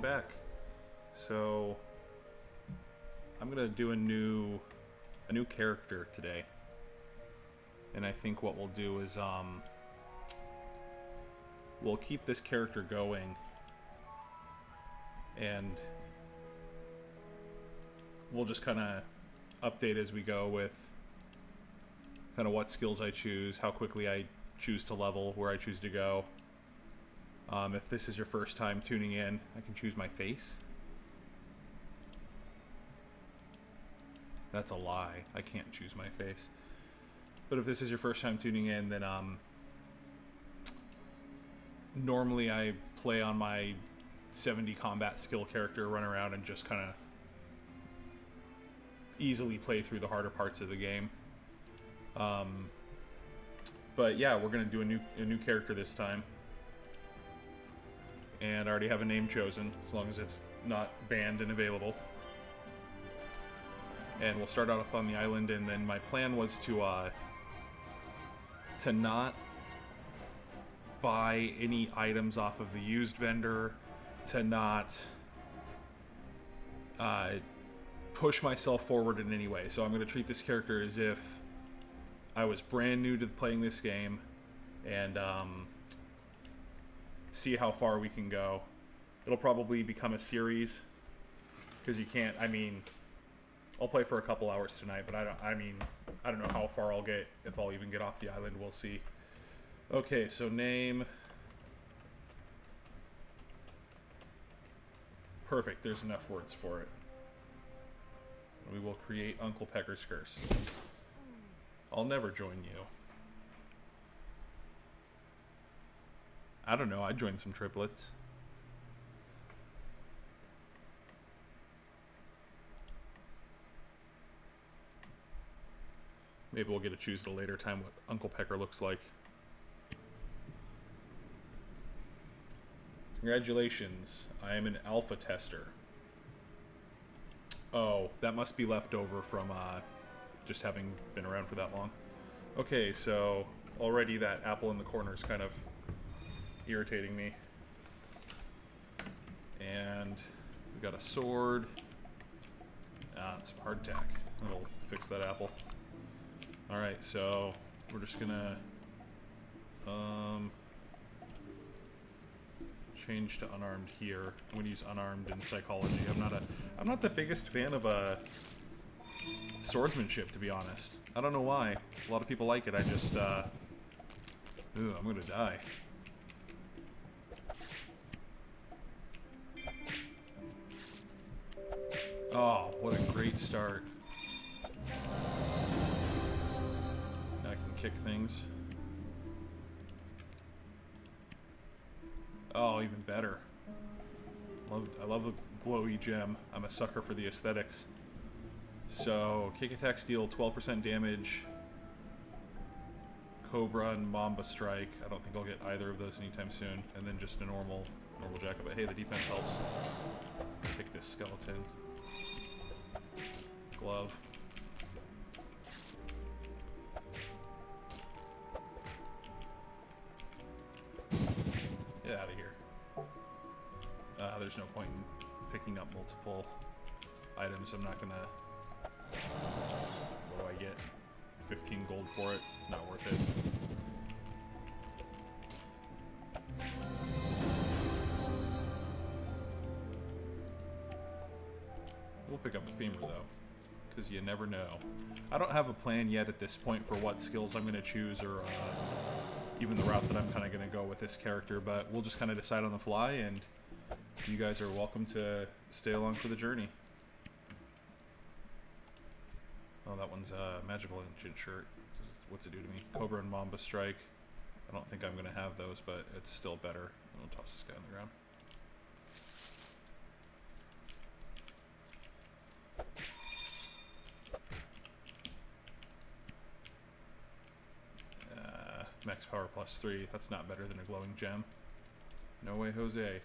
Back. So I'm gonna do a new character today, and I think what we'll do is we'll keep this character going, and we'll just kind of update as we go with kind of what skills I choose, how quickly I choose to level, where I choose to go. If this is your first time tuning in, I can choose my face. That's a lie. I can't choose my face. But if this is your first time tuning in, then normally I play on my 70 combat skill character, run around and just kind of easily play through the harder parts of the game. But yeah, we're gonna do a new character this time. And I already have a name chosen, as long as it's not banned and available. And we'll start off on the island, and then my plan was to not buy any items off of the used vendor, to not push myself forward in any way. So I'm going to treat this character as if I was brand new to playing this game, and see how far we can go. It'll probably become a series, because you can't, I mean, I'll play for a couple hours tonight, but I don't know how far I'll get, if I'll even get off the island. We'll see. Okay, so name. Perfect, there's enough words for it. We will create Uncle Pecker's Curse. I'll never join you. I don't know, I'd join some triplets. Maybe we'll get to choose at a later time what Uncle Pecker looks like. Congratulations, I am an alpha tester. Oh, that must be left over from just having been around for that long. Okay, so already that apple in the corner is kind of irritating me. And we got a sword. It's hardtack. That'll fix that apple. Alright, so we're just gonna change to unarmed here. I'm gonna use unarmed in psychology. I'm not the biggest fan of swordsmanship, to be honest. I don't know why. A lot of people like it. I just ooh, I'm gonna die. Oh, what a great start. Now I can kick things. Oh, even better. I love a glowy gem. I'm a sucker for the aesthetics. So, kick attacks deal 12% damage. Cobra and Mamba Strike. I don't think I'll get either of those anytime soon. And then just a normal jacket. But hey, the defense helps. Kick this skeleton. Glove. Get out of here. There's no point in picking up multiple items. I'm not gonna... What do I get? 15 gold for it? Not worth it. We'll pick up the femur though, because you never know. I don't have a plan yet at this point for what skills I'm going to choose, or even the route that I'm kind of going to go with this character, but we'll just kind of decide on the fly, and you guys are welcome to stay along for the journey. Oh, that one's a magical ancient shirt. What's it do to me? Cobra and Mamba Strike. I don't think I'm going to have those, but it's still better. I'll toss this guy on the ground. Max power +3. That's not better than a glowing gem. No way, Jose.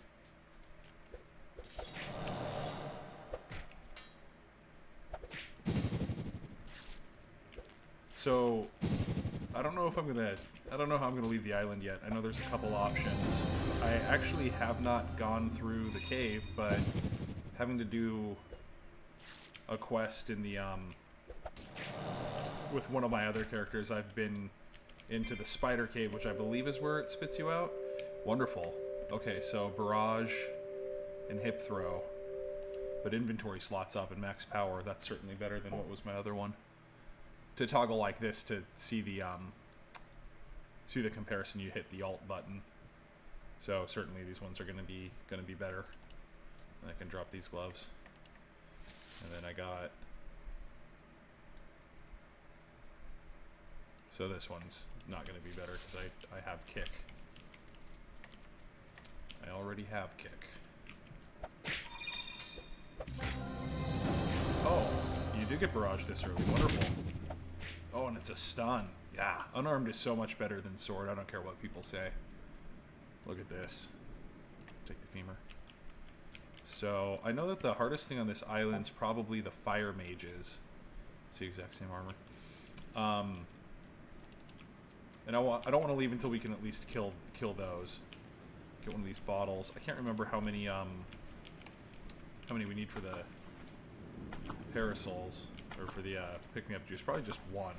So, I don't know how I'm gonna leave the island yet. I know there's a couple options. I actually have not gone through the cave, but having to do a quest in the, with one of my other characters, I've been into the spider cave, which I believe is where it spits you out. Wonderful. Okay, so barrage and hip throw. But inventory slots up and max power, that's certainly better than what was my other one. To toggle like this to see the comparison, you hit the alt button. So certainly these ones are gonna be better. And I can drop these gloves. And then I got, so this one's not gonna be better because I have kick. I already have kick. Oh, you did get barrage this early. Wonderful. Oh, and it's a stun. Yeah, unarmed is so much better than sword. I don't care what people say. Look at this. Take the femur. So, I know that the hardest thing on this island's probably the fire mages. It's the exact same armor. And I don't want to leave until we can at least kill those. Get one of these bottles. I can't remember how many we need for the parasols, or for the pick-me-up juice. Probably just one.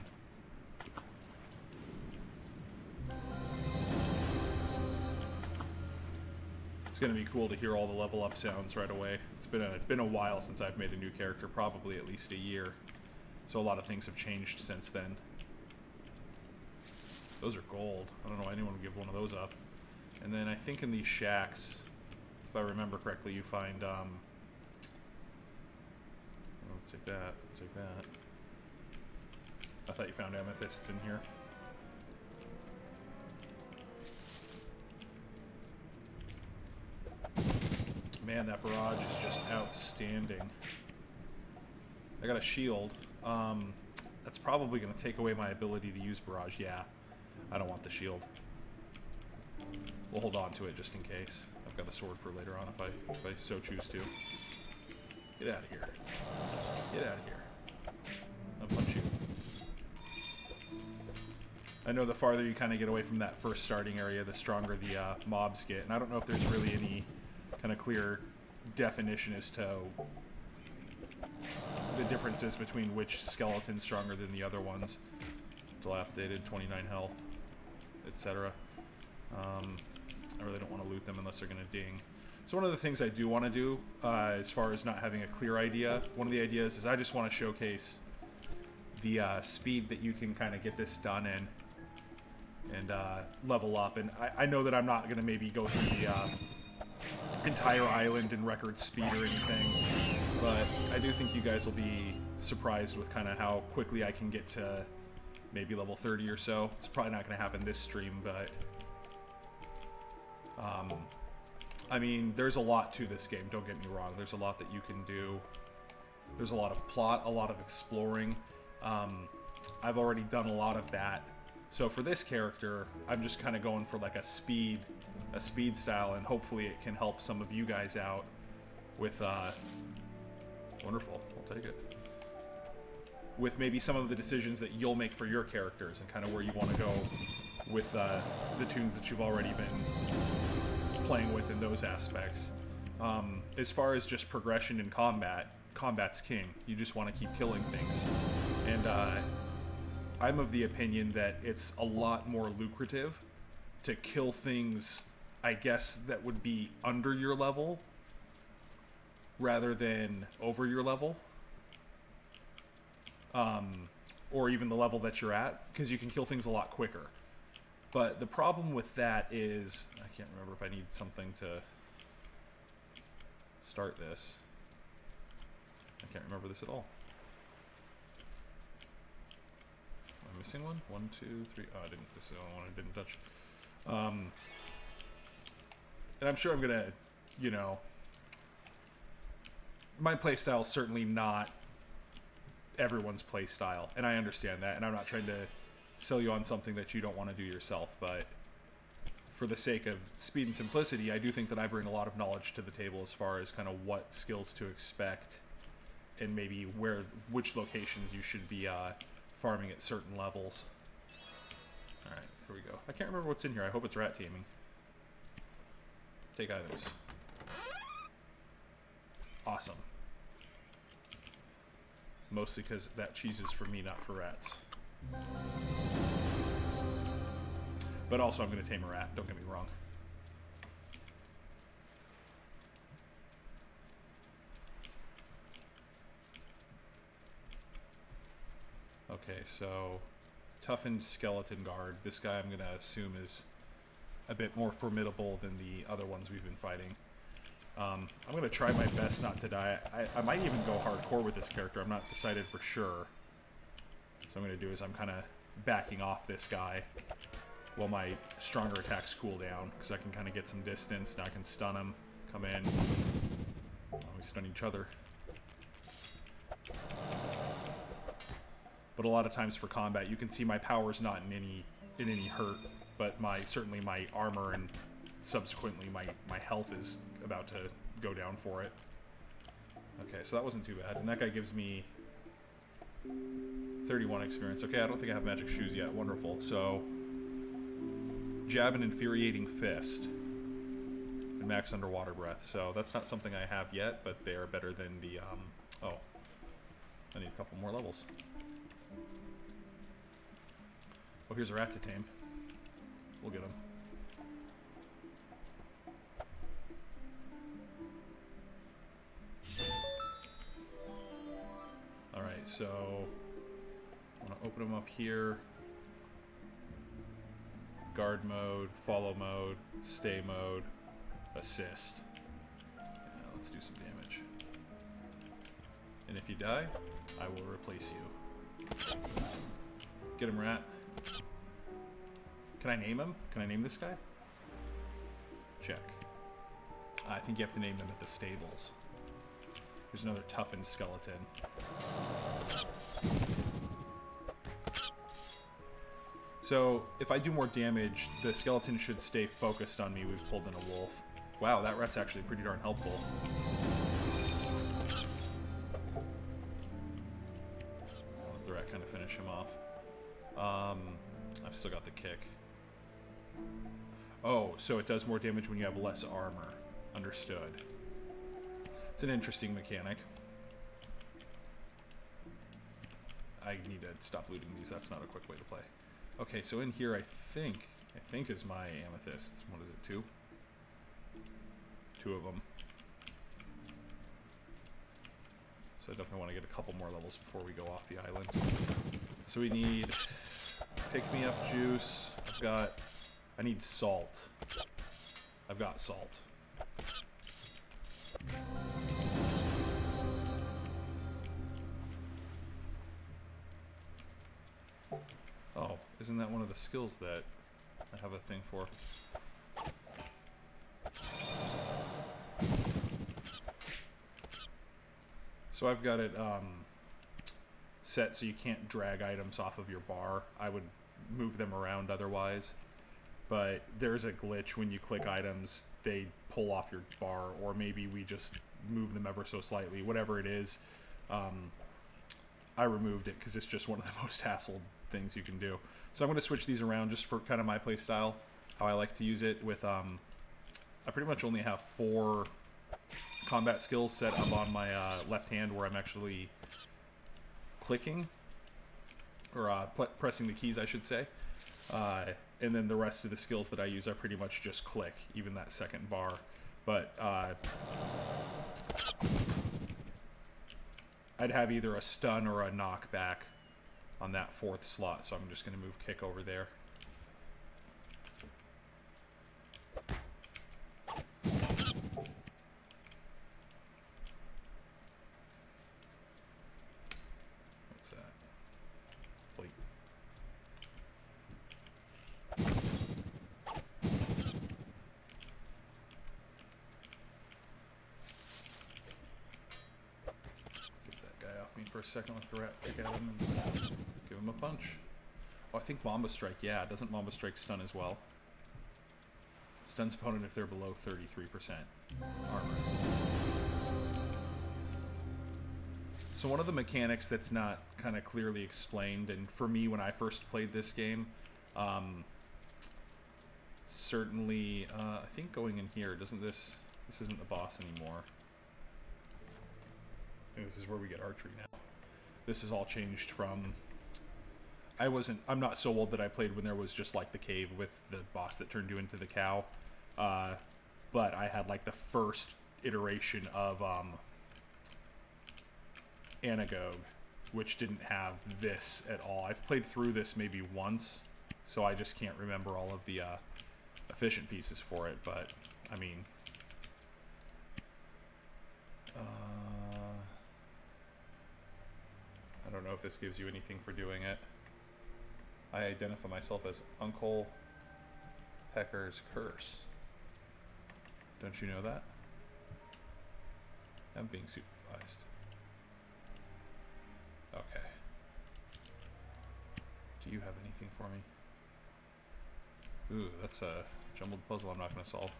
It's gonna be cool to hear all the level up sounds right away. It's been a while since I've made a new character, probably at least a year. So a lot of things have changed since then. Those are gold. I don't know why anyone would give one of those up. And then I think in these shacks, if I remember correctly, you find I'll take that, take that. I thought you found amethysts in here. Man, that barrage is just outstanding. I got a shield. That's probably going to take away my ability to use barrage. Yeah, I don't want the shield. We'll hold on to it just in case. I've got a sword for later on if I so choose to. Get out of here. Get out of here. I'll punch you. I know the farther you kind of get away from that first starting area, the stronger the mobs get. And I don't know if there's really any kind of clear definition as to the differences between which skeleton's stronger than the other ones. Dilapidated, 29 health, etc. I really don't want to loot them unless they're going to ding. So one of the things I do want to do, as far as not having a clear idea, one of the ideas is I just want to showcase the speed that you can kind of get this done in and level up. And I know that I'm not going to maybe go through the entire island in record speed or anything, but I do think you guys will be surprised with kind of how quickly I can get to maybe level 30 or so. It's probably not going to happen this stream, but I mean, there's a lot to this game, don't get me wrong. There's a lot that you can do. There's a lot of plot, a lot of exploring. I've already done a lot of that. So for this character, I'm just kind of going for like a speed style, and hopefully it can help some of you guys out with, wonderful, I'll take it. With maybe some of the decisions that you'll make for your characters and kind of where you want to go with the tunes that you've already been playing with in those aspects. As far as just progression in combat, combat's king. You just want to keep killing things. And I'm of the opinion that it's a lot more lucrative to kill things, I guess, that would be under your level rather than over your level. Or even the level that you're at, because you can kill things a lot quicker. But the problem with that is, I can't remember if I need something to start this. I can't remember this at all. Am I missing one? 1, 2, 3. Oh, I didn't. This is the only one I didn't touch. And I'm sure I'm gonna, you know, my playstyle is certainly not everyone's playstyle, and I understand that, and I'm not trying to sell you on something that you don't want to do yourself, but for the sake of speed and simplicity, I do think that I bring a lot of knowledge to the table as far as kind of what skills to expect and maybe which locations you should be farming at certain levels. Alright, here we go. I can't remember what's in here. I hope it's rat taming. Take items. Awesome. Mostly because that cheese is for me, not for rats. But also I'm going to tame a rat, don't get me wrong. Okay, so toughened skeleton guard. This guy I'm going to assume is a bit more formidable than the other ones we've been fighting. I'm going to try my best not to die. I might even go hardcore with this character. I'm not decided for sure. So what I'm going to do is I'm kind of backing off this guy while my stronger attacks cool down, because I can kind of get some distance. Now I can stun him, come in. Oh, we stun each other. But a lot of times for combat, you can see my power's not in any hurt, but certainly my armor and subsequently my health is about to go down for it. Okay, so that wasn't too bad. And that guy gives me 31 experience. Okay, I don't think I have magic shoes yet. Wonderful. So, jab and infuriating fist. And max underwater breath. So that's not something I have yet, but they are better than the, oh. I need a couple more levels. Oh, here's a rat to tame. We'll get him. Alright, so I'm going to open them up here. Guard mode, follow mode, stay mode, assist. Yeah, let's do some damage. And if you die, I will replace you. Get him, rat. Can I name him? Can I name this guy? Check. I think you have to name them at the stables. Here's another toughened skeleton. So, if I do more damage, the skeleton should stay focused on me. We've pulled in a wolf. Wow, that rat's actually pretty darn helpful. I'll let the rat kind of finish him off. I've still got the kick. Oh, so it does more damage when you have less armor. Understood. It's an interesting mechanic. I need to stop looting these. That's not a quick way to play. Okay, so in here I think is my amethysts. What is it, 2? 2 of them. So I definitely want to get a couple more levels before we go off the island. So we need pick-me-up juice. I need salt. I've got salt. Oh, isn't that one of the skills that I have a thing for? So I've got it set so you can't drag items off of your bar. I would move them around otherwise. But there's a glitch when you click items, they pull off your bar, or maybe we just move them ever so slightly. Whatever it is, I removed it because it's just one of the most hassled things you can do. So I'm going to switch these around just for kind of my play style, how I like to use it. With I pretty much only have 4 combat skills set up on my left hand where I'm actually clicking, or pressing the keys, I should say. And then the rest of the skills that I use, I pretty much just click, even that second bar. But I'd have either a stun or a knockback on that 4th slot, so I'm just going to move kick over there. What's that? Plate. For a second, let the rat pick at him and give him a punch. Oh, I think Mamba Strike, yeah. Doesn't Mamba Strike stun as well? Stuns opponent if they're below 33% armor. So one of the mechanics that's not kind of clearly explained, and for me when I first played this game, certainly, I think going in here, doesn't this isn't the boss anymore. I think this is where we get archery now. This is all changed from, I'm not so old that I played when there was just like the cave with the boss that turned you into the cow. But I had like the first iteration of Anagoge, which didn't have this at all. I've played through this maybe once, so I just can't remember all of the efficient pieces for it, but I mean, I don't know if this gives you anything for doing it. I identify myself as Uncle Pecker's Curse. Don't you know that? I'm being supervised. Okay. Do you have anything for me? Ooh, that's a jumbled puzzle I'm not going to solve.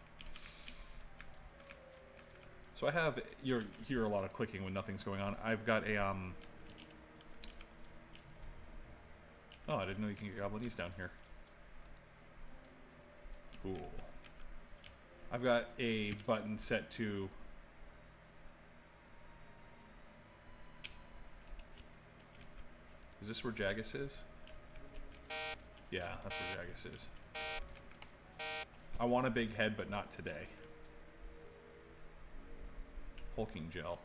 So I have, you hear a lot of clicking when nothing's going on. I've got a, oh, I didn't know you can get goblinese down here. Cool. I've got a button set to... Is this where Jagus is? Yeah, that's where Jagus is. I want a big head, but not today. Hulking gel.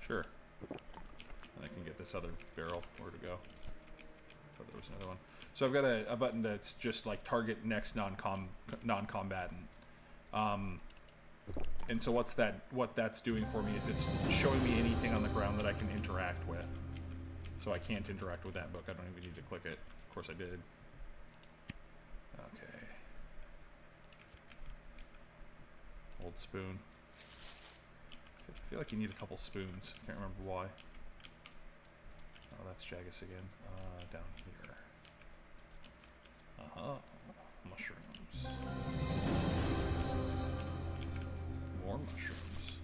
Sure. And I can get this other barrel. Where to go? Thought there was another one. So I've got a button that's just like target next non-combatant. And so what that's doing for me is it's showing me anything on the ground that I can interact with. So I can't interact with that book. I don't even need to click it. Of course I did. Okay. Old spoon. I feel like you need a couple spoons. Can't remember why. Oh, that's Jagus again. Down here. Mushrooms. More mushrooms.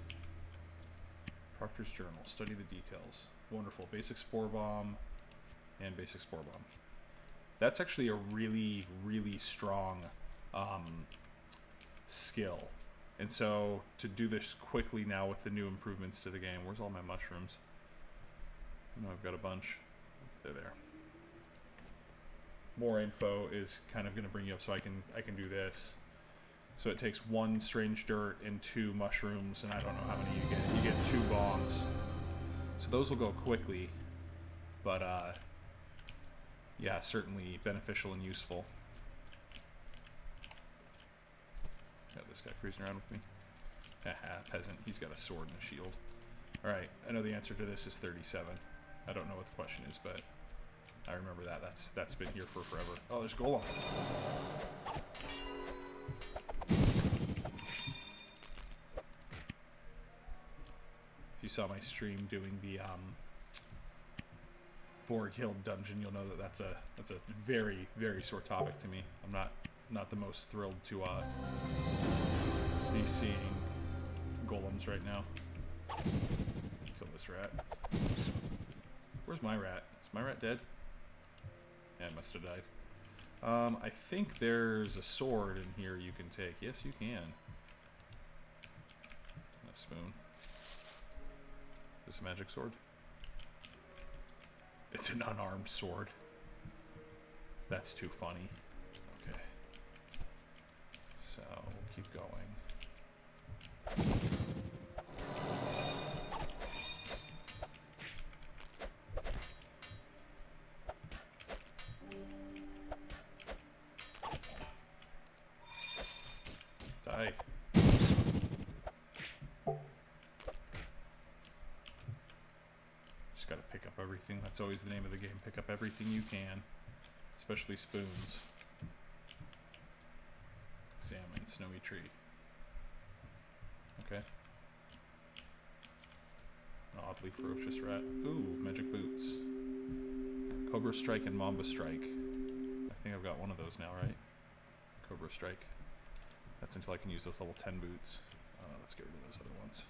Proctor's Journal. Study the details. Wonderful. Basic Spore Bomb and Basic Spore Bomb. That's actually a really, really strong skill. And so to do this quickly now with the new improvements to the game, where's all my mushrooms? I know I've got a bunch. They're there. More info is kind of going to bring you up, so I can do this. So it takes 1 strange dirt and 2 mushrooms, and I don't know how many you get. You get 2 bombs. So those will go quickly, but yeah, certainly beneficial and useful. Got this guy cruising around with me. Haha, peasant. He's got a sword and a shield. Alright, I know the answer to this is 37. I don't know what the question is, but I remember that. That's been here for forever. Oh, there's Golem. If you saw my stream doing the Borg Hill dungeon, you'll know that that's a very, very sore topic to me. I'm not the most thrilled to be seeing golems right now. Kill this rat. Where's my rat? Is my rat dead? Yeah, it must have died. I think there's a sword in here you can take. Yes, you can. A spoon. Is this a magic sword? It's an unarmed sword. That's too funny. Okay. So, we'll keep going. Die. Just gotta pick up everything. That's always the name of the game. Pick up everything you can. Especially spoons. Examine snowy tree. Okay. An oddly ferocious rat. Ooh, magic boots. Cobra Strike and Mamba Strike. I think I've got one of those now, right? Cobra Strike. That's until I can use those level 10 boots. Let's get rid of those other ones.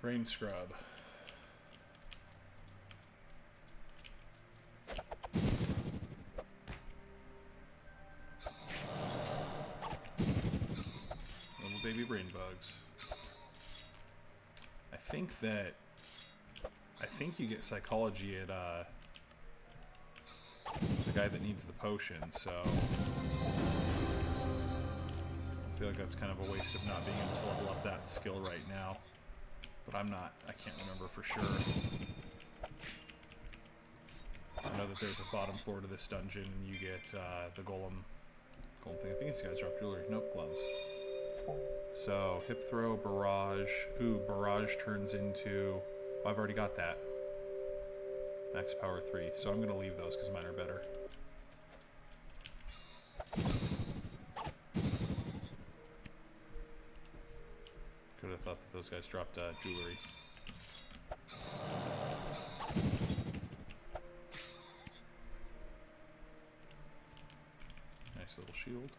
Brain scrub. Little baby brain bugs. I think you get psychology at the guy that needs the potion, so I feel like that's kind of a waste of not being able to level up that skill right now. But I can't remember for sure. I know that there's a bottom floor to this dungeon, and you get the golem thing. I think these guys drop jewelry. Nope, gloves. So, hip throw, barrage. Ooh, barrage turns into... Oh, I've already got that. Max power 3. So I'm going to leave those because mine are better. Could have thought that those guys dropped jewelry. Nice little shield.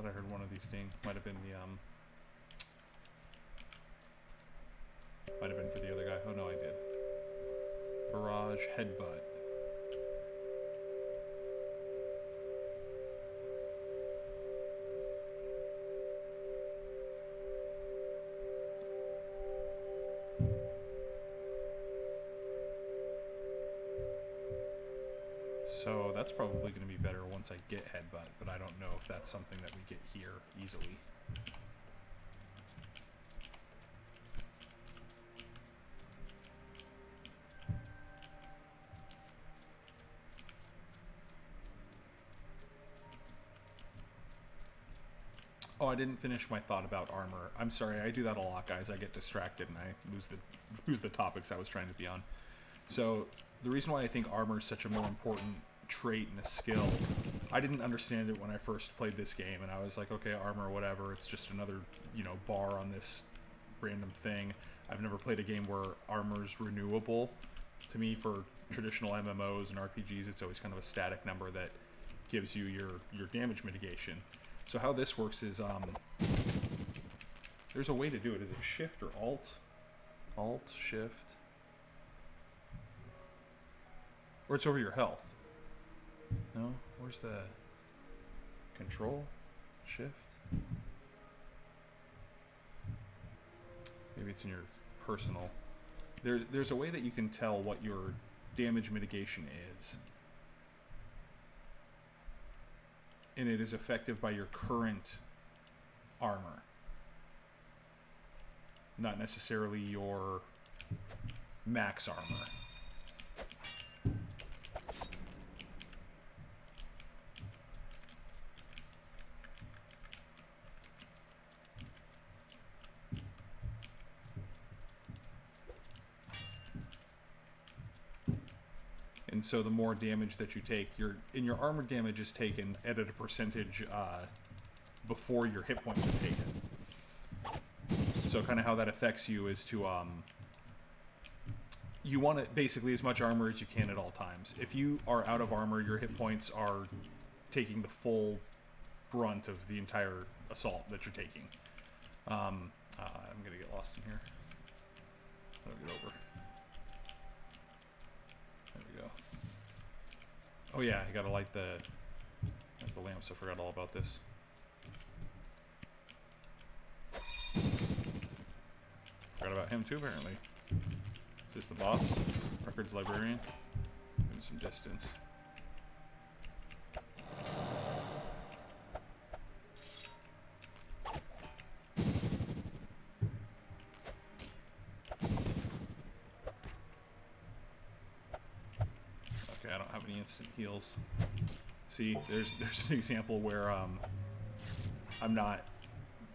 I heard one of these ding. Might have been the might have been for the other guy. Oh no, I did. Barrage, headbutt. So that's probably going to be better once I get headbutt, but I don't know if that's something that we get here easily. Oh, I didn't finish my thought about armor. I'm sorry, I do that a lot, guys. I get distracted and I lose the topics I was trying to be on. So the reason why I think armor is such a more important trait and a skill, I didn't understand it when I first played this game, and I was like, okay, armor, whatever, it's just another, you know, bar on this random thing. I've never played a game where armor's renewable. To me, for traditional MMOs and RPGs, it's always kind of a static number that gives you your damage mitigation. So how this works is, there's a way to do it. Is it shift or alt? Alt, shift. Or it's over your health. No? Where's the control? Shift? Maybe it's in your personal. There's a way that you can tell what your damage mitigation is. And it is effective by your current armor. Not necessarily your max armor. And so the more damage that you take, your armor damage is taken at a percentage before your hit points are taken. So kind of how that affects you is to you want it basically as much armor as you can at all times. If you are out of armor, your hit points are taking the full brunt of the entire assault that you're taking. I'm gonna get lost in here. I'll get over. There we go. Oh yeah, I gotta light the lamps. I forgot all about this. Forgot about him too, apparently. Is this the boss? Records librarian? Give him some distance. Okay, I don't have any instant heals. See, there's an example where I'm not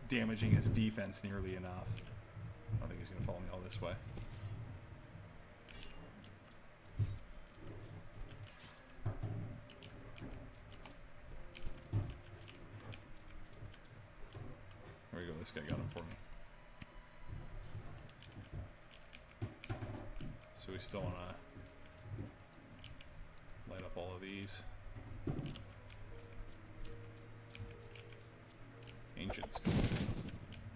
damaging his defense nearly enough. I don't think he's going to follow me all this way. There we go, this guy got him for me. So we still want to light up all of these. Ancient skeleton.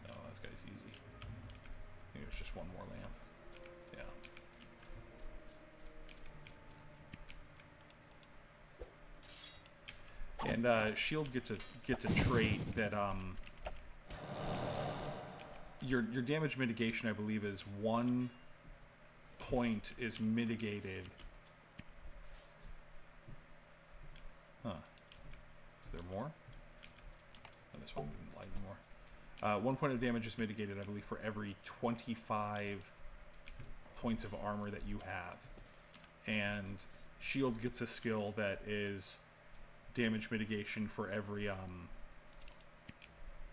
Oh, this guy's easy. I think it's just one more lamp. Yeah. And shield gets a trait that your damage mitigation, I believe, is 1 point is mitigated. Huh. Is there more? Oh, this one didn't light anymore. 1 point of damage is mitigated, I believe, for every 25 points of armor that you have. And shield gets a skill that is damage mitigation for every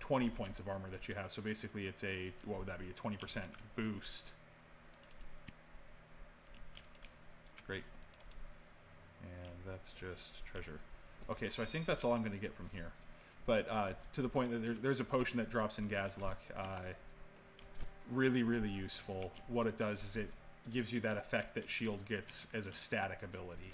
20 points of armor that you have. So basically it's a, what would that be, a 20% boost. Great. And that's just treasure. Okay, so I think that's all I'm going to get from here. But to the point that there's a potion that drops in Gazluck. Really, really useful. What it does is it gives you that effect that shield gets as a static ability.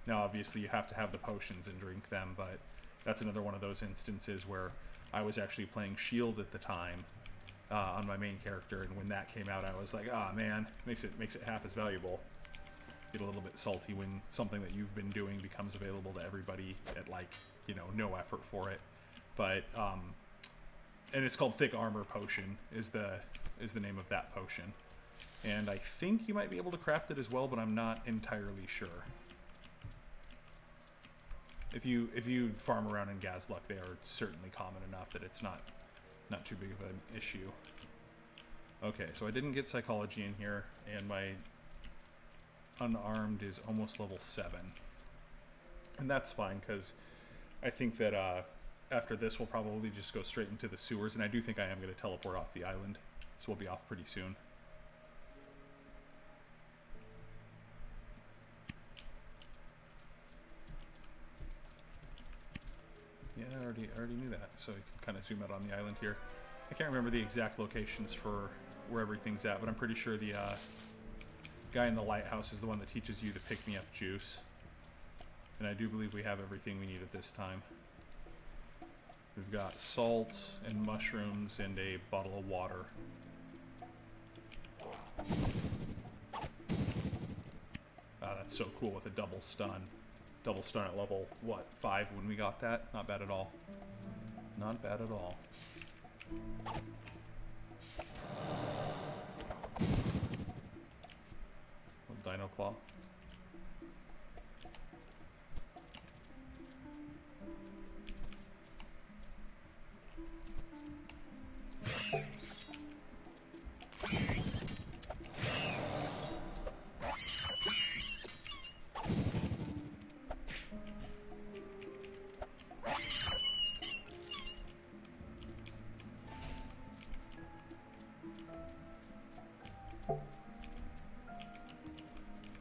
Now, obviously, you have to have the potions and drink them, but that's another one of those instances where I was actually playing shield at the time on my main character, and when that came out, I was like, ah, man, makes it half as valuable. Get a little bit salty when something that you've been doing becomes available to everybody at, like, you know, no effort for it. But and it's called Thick Armor Potion is the name of that potion, and I think you might be able to craft it as well, but I'm not entirely sure. If you farm around in Gazluck, they are certainly common enough that it's not too big of an issue. Okay, so I didn't get psychology in here, and my unarmed is almost level 7, and that's fine because I think that after this we'll probably just go straight into the sewers, and I do think I am going to teleport off the island, so we'll be off pretty soon. Yeah, I already knew that, so you can kind of zoom out on the island here. I can't remember the exact locations for where everything's at, but I'm pretty sure the guy in the lighthouse is the one that teaches you the pick-me-up juice. And I do believe we have everything we need at this time. We've got salt and mushrooms and a bottle of water. Ah, that's so cool with a double stun. Double stun at level, what, 5 when we got that? Not bad at all. Not bad at all. Little dino claw.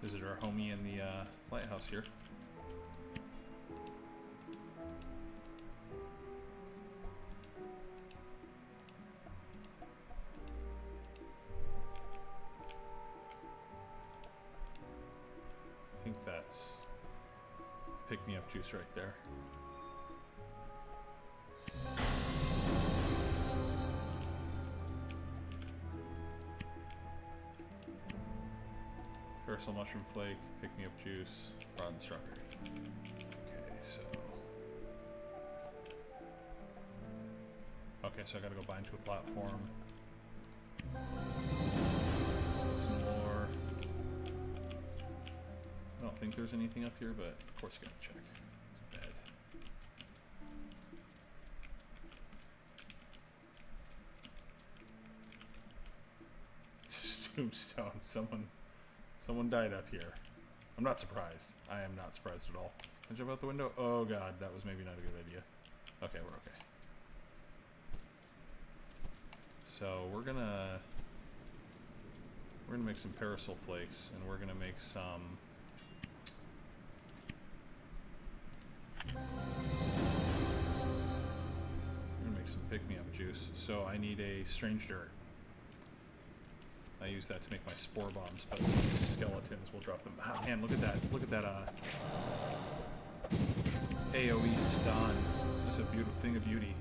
Visit our homie in the lighthouse here. I think that's pick-me-up juice right there. Carousel mushroom flake, pick-me-up juice, rotten strawberry. Okay, so... Okay, so I gotta go bind to a platform. Some more. I don't think there's anything up here, but of course you gotta check. It's bed. Tombstone. Someone died up here. I'm not surprised. I am not surprised at all. Can I jump out the window? Oh god, that was maybe not a good idea. Okay, we're okay. So we're gonna We're gonna make some parasol flakes, and we're gonna make some... pick-me-up juice. So I need a strange dirt. I use that to make my spore bombs, but skeletons will drop them. Ah, man, look at that. Look at that AoE stun. That's a beautiful thing of beauty.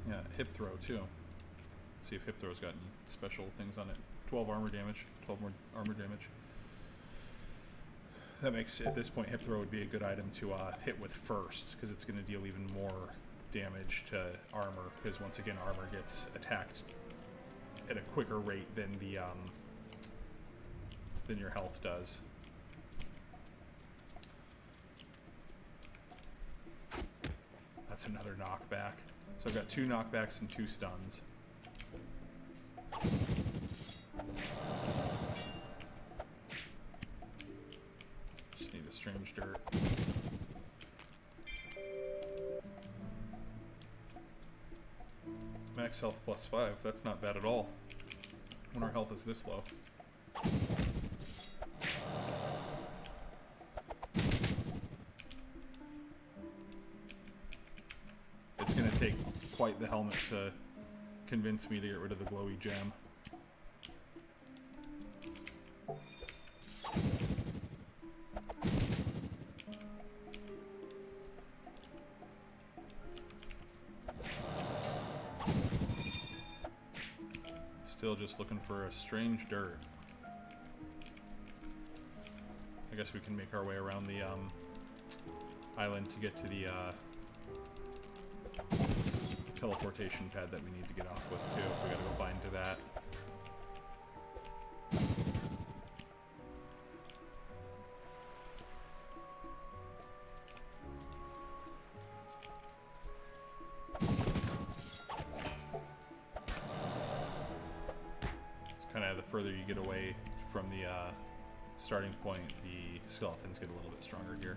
Yeah, hip throw too. Let's see if hip throw's got any special things on it. 12 armor damage. 12 more armor damage. That makes, at this point, hip throw would be a good item to hit with first, because it's going to deal even more damage to armor, because once again armor gets attacked at a quicker rate than the than your health does. That's another knockback. So I've got 2 knockbacks and 2 stuns. Just need a strange dirt. Max health +5, that's not bad at all when our health is this low. It's going to take quite the helmet to convince me to get rid of the glowy gem. Still just looking for a strange dirt. I guess we can make our way around the island to get to the teleportation pad that we need to get off with too. We gotta go bind to that. The further you get away from the starting point, the skeletons get a little bit stronger here.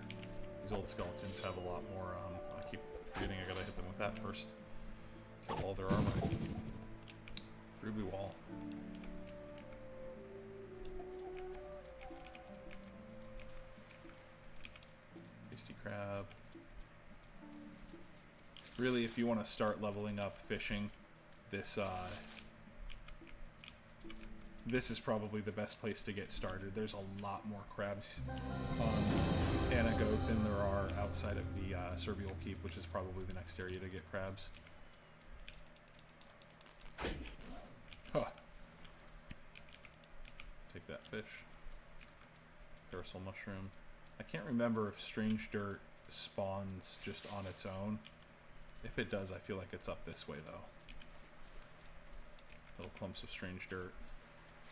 These old skeletons have a lot more, I keep forgetting I gotta hit them with that first. Kill all their armor. Ruby wall. Tasty crab. Really, if you want to start leveling up fishing, this is probably the best place to get started. There's a lot more crabs on Anagoge than there are outside of the Serbule Keep, which is probably the next area to get crabs. Huh. Take that fish. Parasol mushroom. I can't remember if strange dirt spawns just on its own. If it does, I feel like it's up this way though. Little clumps of strange dirt.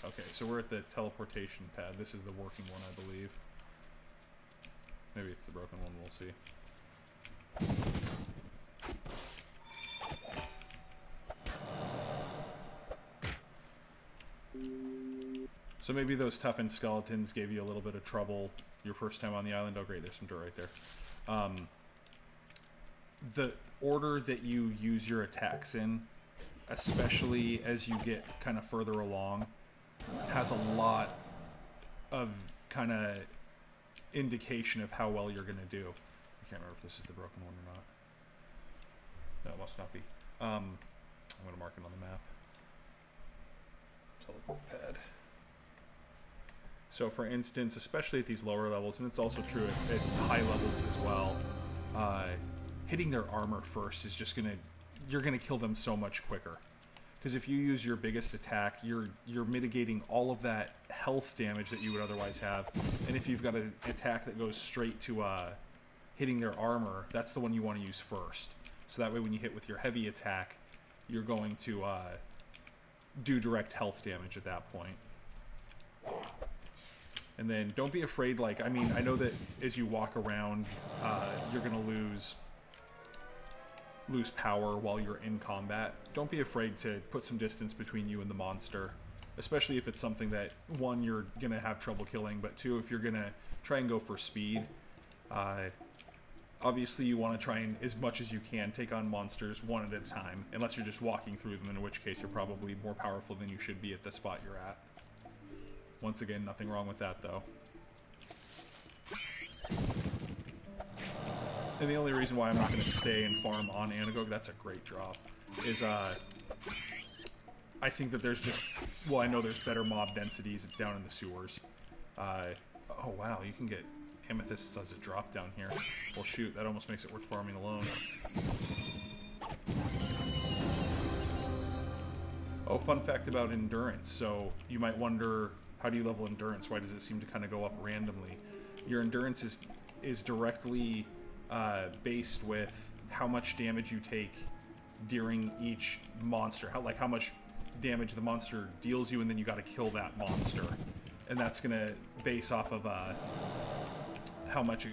Okay, so we're at the teleportation pad. This is the working one, I believe. Maybe it's the broken one, we'll see. So maybe those toughened skeletons gave you a little bit of trouble your first time on the island. Oh great, there's some dirt right there. The order that you use your attacks in, especially as you get kind of further along, has a lot of kind of indication of how well you're going to do. I can't remember if this is the broken one or not. No, it must not be. I'm going to mark it on the map. Teleport pad. So for instance, especially at these lower levels, and it's also true at high levels as well, hitting their armor first is just you're going to kill them so much quicker. Because if you use your biggest attack, you're mitigating all of that health damage that you would otherwise have. And if you've got an attack that goes straight to hitting their armor, that's the one you want to use first. So that way when you hit with your heavy attack, you're going to do direct health damage at that point. And then don't be afraid, like, I mean, I know that as you walk around, you're going to lose power while you're in combat. Don't be afraid to put some distance between you and the monster, especially if it's something that, one, you're going to have trouble killing, but two, if you're going to try and go for speed, obviously you want to try and, as much as you can, take on monsters one at a time, unless you're just walking through them, in which case you're probably more powerful than you should be at the spot you're at. Once again, nothing wrong with that, though. And the only reason why I'm not going to stay and farm on Anagoge, that's a great drop, is I think that there's just, well, I know there's better mob densities down in the sewers. Oh wow, you can get amethysts as a drop down here. Well shoot, that almost makes it worth farming alone. Oh, fun fact about endurance. So you might wonder, how do you level endurance? Why does it seem to kind of go up randomly? Your endurance is directly based with how much damage you take during each monster, how much damage the monster deals you, and then you got to kill that monster, and that's gonna base off of how much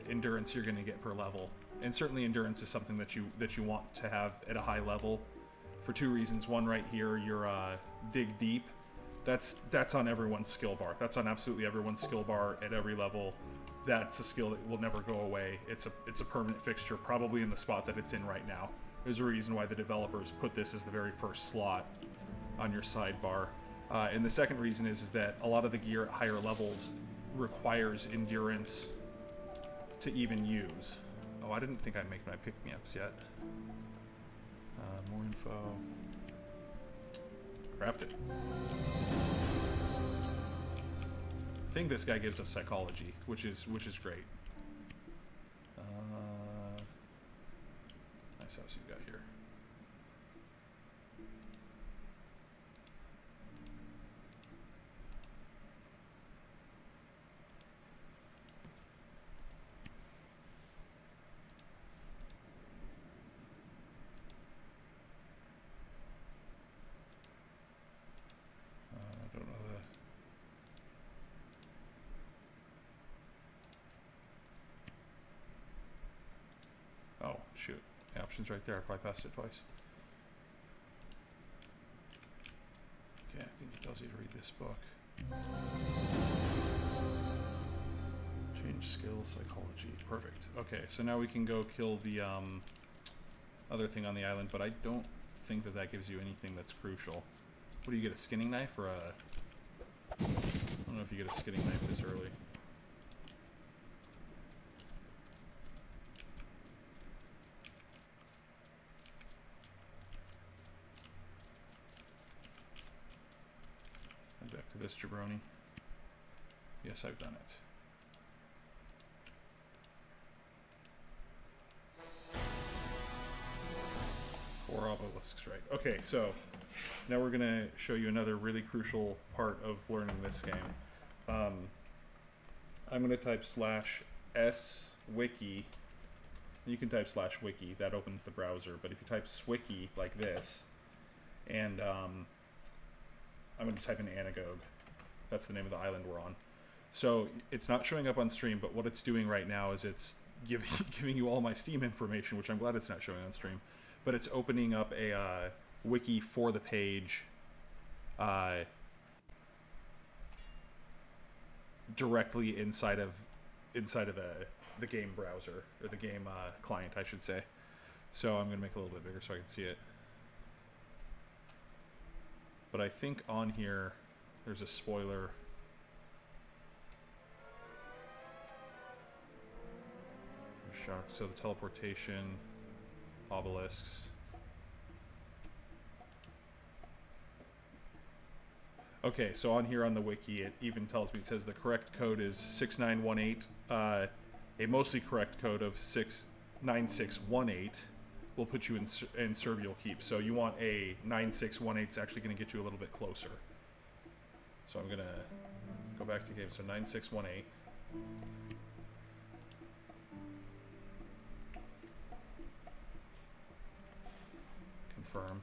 endurance you're gonna get per level. And certainly endurance is something that you want to have at a high level for two reasons. One, right here, your dig deep. That's on everyone's skill bar. That's on absolutely everyone's skill bar at every level. That's a skill that will never go away. It's a permanent fixture, probably in the spot that it's in right now. There's a reason why the developers put this as the very first slot on your sidebar. And the second reason is that a lot of the gear at higher levels requires endurance to even use. Oh, I didn't think I'd make my pick-me-ups yet. More info. Crafted. I think this guy gives us psychology, which is great. Nice house you got here. I don't know the... Oh, shoot. The option's right there. I probably passed it twice. Okay, I think it tells you to read this book. Change skills, psychology. Perfect. Okay, so now we can go kill the other thing on the island, but I don't think that that gives you anything that's crucial. What do you get, a skinning knife or a... I don't know if you get a skinning knife this early. And back to this jabroni. Yes, I've done it. Four obelisks, right. Okay, so now we're going to show you another really crucial part of learning this game. I'm going to type /swiki. You can type /wiki, that opens the browser, but if you type swiki like this, and I'm going to type in Anagoge. That's the name of the island we're on. So it's not showing up on stream, but what it's doing right now is it's giving you all my Steam information, which I'm glad it's not showing on stream. But it's opening up a wiki for the page directly inside of the game browser, or the game client, I should say. So I'm going to make it a little bit bigger so I can see it. But I think on here there's a spoiler. Shock. So the teleportation, obelisks. Okay, so on here on the wiki, it even tells me, it says the correct code is 6918. A mostly correct code of 69618 will put you in Serbule Keep. So you want a 9618, it's actually going to get you a little bit closer. So I'm going to go back to game. So 9618. Confirm.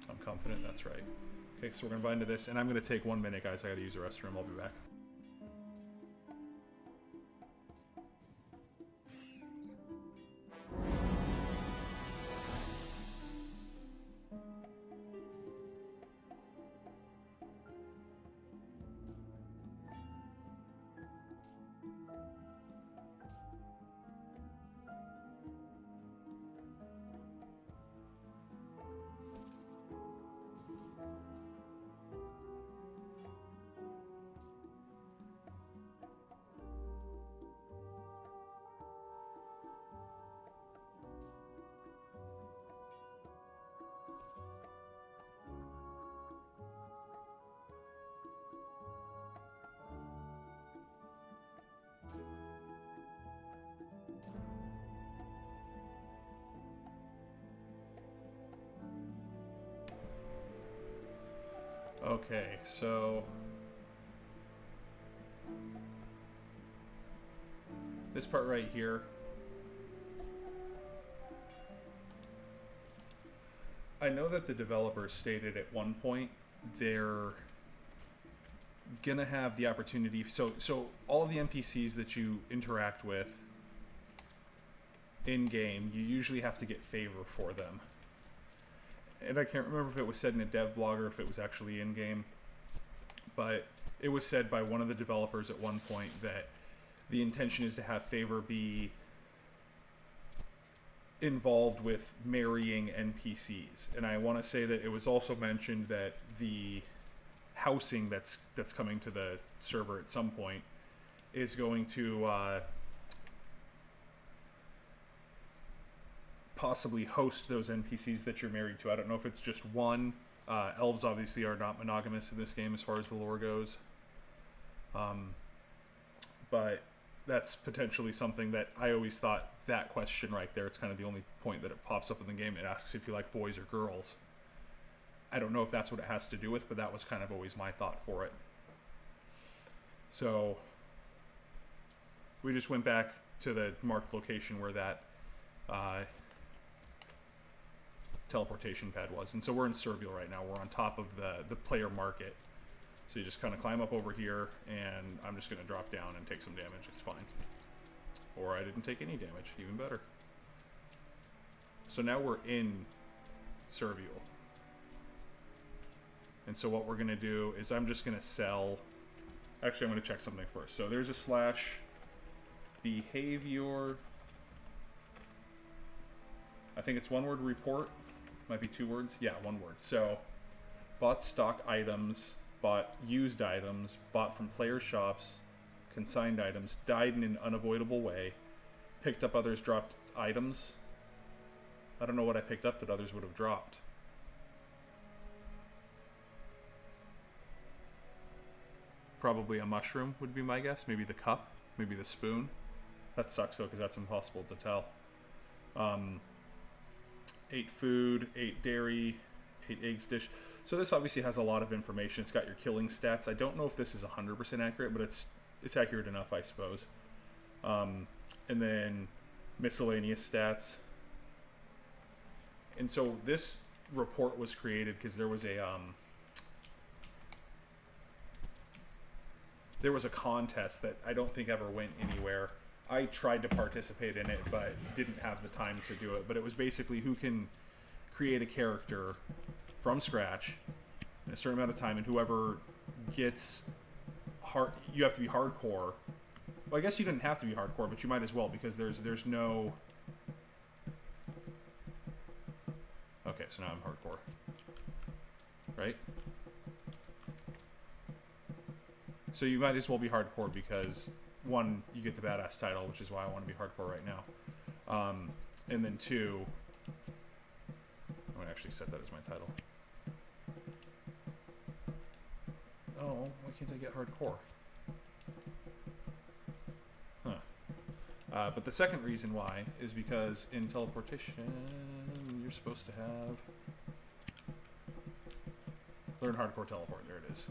I'm confident that's right. Okay, so we're going to bind to this, and I'm going to take 1 minute, guys. I got to use the restroom. I'll be back. Okay, so this part right here, I know that the developers stated at one point they're gonna have the opportunity, so all of the NPCs that you interact with in game, you usually have to get favor for them. And I can't remember if it was said in a dev blog or if it was actually in game, but it was said by one of the developers at one point that the intention is to have favor be involved with marrying NPCs. And I want to say that it was also mentioned that the housing that's coming to the server at some point is going to possibly host those NPCs that you're married to. I don't know if it's just one. Elves obviously are not monogamous in this game as far as the lore goes. But that's potentially something that I always thought, that question right there, it's kind of the only point that it pops up in the game. It asks if you like boys or girls. I don't know if that's what it has to do with, but that was kind of always my thought for it. So we just went back to the marked location where that teleportation pad was. And so we're in Serbule right now. We're on top of the player market. So you just kind of climb up over here, and I'm just going to drop down and take some damage. It's fine. Or I didn't take any damage. Even better. So now we're in Serbule. And so what we're going to do is I'm just going to sell... Actually, I'm going to check something first. So there's a slash behavior. I think it's one word report. Might be two words. Yeah, one word. So bought stock items, bought used items, bought from player shops, consigned items, died in an unavoidable way, picked up others dropped items. I don't know what I picked up that others would have dropped. Probably a mushroom would be my guess. Maybe the cup, maybe the spoon. That sucks though, because that's impossible to tell. 8 food, 8 dairy, 8 eggs dish. So this obviously has a lot of information. It's got your killing stats. I don't know if this is 100% accurate, but it's accurate enough, I suppose. And then miscellaneous stats. And so this report was created because there was a contest that I don't think ever went anywhere. I tried to participate in it, but didn't have the time to do it. But it was basically who can create a character from scratch in a certain amount of time, and whoever gets hard, you have to be hardcore. Well, I guess you didn't have to be hardcore, but you might as well, because there's no... Okay, so now I'm hardcore. Right? So you might as well be hardcore because, one, you get the badass title, which is why I want to be hardcore right now. And then two, I'm going to actually set that as my title. Oh, why can't I get hardcore? Huh. But the second reason why is because in teleportation, you're supposed to have... Learn hardcore teleport. There it is.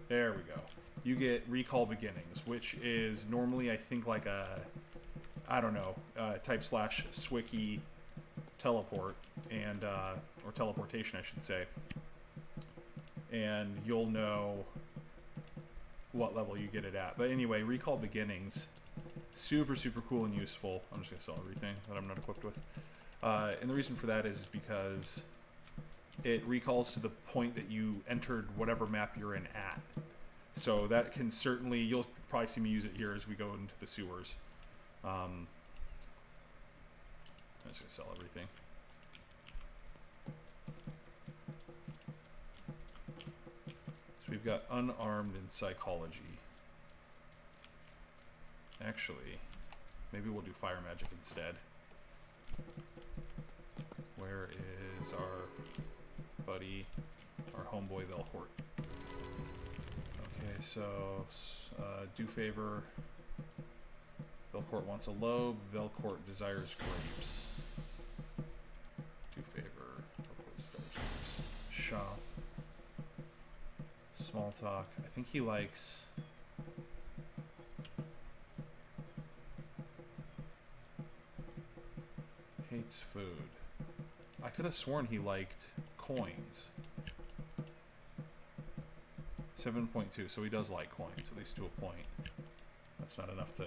There we go. You get recall beginnings, which is normally, I think, like a, I don't know, type slash Swicky teleport, and, or teleportation, I should say. And you'll know what level you get it at. But anyway, recall beginnings, super, super cool and useful. I'm just going to sell everything that I'm not equipped with. And the reason for that is because it recalls to the point that you entered whatever map you're in at. So that can certainly, you'll probably see me use it here as we go into the sewers. I'm just going to sell everything. So we've got unarmed and psychology. Actually, maybe we'll do fire magic instead. Where is our buddy, our homeboy Velcourt? Okay, so do favor. Velcourt wants a lobe. Velcourt desires grapes. Do favor. Velcourt desires grapes. shop. Small talk. I think he likes... Hates food. I could have sworn he liked coins. 7.2, so he does like coins, at least to a point. That's not enough to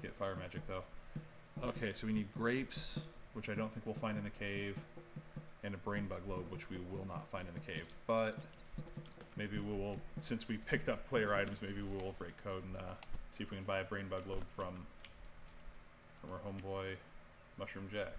get fire magic, though. Okay, so we need grapes, which I don't think we'll find in the cave, and a brain bug lobe, which we will not find in the cave. But maybe we will, since we picked up player items, maybe we will break code and see if we can buy a brain bug lobe from our homeboy Mushroom Jack.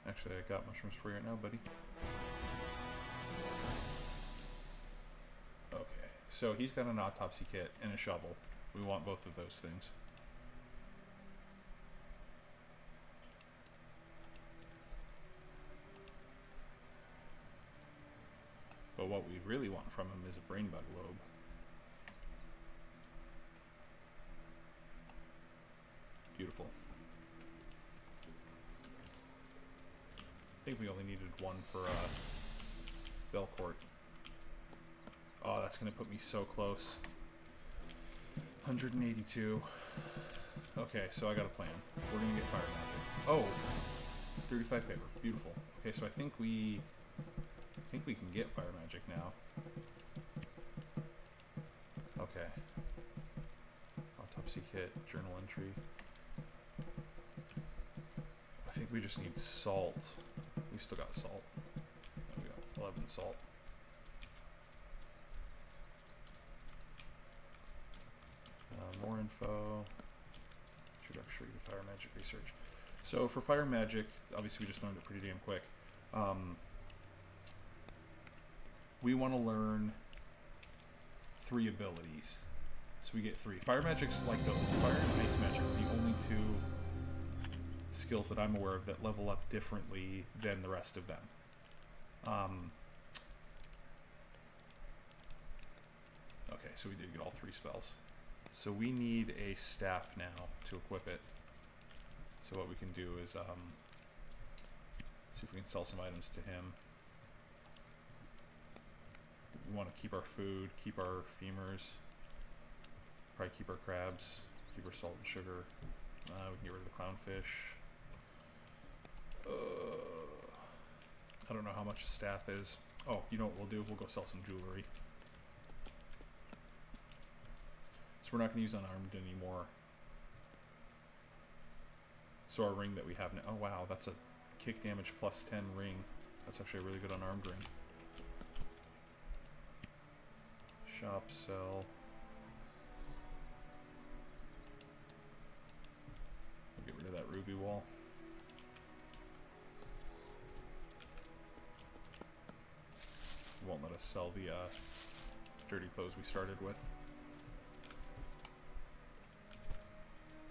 Actually, I got mushrooms for you right now, buddy. Okay, so he's got an autopsy kit and a shovel. We want both of those things. But what we really want from him is a brain bug lobe. Beautiful. I think we only needed one for Belcourt. Oh, that's going to put me so close. 182. Okay, so I got a plan. We're going to get fire magic. Oh! 35 favor. Beautiful. Okay, so I think we can get fire magic now. Okay. Autopsy kit, journal entry. I think we just need salt. We still got salt. We got 11 salt. More info. Introductory to fire magic research. So for fire magic, obviously we just learned it pretty damn quick. We want to learn 3 abilities. So we get 3. Fire magic's like the fire and ice magic are the only 2 skills that I'm aware of that level up differently than the rest of them. Okay, so we did get all 3 spells. So we need a staff now to equip it. So what we can do is see if we can sell some items to him. We want to keep our food, keep our femurs, probably keep our crabs, keep our salt and sugar. We can get rid of the clownfish. I don't know how much a staff is. Oh, you know what we'll do? We'll go sell some jewelry. So we're not going to use unarmed anymore. So our ring that we have now... Oh wow, that's a kick damage plus 10 ring. That's actually a really good unarmed ring. Shop, sell... We'll get rid of that ruby wall. Won't let us sell the dirty clothes we started with.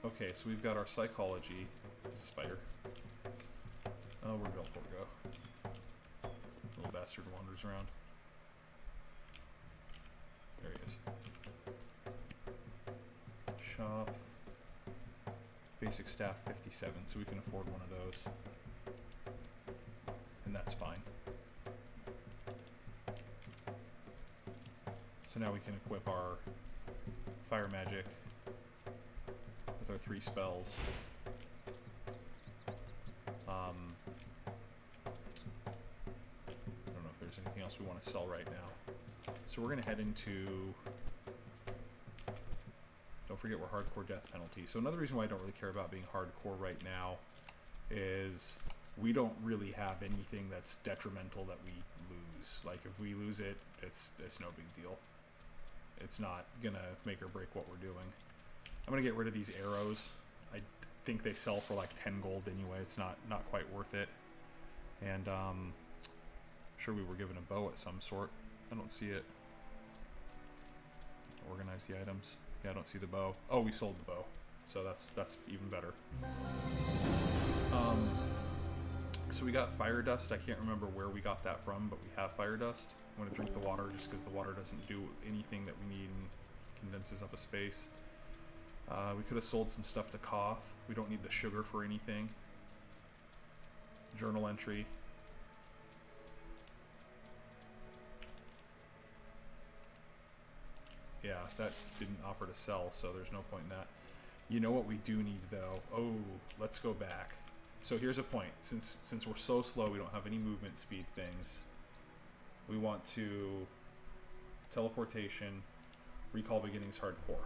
Okay, so we've got our psychology. There's a spider. Oh, where'd Belcourt go? Little bastard wanders around. There he is. Shop. Basic staff 57, so we can afford one of those. And that's fine. So now we can equip our fire magic with our 3 spells. I don't know if there's anything else we want to sell right now. So we're going to head into... Don't forget we're hardcore death penalty. So another reason why I don't really care about being hardcore right now is we don't really have anything that's detrimental that we lose. Like if we lose it, it's no big deal. It's not going to make or break what we're doing. I'm going to get rid of these arrows. I think they sell for like 10 gold anyway. It's not quite worth it. And sure we were given a bow at some sort. I don't see it. Organize the items. Yeah, I don't see the bow. Oh, we sold the bow. So that's even better. So we got fire dust. I can't remember where we got that from, but we have fire dust. I'm gonna drink the water just because the water doesn't do anything that we need and condenses up a space. We could have sold some stuff to Koth. We don't need the sugar for anything. Journal entry. Yeah, that didn't offer to sell, so there's no point in that. You know what we do need, though? Oh, let's go back. So here's a point. Since we're so slow, we don't have any movement speed things. We want to teleportation, recall beginnings hardcore.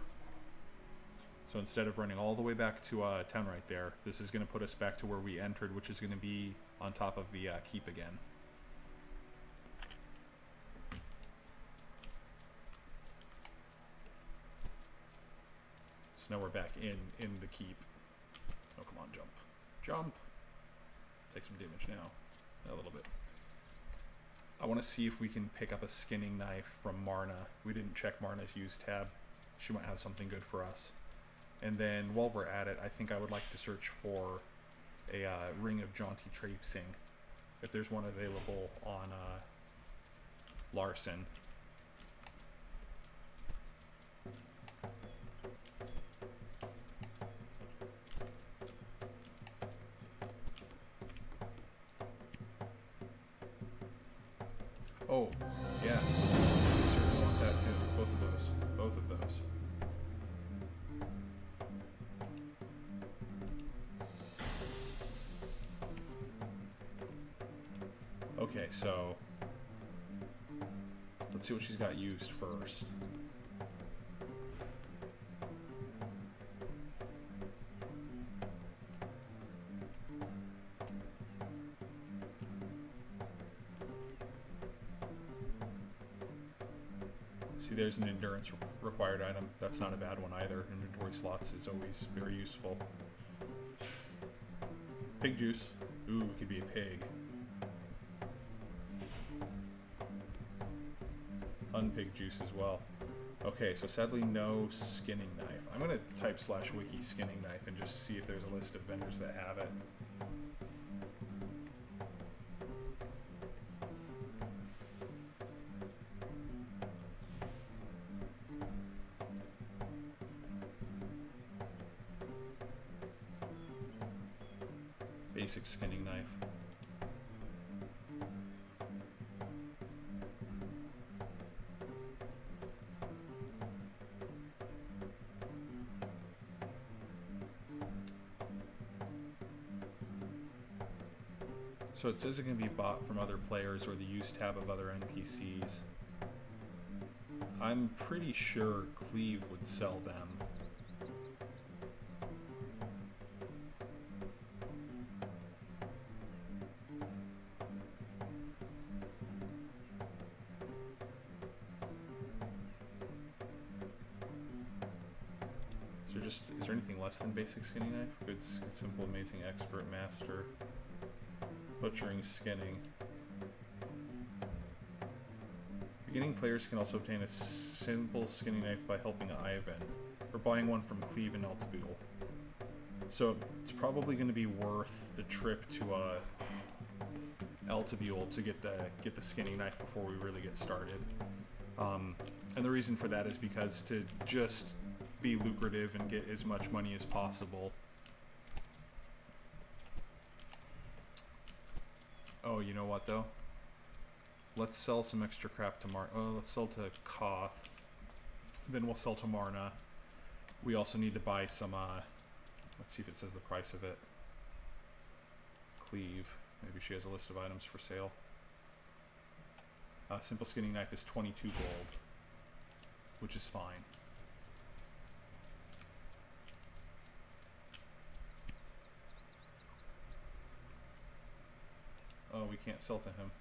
So instead of running all the way back to town right there, this is going to put us back to where we entered, which is going to be on top of the keep again. So now we're back in the keep. Oh, come on, jump. Jump! Take some damage now. A little bit. I want to see if we can pick up a skinning knife from Marna. We didn't check Marna's use tab. She might have something good for us. And then while we're at it, I think I would like to search for a ring of jaunty traipsing, if there's one available on Larson. Oh, yeah. Certainly want that too. Both of those. Both of those. Okay, so let's see what she's got used first. See, there's an endurance required item. That's not a bad one either. Inventory slots is always very useful. Pig juice. Ooh, it could be a pig. Unpig juice as well. Okay, so sadly no skinning knife. I'm gonna type /wiki skinning knife and just see if there's a list of vendors that have it. Basic skinning knife. So it says it can be bought from other players or the use tab of other NPCs. I'm pretty sure Cleave would sell them. Is there anything less than basic skinning knife? Good, simple, amazing, expert, master. Butchering, skinning. Beginning players can also obtain a simple skinning knife by helping Ivan, or buying one from Cleave and Eltabule. So it's probably going to be worth the trip to Eltabule to get the skinning knife before we really get started. And the reason for that is because to just be lucrative and get as much money as possible. Oh, you know what though? Let's sell some extra crap to Marna. Oh, let's sell to Koth. Then we'll sell to Marna. We also need to buy some, let's see if it says the price of it. Cleave. Maybe she has a list of items for sale. Simple skinning knife is 22 gold, which is fine. Oh, we can't sell to him.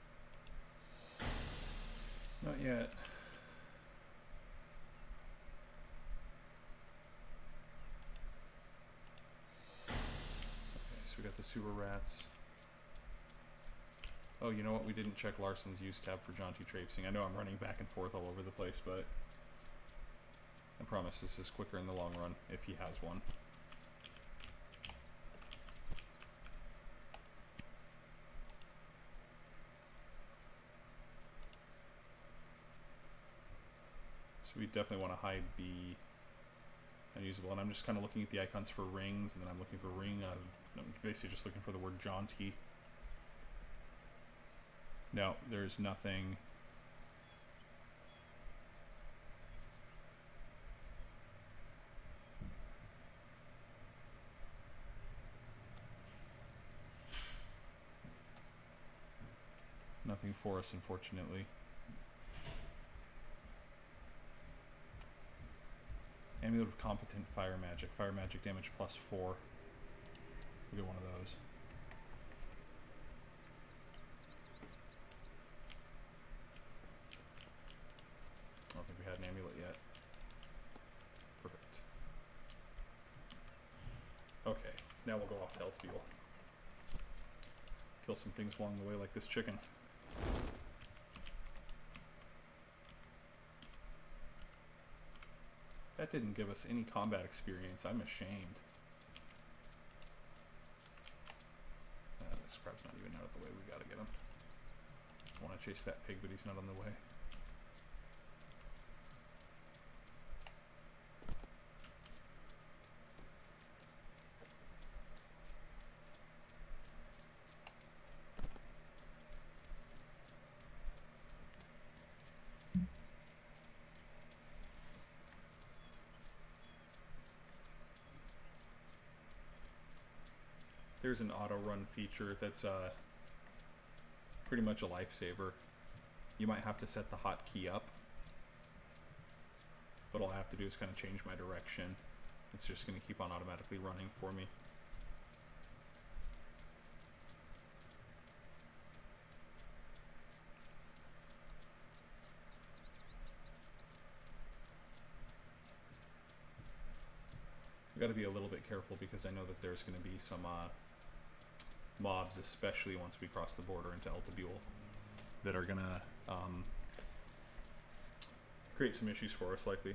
Not yet. Okay, so we got the sewer rats. Oh, you know what? We didn't check Larson's use tab for jaunty traipsing. I know I'm running back and forth all over the place, but I promise this is quicker in the long run if he has one. So we definitely want to hide the unusable. And I'm just kind of looking at the icons for rings, and then I'm looking for ring. I'm basically just looking for the word jaunty. No, there's nothing. Nothing for us, unfortunately. Amulet of Competent Fire Magic. Fire Magic damage +4. We'll get one of those. I don't think we had an amulet yet. Perfect. Okay, now we'll go off to Teleportation. Kill some things along the way like this chicken. That didn't give us any combat experience. I'm ashamed. This crab's not even out of the way. We gotta get him. I want to chase that pig, but he's not on the way. There's an auto run feature that's pretty much a lifesaver. You might have to set the hotkey up, but all I have to do is kind of change my direction. It's just going to keep on automatically running for me. I've got to be a little bit careful because I know that there's going to be some mobs, especially once we cross the border into Teleportation, that are going to create some issues for us, likely.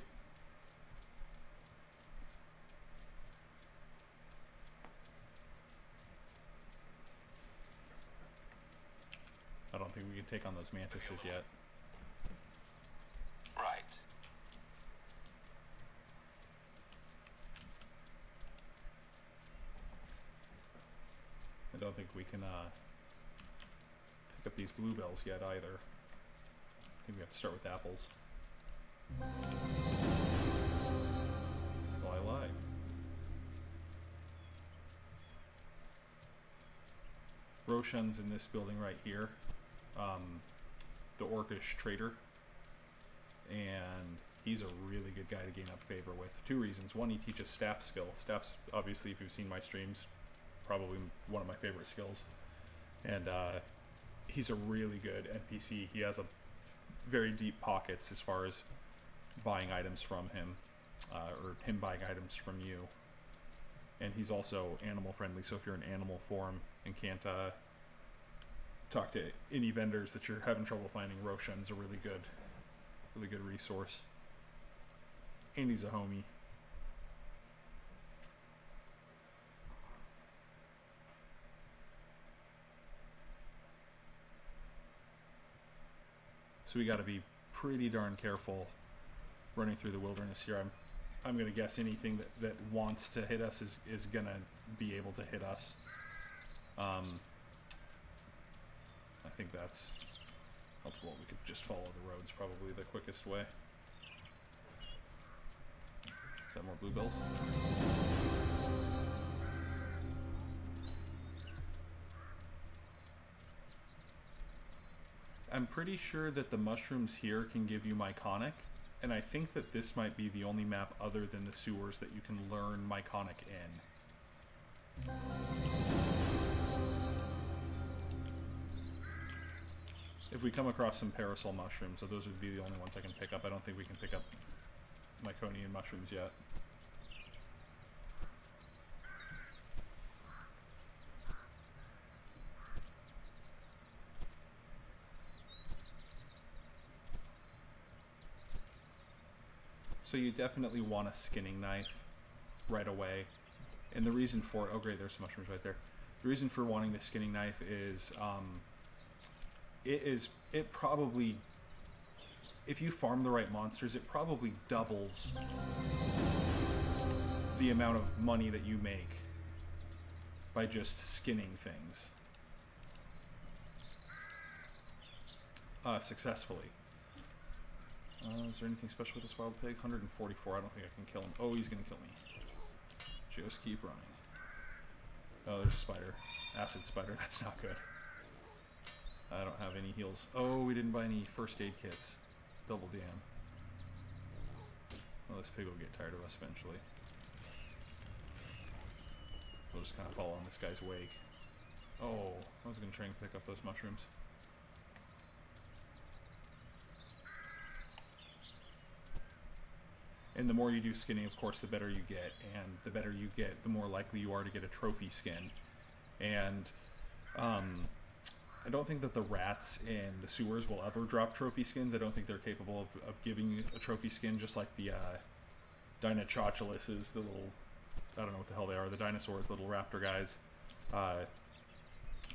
I don't think we can take on those mantises yet. Right. I don't think we can pick up these bluebells yet either. I think we have to start with apples. Well, I lied. Roshan's in this building right here. The Orcish trader. And he's a really good guy to gain up favor with. 2 reasons. One, he teaches staff skill. Staff's, obviously, if you've seen my streams, probably one of my favorite skills. And he's a really good NPC. He has a very deep pockets as far as buying items from him, or him buying items from you. And he's also animal friendly, so if you're in animal form and can't talk to any vendors that you're having trouble finding, Roshan's a really good resource. And he's a homie. So we got to be pretty darn careful running through the wilderness here. I'm going to guess anything that wants to hit us is going to be able to hit us. I think that's helpful. We could just follow the roads, probably the quickest way. Is that more bluebells? I'm pretty sure that the mushrooms here can give you Myconic, and I think that this might be the only map other than the sewers that you can learn Myconic in. If we come across some parasol mushrooms, so those would be the only ones I can pick up. I don't think we can pick up Myconian mushrooms yet. So you definitely want a skinning knife right away. And the reason for it, oh great, there's some mushrooms right there. The reason for wanting the skinning knife is, it probably if you farm the right monsters, it probably doubles the amount of money that you make by just skinning things successfully. Is there anything special with this wild pig? 144. I don't think I can kill him. Oh, he's gonna kill me. Just keep running. Oh, there's a spider. Acid spider. That's not good. I don't have any heals. Oh, we didn't buy any first aid kits. Double damn. Well, this pig will get tired of us eventually. We'll just kind of follow in this guy's wake. Oh, I was going to try and pick up those mushrooms. And the more you do skinning, of course, the better you get. And the better you get, the more likely you are to get a trophy skin. And I don't think that the rats in the sewers will ever drop trophy skins. I don't think they're capable of giving you a trophy skin, just like the Dinochoculuses, the little, I don't know what the hell they are, the dinosaurs, little raptor guys.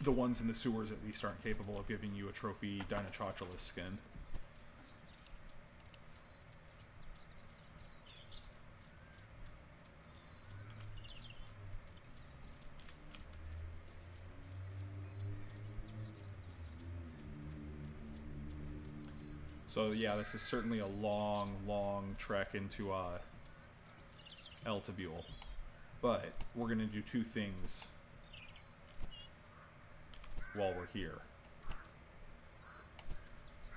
The ones in the sewers at least aren't capable of giving you a trophy Dinochoculus skin. So yeah, this is certainly a long, long trek into Eltabule. But we're going to do two things while we're here.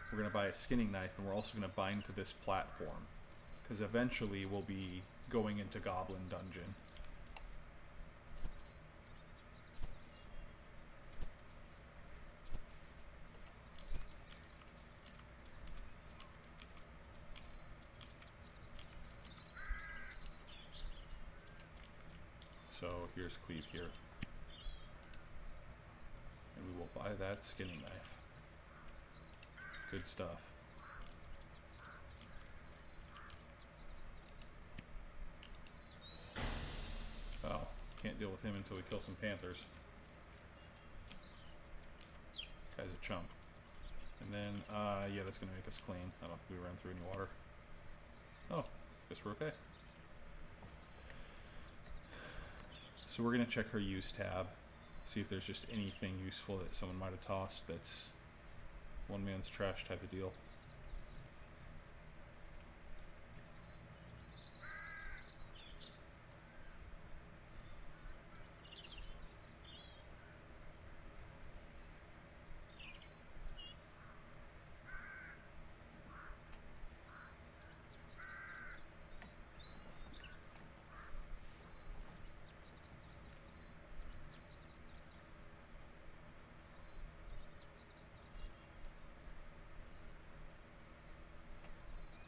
We're going to buy a skinning knife, and we're also going to bind to this platform, because eventually we'll be going into Goblin Dungeon. So here's Cleave here. And we will buy that skinning knife. Good stuff. Oh, can't deal with him until we kill some panthers. Guy's a chump. And then, yeah, that's gonna make us clean. I don't think we ran through any water. Oh, guess we're okay. So we're going to check her use tab, see if there's just anything useful that someone might have tossed that's one man's trash type of deal.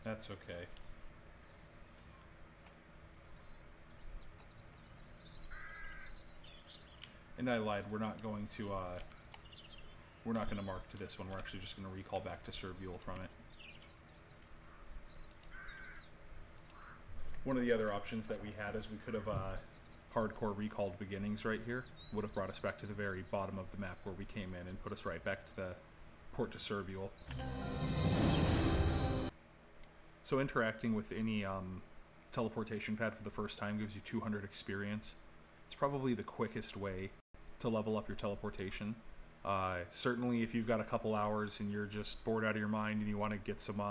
That's okay. And I lied, we're not going to mark to this one, we're actually just going to recall back to Serbule from it. One of the other options that we had is we could have hardcore recalled beginnings right here. Would have brought us back to the very bottom of the map where we came in and put us right back to the port to Serbule. So interacting with any teleportation pad for the first time gives you 200 experience. It's probably the quickest way to level up your teleportation. Certainly if you've got a couple hours and you're just bored out of your mind and you want to get some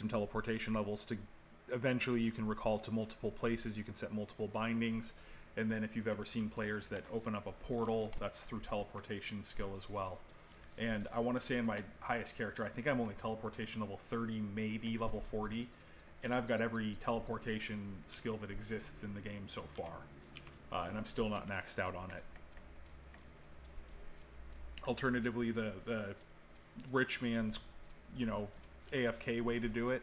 teleportation levels, to eventually you can recall to multiple places, you can set multiple bindings, and then if you've ever seen players that open up a portal, that's through teleportation skill as well. And I want to say in my highest character, I think I'm only teleportation level 30, maybe level 40. And I've got every teleportation skill that exists in the game so far. And I'm still not maxed out on it. Alternatively, the rich man's, you know, AFK way to do it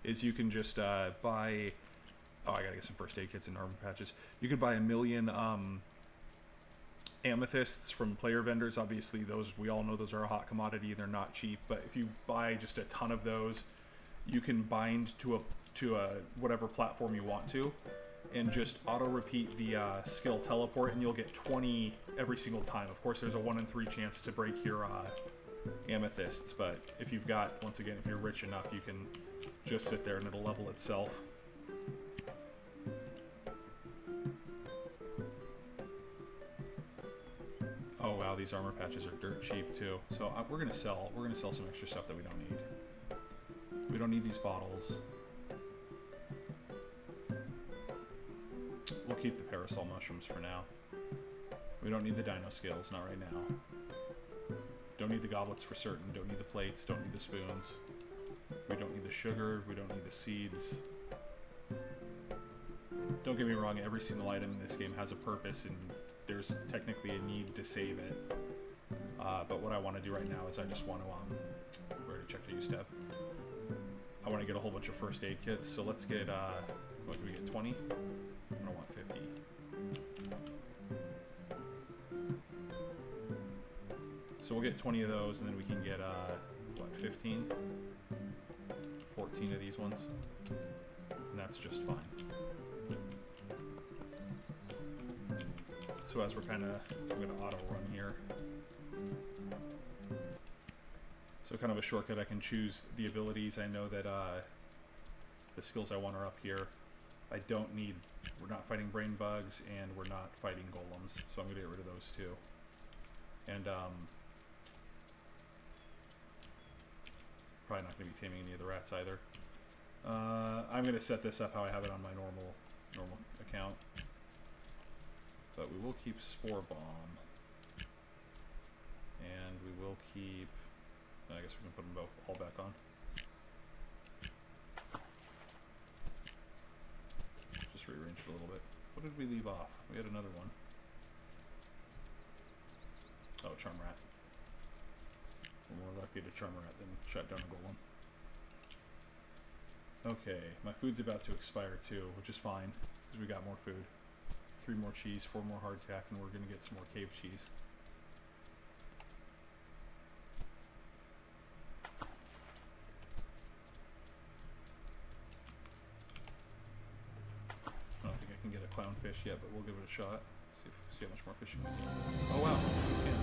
is you can just buy... Oh, I gotta get some first aid kits and armor patches. You could buy 1 million... amethysts from player vendors. Obviously those, we all know those are a hot commodity, they're not cheap, but if you buy just a ton of those, you can bind to a whatever platform you want to and just auto repeat the skill teleport, and you'll get 20 every single time. Of course there's a 1 in 3 chance to break your amethysts, but if you've got, once again, if you're rich enough, you can just sit there and it'll level itself. Oh wow, these armor patches are dirt cheap too. So we're gonna sell some extra stuff that we don't need. We don't need these bottles. We'll keep the parasol mushrooms for now. We don't need the dino scales, not right now. Don't need the goblets for certain. Don't need the plates. Don't need the spoons. We don't need the sugar. We don't need the seeds. Don't get me wrong, every single item in this game has a purpose, and there's technically a need to save it. But what I want to do right now is I just want to, we already checked our use tab. I want to get a whole bunch of first aid kits, so let's get, what can we get, 20? I don't want 50. So we'll get 20 of those, and then we can get, what, 15? 14 of these ones. And that's just fine. So as we're kind of, I'm going to auto run here. So kind of a shortcut, I can choose the abilities. I know that the skills I want are up here. I don't need, we're not fighting brain bugs, and we're not fighting golems. So I'm going to get rid of those two. And probably not going to be taming any of the rats either. I'm going to set this up how I have it on my normal account. But we will keep Spore Bomb. And we will keep, I guess we can put them both all back on. Just rearrange it a little bit. What did we leave off? We had another one. Oh, Charm Rat. We're more likely to Charm Rat than shut down a golem. Okay, my food's about to expire too, which is fine, because we got more food. 3 more cheese, 4 more hardtack, and we're gonna get some more cave cheese. I don't think I can get a clownfish yet, but we'll give it a shot. See how much more fishing we can. Oh wow, we can.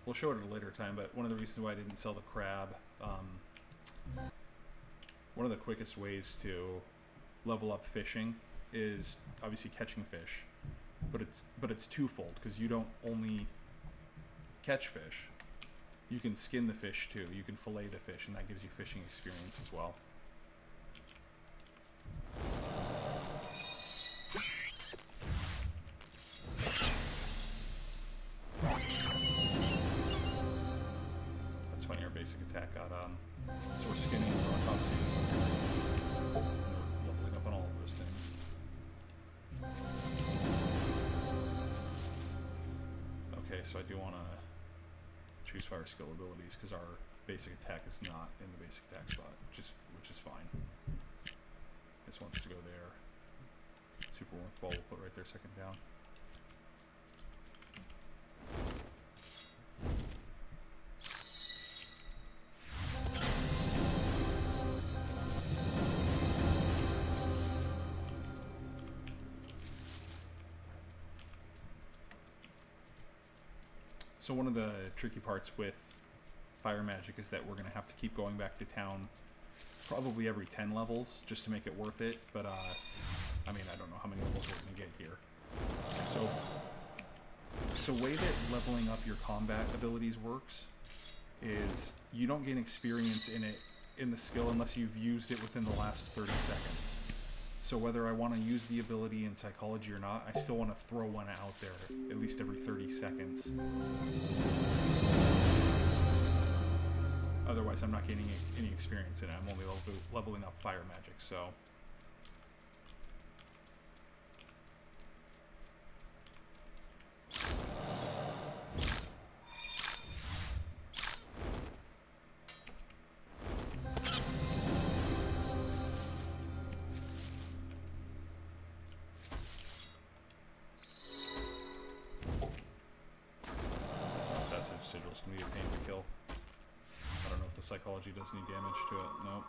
We'll show it at a later time, but one of the reasons why I didn't sell the crab, one of the quickest ways to level up fishing is obviously catching fish, but it's twofold, because you don't only catch fish, you can skin the fish too. You can fillet the fish, and that gives you fishing experience as well. That's funny, our basic attack got so we're skinning, we're autopsying, leveling up on all of those things. Okay, so I do want to choose fire skill abilities, because our basic attack is not in the basic attack spot, which is fine. This wants to go there. Super Warmth Ball we'll put right there, second down. So one of the tricky parts with fire magic is that we're going to have to keep going back to town probably every 10 levels just to make it worth it, but I mean, I don't know how many levels we're going to get here. So way that leveling up your combat abilities works is you don't gain experience in the skill unless you've used it within the last 30 seconds. So whether I want to use the ability in psychology or not, I still want to throw one out there at least every 30 seconds. Otherwise, I'm not gaining any experience in it. I'm only leveling up fire magic, so... Sigil's gonna be a pain to kill. I don't know if the psychology does any damage to it. Nope.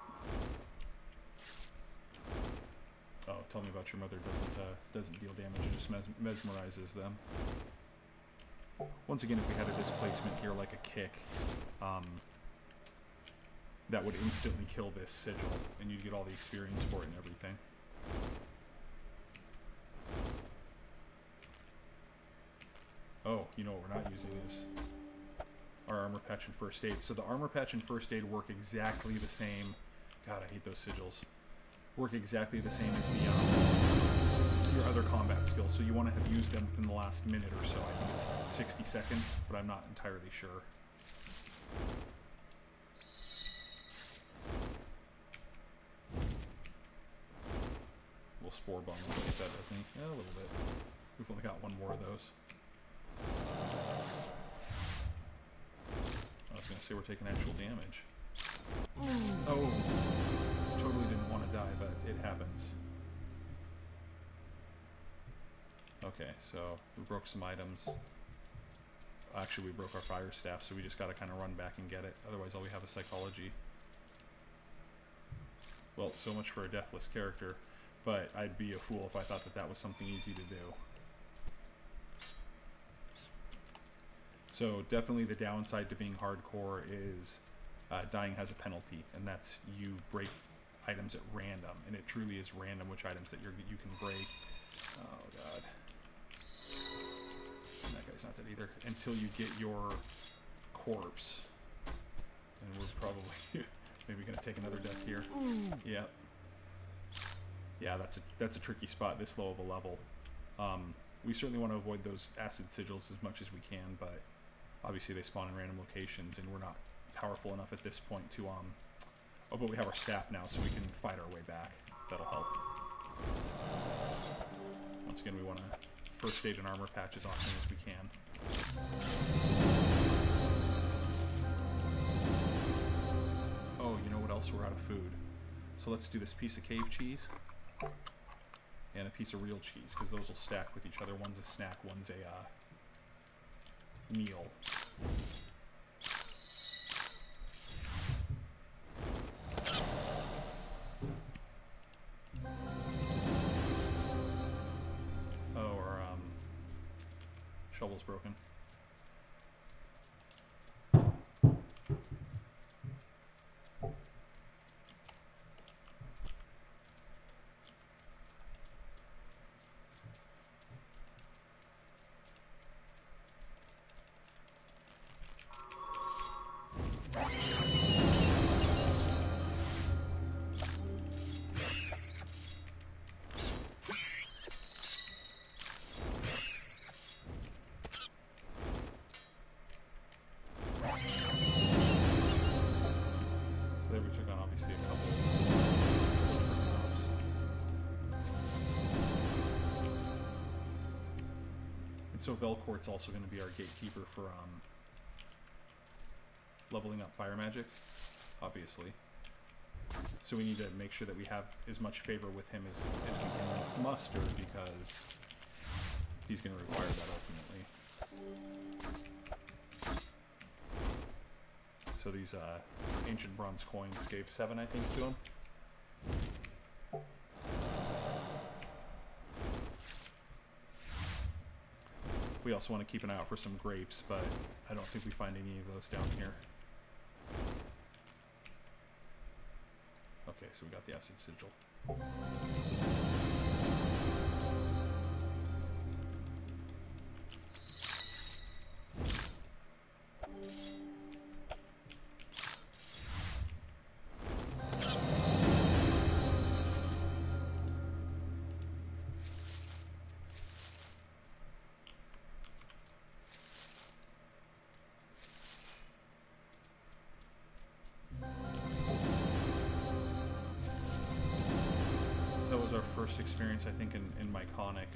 Oh, tell me about your mother doesn't deal damage, it just mesmerizes them. Once again, if we had a displacement here like a kick, that would instantly kill this Sigil, and you'd get all the experience for it and everything. Oh, you know what we're not using is our armor patch and first aid. So the armor patch and first aid work exactly the same. God, I hate those sigils. Work exactly the same as the your other combat skills. So you want to have used them within the last minute or so. I think it's 60 seconds, but I'm not entirely sure. We'll spore bomb. Let's see if that does any. Yeah, a little bit. We've only got one more of those. I was going to say we're taking actual damage. Oh, totally didn't want to die, but it happens. Okay, so we broke some items. Actually, we broke our fire staff, so we just got to kind of run back and get it. Otherwise, all we have is psychology. Well, so much for a deathless character, but I'd be a fool if I thought that that was something easy to do. So definitely the downside to being hardcore is dying has a penalty, and that's you break items at random, and it truly is random which items that you can break. Oh god. And that guy's not dead either. Until you get your corpse. And we're probably maybe gonna take another death here. Yeah. Yeah, that's a tricky spot this low of a level. We certainly want to avoid those acid sigils as much as we can, but obviously they spawn in random locations, and we're not powerful enough at this point to oh, but we have our staff now, so we can fight our way back. That'll help. Once again, we want to first aid and armor patch as often as we can. Oh, you know what else? We're out of food. So let's do this piece of cave cheese and a piece of real cheese, because those will stack with each other. One's a snack, one's a meal. Oh, our shovel's broken. So Velcort's also going to be our gatekeeper for leveling up fire magic, obviously. So we need to make sure that we have as much favor with him as we can muster, because he's going to require that ultimately. So these ancient bronze coins gave 7, I think, to him. We also want to keep an eye out for some grapes, but I don't think we find any of those down here. Okay, so we got the acid sigil. First experience, I think, in Myconic.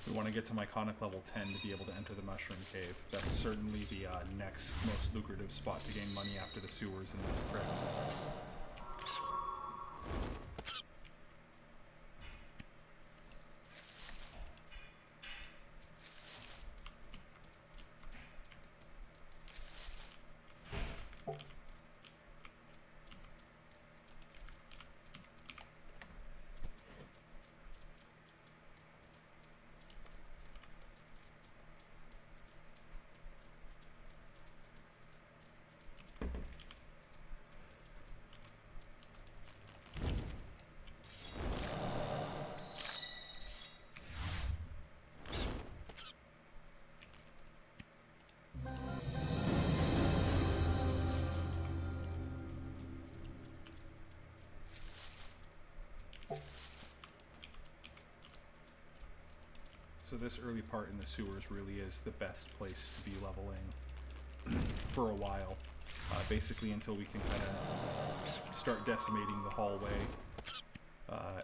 We want to get to Myconic level 10 to be able to enter the Mushroom Cave. That's certainly the next most lucrative spot to gain money after the sewers and the crypt. So this early part in the sewers really is the best place to be leveling for a while. Basically until we can kind of start decimating the hallway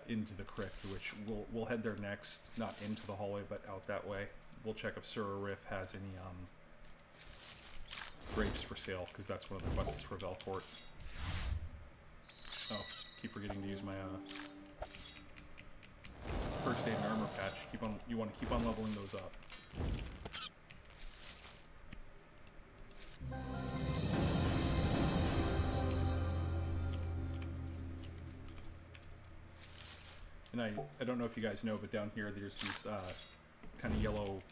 into the crypt, which we'll head there next. Not into the hallway, but out that way. We'll check if Serbule has any grapes for sale, because that's one of the quests for Velcourt. Oh, keep forgetting to use my first aid and armor patch. You want to keep on leveling those up. And I don't know if you guys know, but down here there's these kind of yellow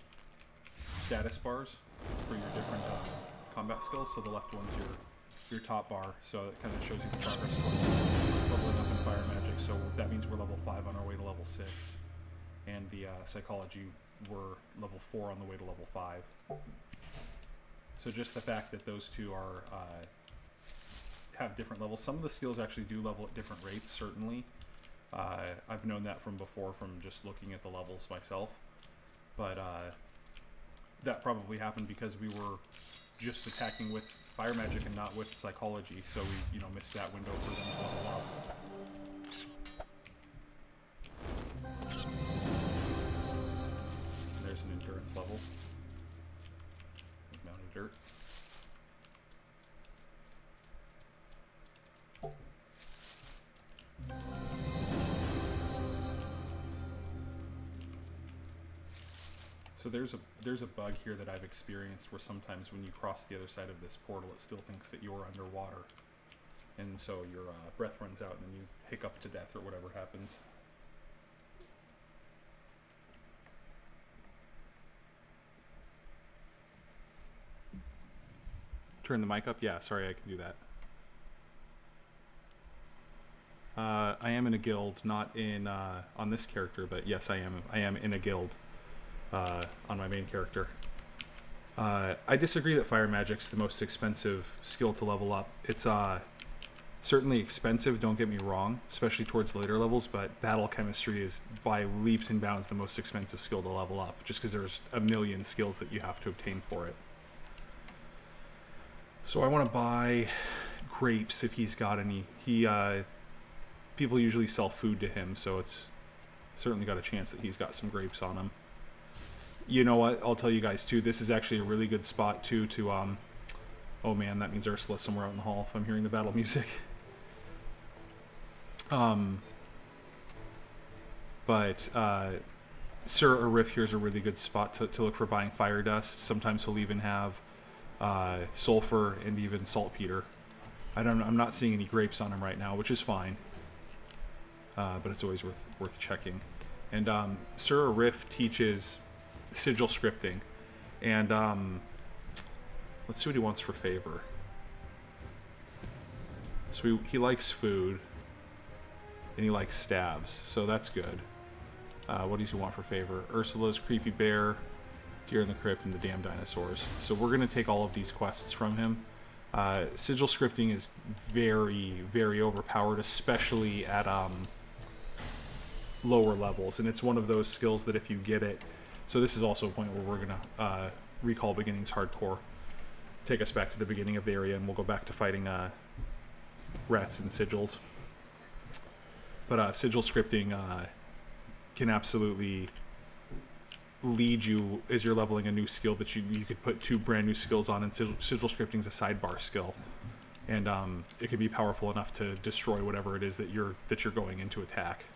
status bars for your different combat skills. So the left one's your top bar, so it kind of shows you the progress towards leveling up in fire magic. So that means we're level 5 on our way to level 6. And the psychology, we're level 4 on the way to level 5. So just the fact that those two are have different levels. Some of the skills actually do level at different rates, certainly. I've known that from before, from just looking at the levels myself. But that probably happened because we were just attacking with fire magic and not with psychology, so we, missed that window for them to level up. There's an endurance level. Mounted dirt. So there's a bug here that I've experienced where sometimes when you cross the other side of this portal, it still thinks that you're underwater, and so your breath runs out and then you hiccup to death or whatever happens. Turn the mic up? Yeah, sorry, I can do that. I am in a guild, not in on this character, but yes, I am in a guild. On my main character. I disagree that fire magic's the most expensive skill to level up. It's certainly expensive, don't get me wrong, especially towards later levels, but battle chemistry is by leaps and bounds the most expensive skill to level up, just because there's a million skills that you have to obtain for it. So I want to buy grapes if he's got any. People usually sell food to him, so it's certainly got a chance that he's got some grapes on him. You know what? I'll tell you guys too. This is actually a really good spot too to oh man, that means Ursula's somewhere out in the hall if I'm hearing the battle music. But Serbule here is a really good spot to look for buying fire dust. Sometimes he'll even have sulfur and even saltpeter. I'm not seeing any grapes on him right now, which is fine. But it's always worth checking. And Serbule teaches Sigil scripting, and let's see what he wants for favor. So he likes food, and he likes stabs, so that's good. What does he want for favor? Ursula's creepy bear, deer in the crypt, and the damn dinosaurs. So we're going to take all of these quests from him. Sigil scripting is very, very overpowered, especially at lower levels, and it's one of those skills that if you get it. So this is also a point where we're gonna recall beginnings hardcore, take us back to the beginning of the area, and we'll go back to fighting rats and sigils. But sigil scripting can absolutely lead you as you're leveling a new skill that you could put 2 brand new skills on, and sigil scripting is a sidebar skill, and it can be powerful enough to destroy whatever it is that you're going into attack.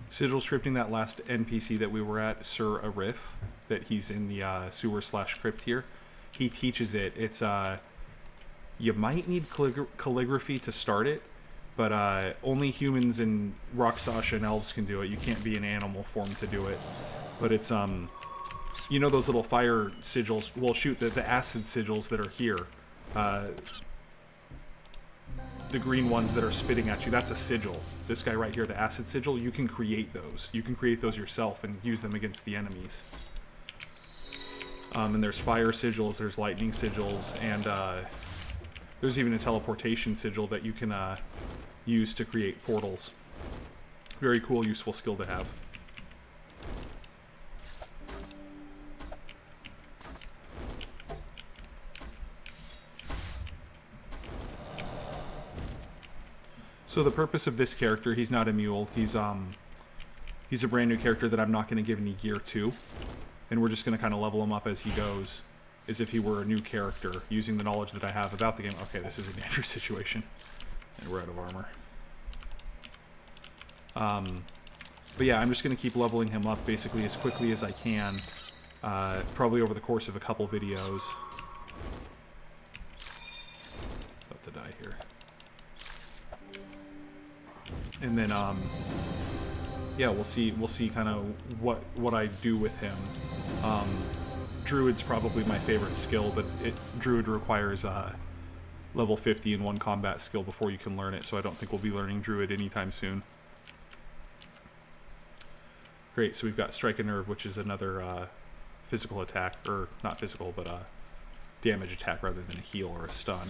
Sigil scripting, that last NPC that we were at, Serbule, that he's in the sewer/crypt here, he teaches it. It's you might need calligraphy to start it, but only humans and Rakshasa and elves can do it. You can't be in animal form to do it. But it's you know those little fire sigils? Well, shoot, the acid sigils that are here. the green ones that are spitting at you, that's a sigil. This guy right here, the acid sigil, you can create those. You can create those yourself and use them against the enemies. And there's fire sigils, there's lightning sigils, and there's even a teleportation sigil that you can use to create portals. Very cool, useful skill to have. So the purpose of this character, he's not a mule. He's a brand new character that I'm not going to give any gear to, and we're just going to kind of level him up as he goes, as if he were a new character, using the knowledge that I have about the game. Okay, this is a dangerous situation, and we're out of armor. But yeah, I'm just going to keep leveling him up basically as quickly as I can, probably over the course of a couple videos. About to die here. And then, yeah, we'll see kind of what I do with him. Druid's probably my favorite skill, but Druid requires level 50 in one combat skill before you can learn it, so I don't think we'll be learning Druid anytime soon. Great, so we've got Strike a Nerve, which is another physical attack, or not physical, but damage attack rather than a heal or a stun.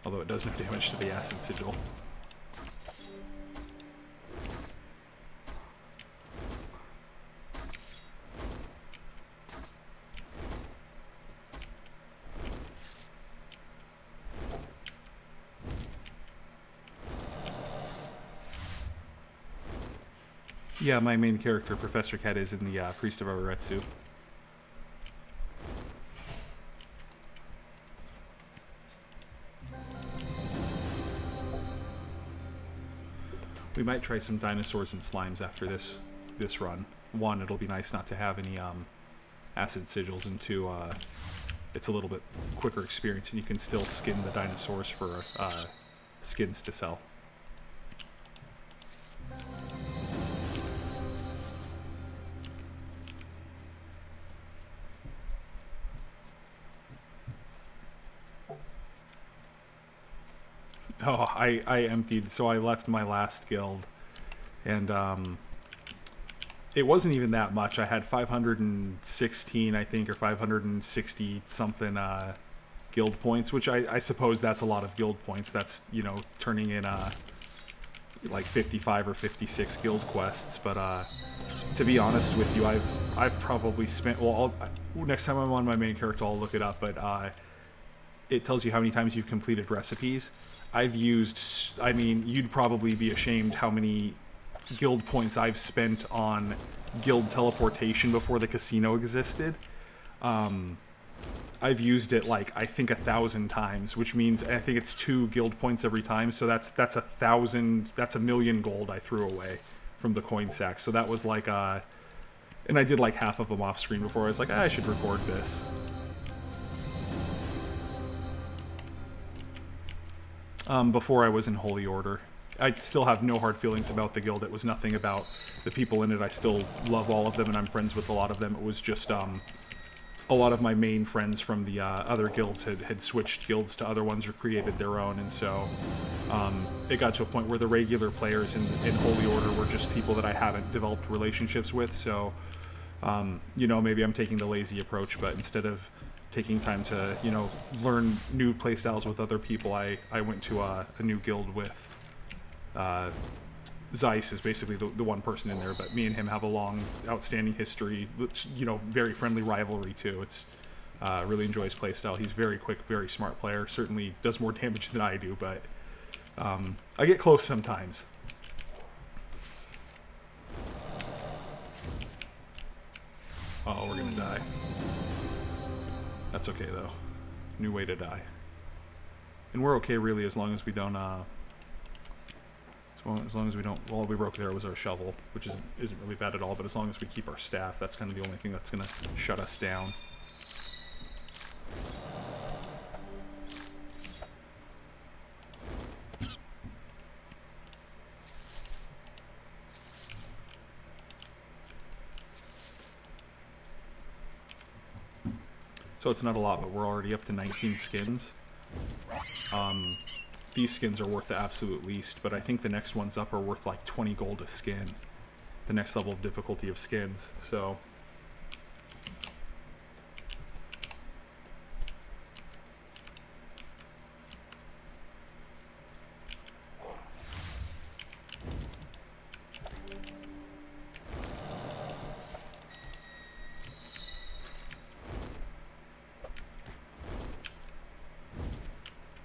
Although it does no damage to the Acid Sigil. Yeah, my main character, Professor Cat, is in the Priest of Aretsu. We might try some dinosaurs and slimes after this run. One, it'll be nice not to have any acid sigils, and two, it's a little bit quicker experience, and you can still skin the dinosaurs for skins to sell. Oh, I emptied, so I left my last guild, and it wasn't even that much. I had 516, I think, or 560 something guild points, which I suppose that's a lot of guild points. That's, you know, turning in like 55 or 56 guild quests. But to be honest with you, I've probably spent, well, next time I'm on my main character, I'll look it up, but it tells you how many times you've completed recipes. I've used, I mean, you'd probably be ashamed how many guild points I've spent on guild teleportation before the casino existed. I've used it like, I think 1,000 times, which means I think it's 2 guild points every time. So that's 1,000, that's 1,000,000 gold I threw away from the coin sack. So that was like, and I did like half of them off screen before. I was like, I should record this. Before I was in Holy Order. I still have no hard feelings about the guild. It was nothing about the people in it. I still love all of them, and I'm friends with a lot of them. It was just a lot of my main friends from the other guilds had switched guilds to other ones or created their own, and so it got to a point where the regular players in Holy Order were just people that I haven't developed relationships with, so you know, maybe I'm taking the lazy approach, but instead of taking time to, you know, learn new playstyles with other people, I went to a new guild with Zeiss is basically the one person in there, but me and him have a long, outstanding history, you know, very friendly rivalry too. It's really enjoy his playstyle. He's very quick, very smart player, certainly does more damage than I do, but I get close sometimes. Oh, we're gonna die. That's okay, though. New way to die. And we're okay, really, as long as we don't, as long as we don't, all we broke there was our shovel, which isn't really bad at all, but as long as we keep our staff, that's kind of the only thing that's going to shut us down. So it's not a lot, but we're already up to 19 skins. these skins are worth the absolute least, but I think the next ones up are worth like 20 gold a skin. The next level of difficulty of skins, so...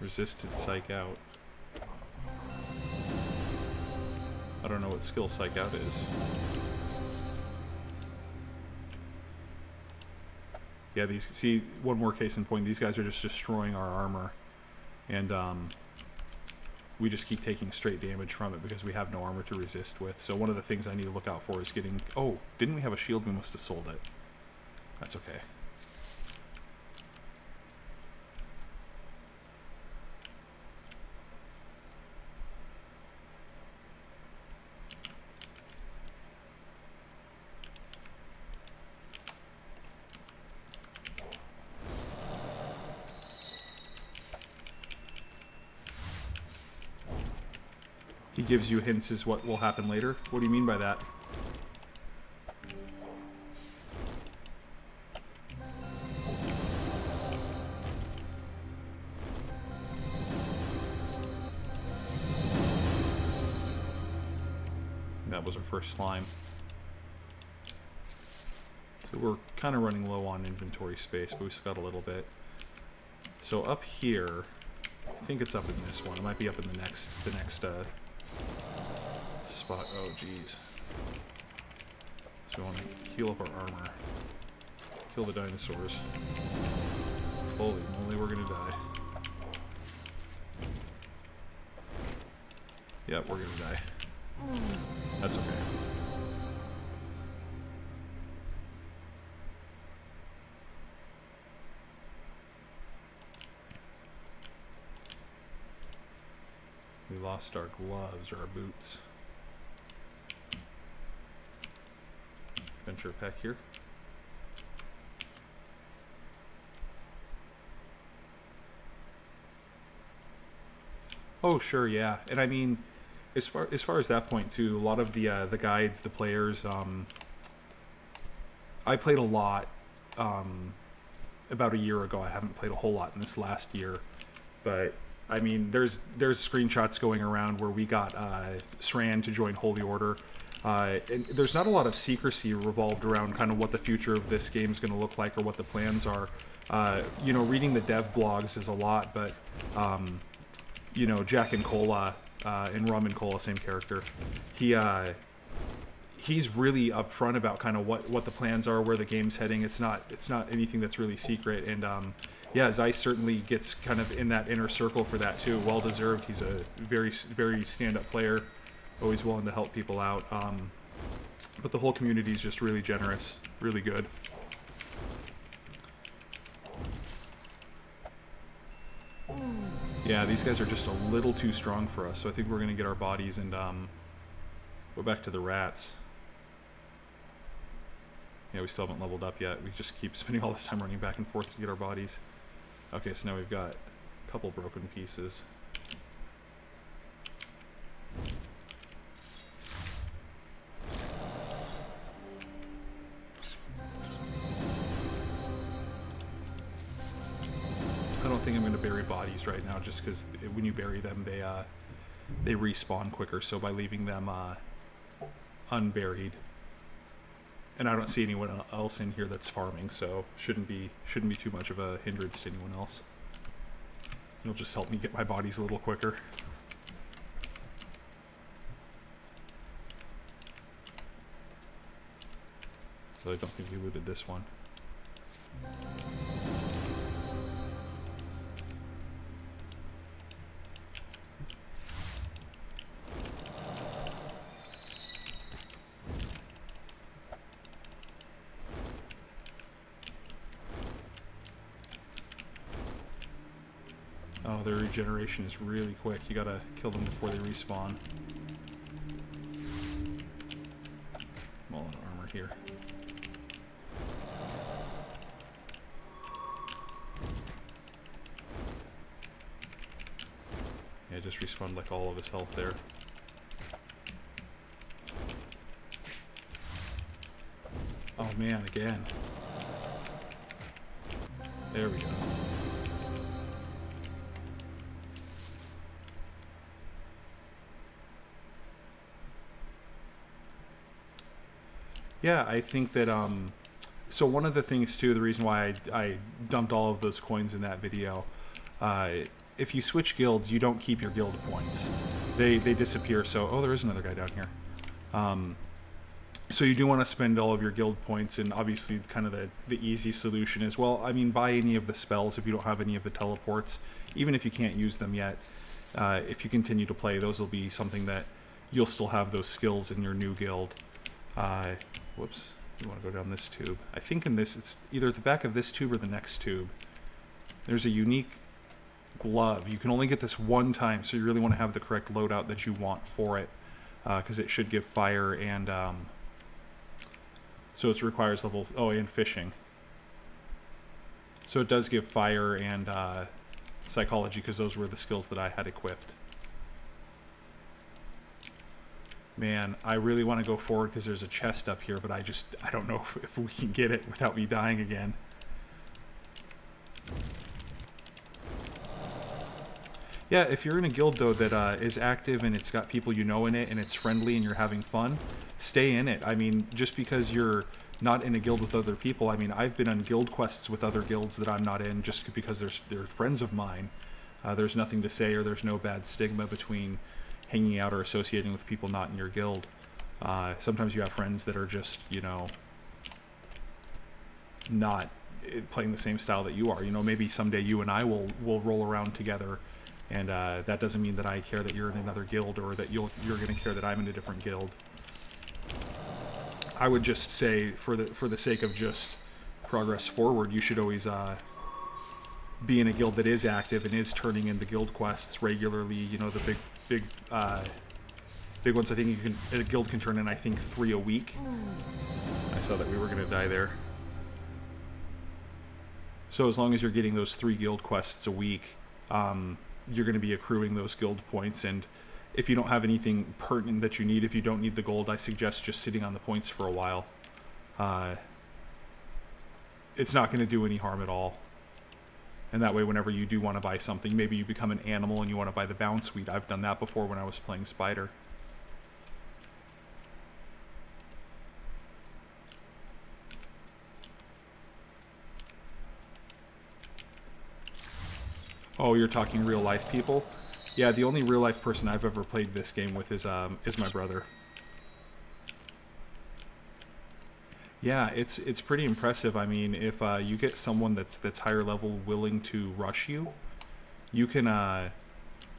Resisted Psych Out. I don't know what skill Psych Out is. Yeah, these, see, one more case in point, these guys are just destroying our armor. And we just keep taking straight damage from it because we have no armor to resist with. So one of the things I need to look out for is getting... Oh, didn't we have a shield? We must have sold it. That's okay. He gives you hints as what will happen later? What do you mean by that? That was our first slime. So we're kind of running low on inventory space, but we still got a little bit. So up here, I think it's up in this one. It might be up in the next spot. Oh, jeez. So we want to heal up our armor. Kill the dinosaurs. Holy moly, we're gonna die. Yep, we're gonna die. That's okay. We lost our gloves or our boots. Venture pack here. Oh, sure, yeah. And I mean, as far as that point too, a lot of the guides, the players, I played a lot about a year ago. I haven't played a whole lot in this last year, but I mean, there's screenshots going around where we got Sran to join Holy Order. And there's not a lot of secrecy revolved around kind of what the future of this game is going to look like or what the plans are. You know, reading the dev blogs is a lot, but you know, Jack and Cola and Rum and Cola, same character. He's really upfront about kind of what the plans are, where the game's heading. It's not anything that's really secret. And yeah, Zeiss certainly gets kind of in that inner circle for that too. Well deserved. He's a very stand-up player, always willing to help people out. But the whole community is just really generous, really good. Yeah, these guys are just a little too strong for us, so I think we're gonna get our bodies and go back to the rats. Yeah, we still haven't leveled up yet. We just keep spending all this time running back and forth to get our bodies. Okay, so now we've got a couple broken pieces. I don't think I'm going to bury bodies right now, just because when you bury them, they respawn quicker. So by leaving them unburied, and I don't see anyone else in here that's farming, so shouldn't be too much of a hindrance to anyone else. It'll just help me get my bodies a little quicker. So I don't think we looted this one. Oh, their regeneration is really quick. You gotta kill them before they respawn. I'm all in armor here. just respawned like all of his health there. Oh man, again. There we go. Yeah, I think that, so one of the things too, the reason why I dumped all of those coins in that video, if you switch guilds, you don't keep your guild points. They disappear, so, oh, there is another guy down here. So you do want to spend all of your guild points, and obviously kind of the easy solution is, well, I mean, buy any of the spells if you don't have any of the teleports, even if you can't use them yet. If you continue to play, those will be something that you'll still have those skills in your new guild. Whoops, you want to go down this tube. I think in this, it's either at the back of this tube or the next tube. There's a unique glove. You can only get this one time, so you really want to have the correct loadout that you want for it, because it should give fire and, so it requires level, oh, and fishing. So it does give fire and psychology, because those were the skills that I had equipped. Man, I really want to go forward because there's a chest up here, but I don't know if we can get it without me dying again. Yeah, if you're in a guild, though, that is active and it's got people you know in it and it's friendly and you're having fun, stay in it. I mean, just because you're not in a guild with other people, I mean, I've been on guild quests with other guilds that I'm not in just because they're friends of mine. There's nothing to say, or there's no bad stigma between hanging out or associating with people not in your guild. Sometimes you have friends that are just, you know, not playing the same style that you are. You know, maybe someday you and I will roll around together, and that doesn't mean that I care that you're in another guild, or that you're going to care that I'm in a different guild. I would just say, for the sake of just progress forward, you should always be in a guild that is active and is turning in the guild quests regularly. You know, the big ones. I think a guild can turn in, I think, 3 a week. I saw that we were going to die there. So as long as you're getting those 3 guild quests a week, you're going to be accruing those guild points. And if you don't have anything pertinent that you need, if you don't need the gold, I suggest just sitting on the points for a while. It's not going to do any harm at all. And that way, whenever you do want to buy something, maybe you become an animal and you want to buy the bounce wheat. I've done that before when I was playing Spider. Oh, you're talking real life people? Yeah, the only real life person I've ever played this game with is my brother. Yeah, it's pretty impressive. I mean, if you get someone that's higher level willing to rush you, you can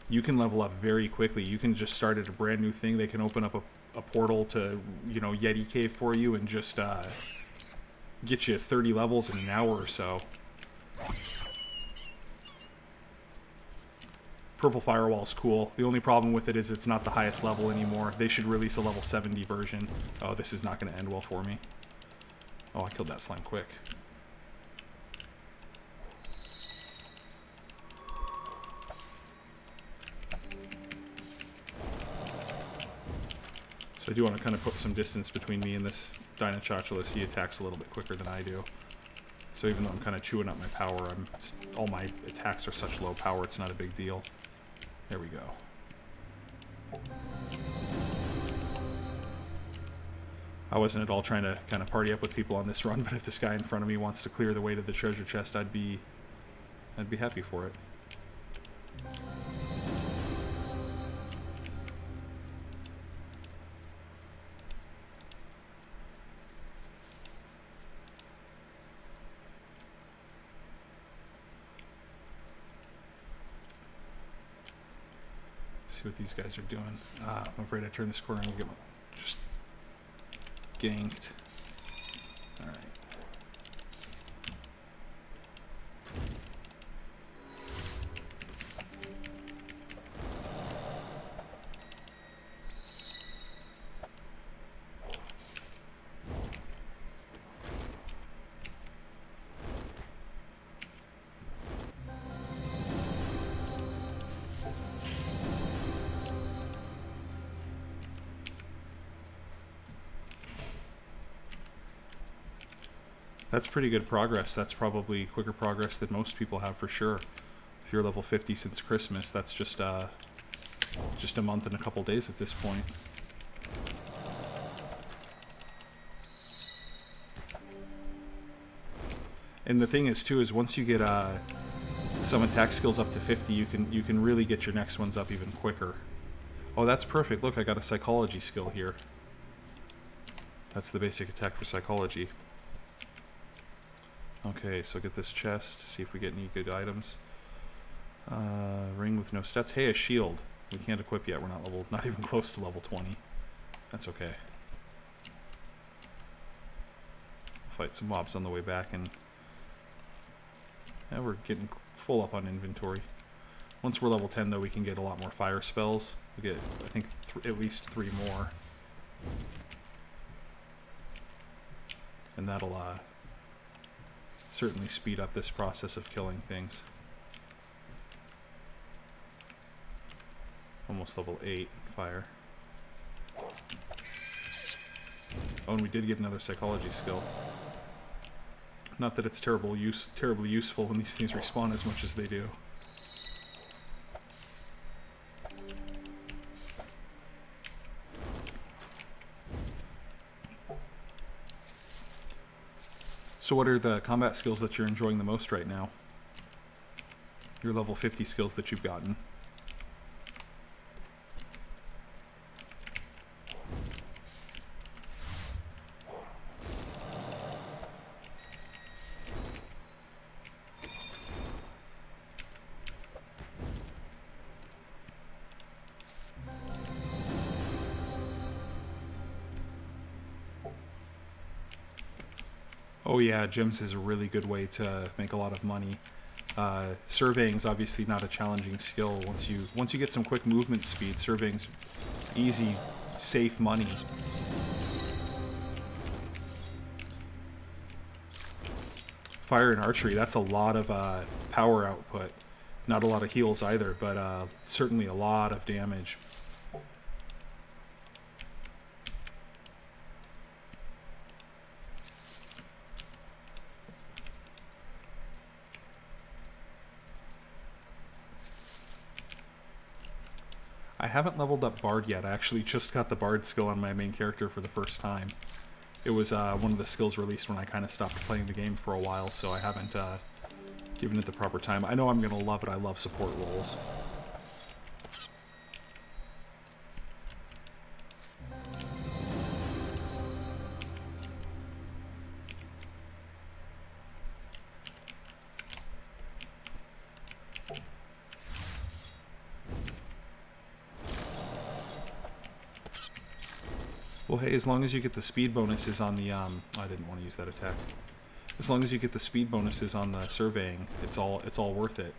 level up very quickly. You can just start at a brand new thing. They can open up a portal to, you know, Yeti Cave for you and just get you 30 levels in an hour or so. Purple Firewall's cool. The only problem with it is it's not the highest level anymore. They should release a level 70 version. Oh, this is not going to end well for me. Oh, I killed that slime quick. So I do want to kind of put some distance between me and this Dinochocholus. He attacks a little bit quicker than I do. So even though I'm kind of chewing up my power, all my attacks are such low power, it's not a big deal. There we go. I wasn't at all trying to kind of party up with people on this run, but if this guy in front of me wants to clear the way to the treasure chest, I'd be happy for it. See what these guys are doing. I'm afraid I turned this corner and we'll get just ganked. Alright. That's pretty good progress. That's probably quicker progress than most people have for sure. If you're level 50 since Christmas, that's just a month and a couple days at this point. And the thing is too is once you get some attack skills up to 50, you can really get your next ones up even quicker. Oh, that's perfect. Look, I got a psychology skill here. That's the basic attack for psychology. Okay, so get this chest, see if we get any good items. Ring with no stats. Hey, a shield. We can't equip yet. We're not even close to level 20. That's okay. Fight some mobs on the way back, and yeah, we're getting full up on inventory. Once we're level 10, though, we can get a lot more fire spells. We get, I think, at least 3 more. And that'll certainly speed up this process of killing things. Almost level 8 fire. Oh, and we did get another psychology skill. Not that it's terribly useful when these things respawn as much as they do. So what are the combat skills that you're enjoying the most right now? Your level 50 skills that you've gotten. Oh yeah, gems is a really good way to make a lot of money. Surveying's obviously not a challenging skill. Once you get some quick movement speed, surveying's easy, safe money. Fire and archery, that's a lot of power output. Not a lot of heals either, but certainly a lot of damage. I haven't leveled up Bard yet. I actually just got the Bard skill on my main character for the first time. It was one of the skills released when I kind of stopped playing the game for a while, so I haven't given it the proper time. I know I'm going to love it. I love support roles. Well, hey, as long as you get the speed bonuses on the, I didn't want to use that attack. As long as you get the speed bonuses on the surveying, it's all worth it.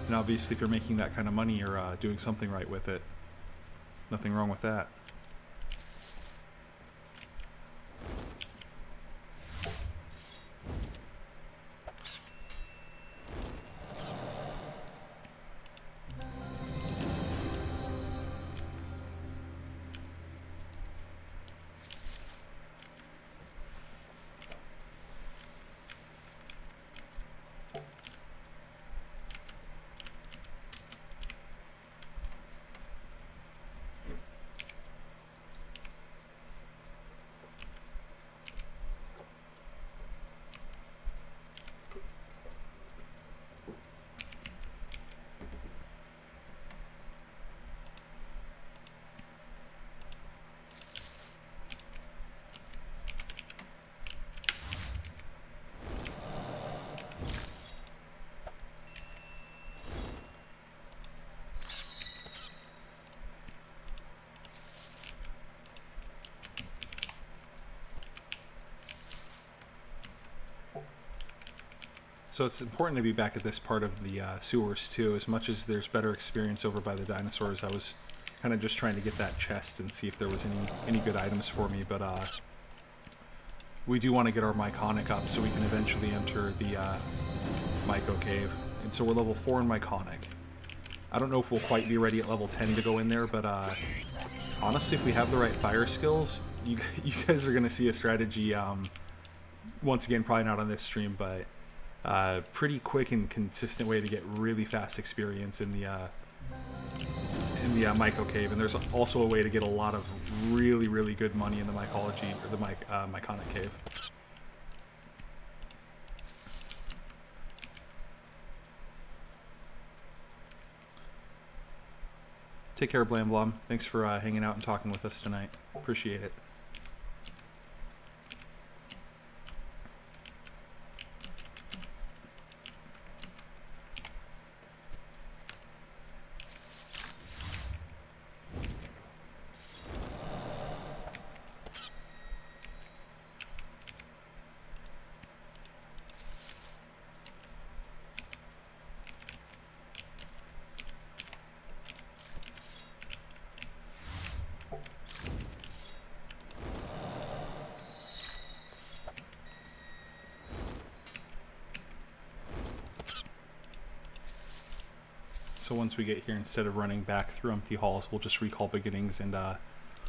And obviously, if you're making that kind of money, you're doing something right with it. Nothing wrong with that. So it's important to be back at this part of the sewers too. As much as there's better experience over by the dinosaurs, I was kind of just trying to get that chest and see if there was any good items for me. But we do want to get our Myconic up so we can eventually enter the Myco Cave. And so we're level 4 in Myconic. I don't know if we'll quite be ready at level 10 to go in there, but honestly, if we have the right fire skills, you guys are going to see a strategy, once again, probably not on this stream, but pretty quick and consistent way to get really fast experience in the Myco Cave. And there's also a way to get a lot of really, really good money in the Mycology, or the Myconic Cave. Take care, Blam Blom. Thanks for hanging out and talking with us tonight. Appreciate it. So once we get here, instead of running back through empty halls, we'll just recall beginnings, and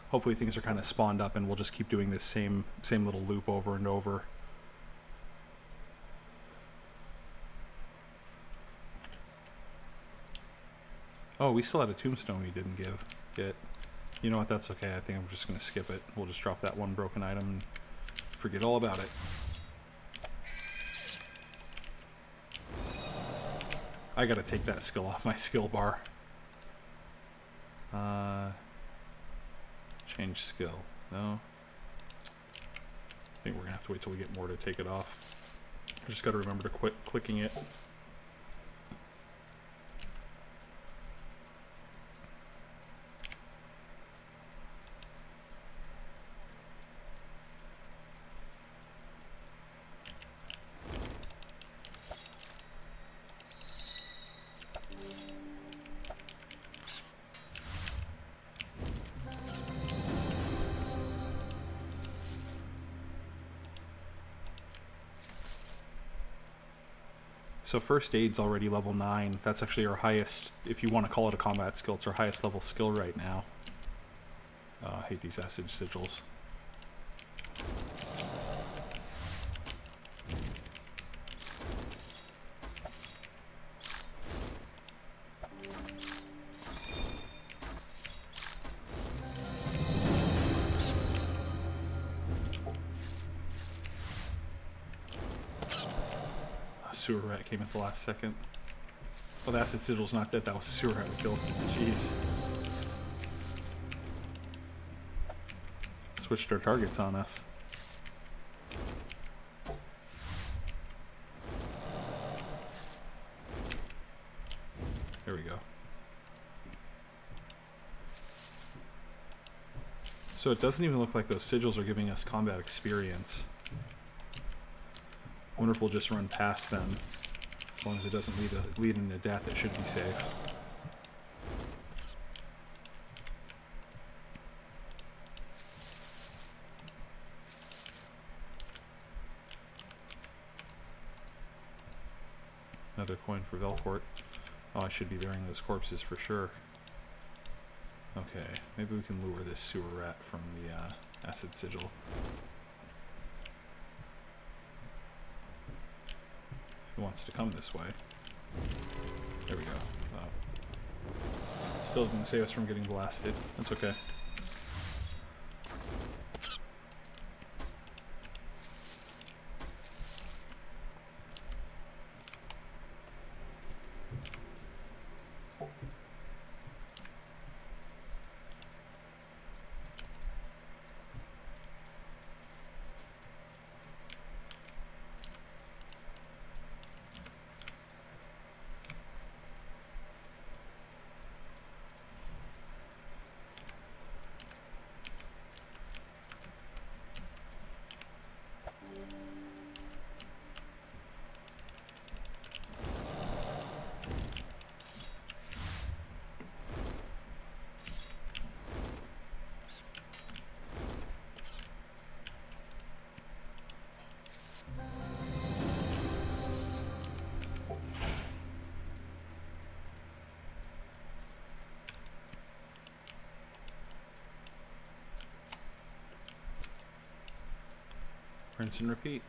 hopefully things are kind of spawned up, and we'll just keep doing this same little loop over and over. Oh, we still had a tombstone we didn't give yet. You know what, that's okay. I think I'm just going to skip it. We'll just drop that one broken item and forget all about it. I gotta take that skill off my skill bar. Change skill. No. I think we're gonna have to wait till we get more to take it off. I just gotta remember to quit clicking it. So first aid's already level 9. That's actually our highest, if you want to call it a combat skill, it's our highest level skill right now. I hate these acid sigils. Sewer rat came at the last second. Oh, the acid sigil's not dead. That was a sewer rat we killed. Jeez. Switched our targets on us. There we go. So it doesn't even look like those sigils are giving us combat experience. I wonder if we'll just run past them. As long as it doesn't lead into death, it should be safe. Another coin for Velcourt. Oh, I should be burying those corpses for sure. Okay, maybe we can lure this sewer rat from the acid sigil. Wants to come this way. There we go. Still didn't save us from getting blasted. That's okay. Rinse and repeat.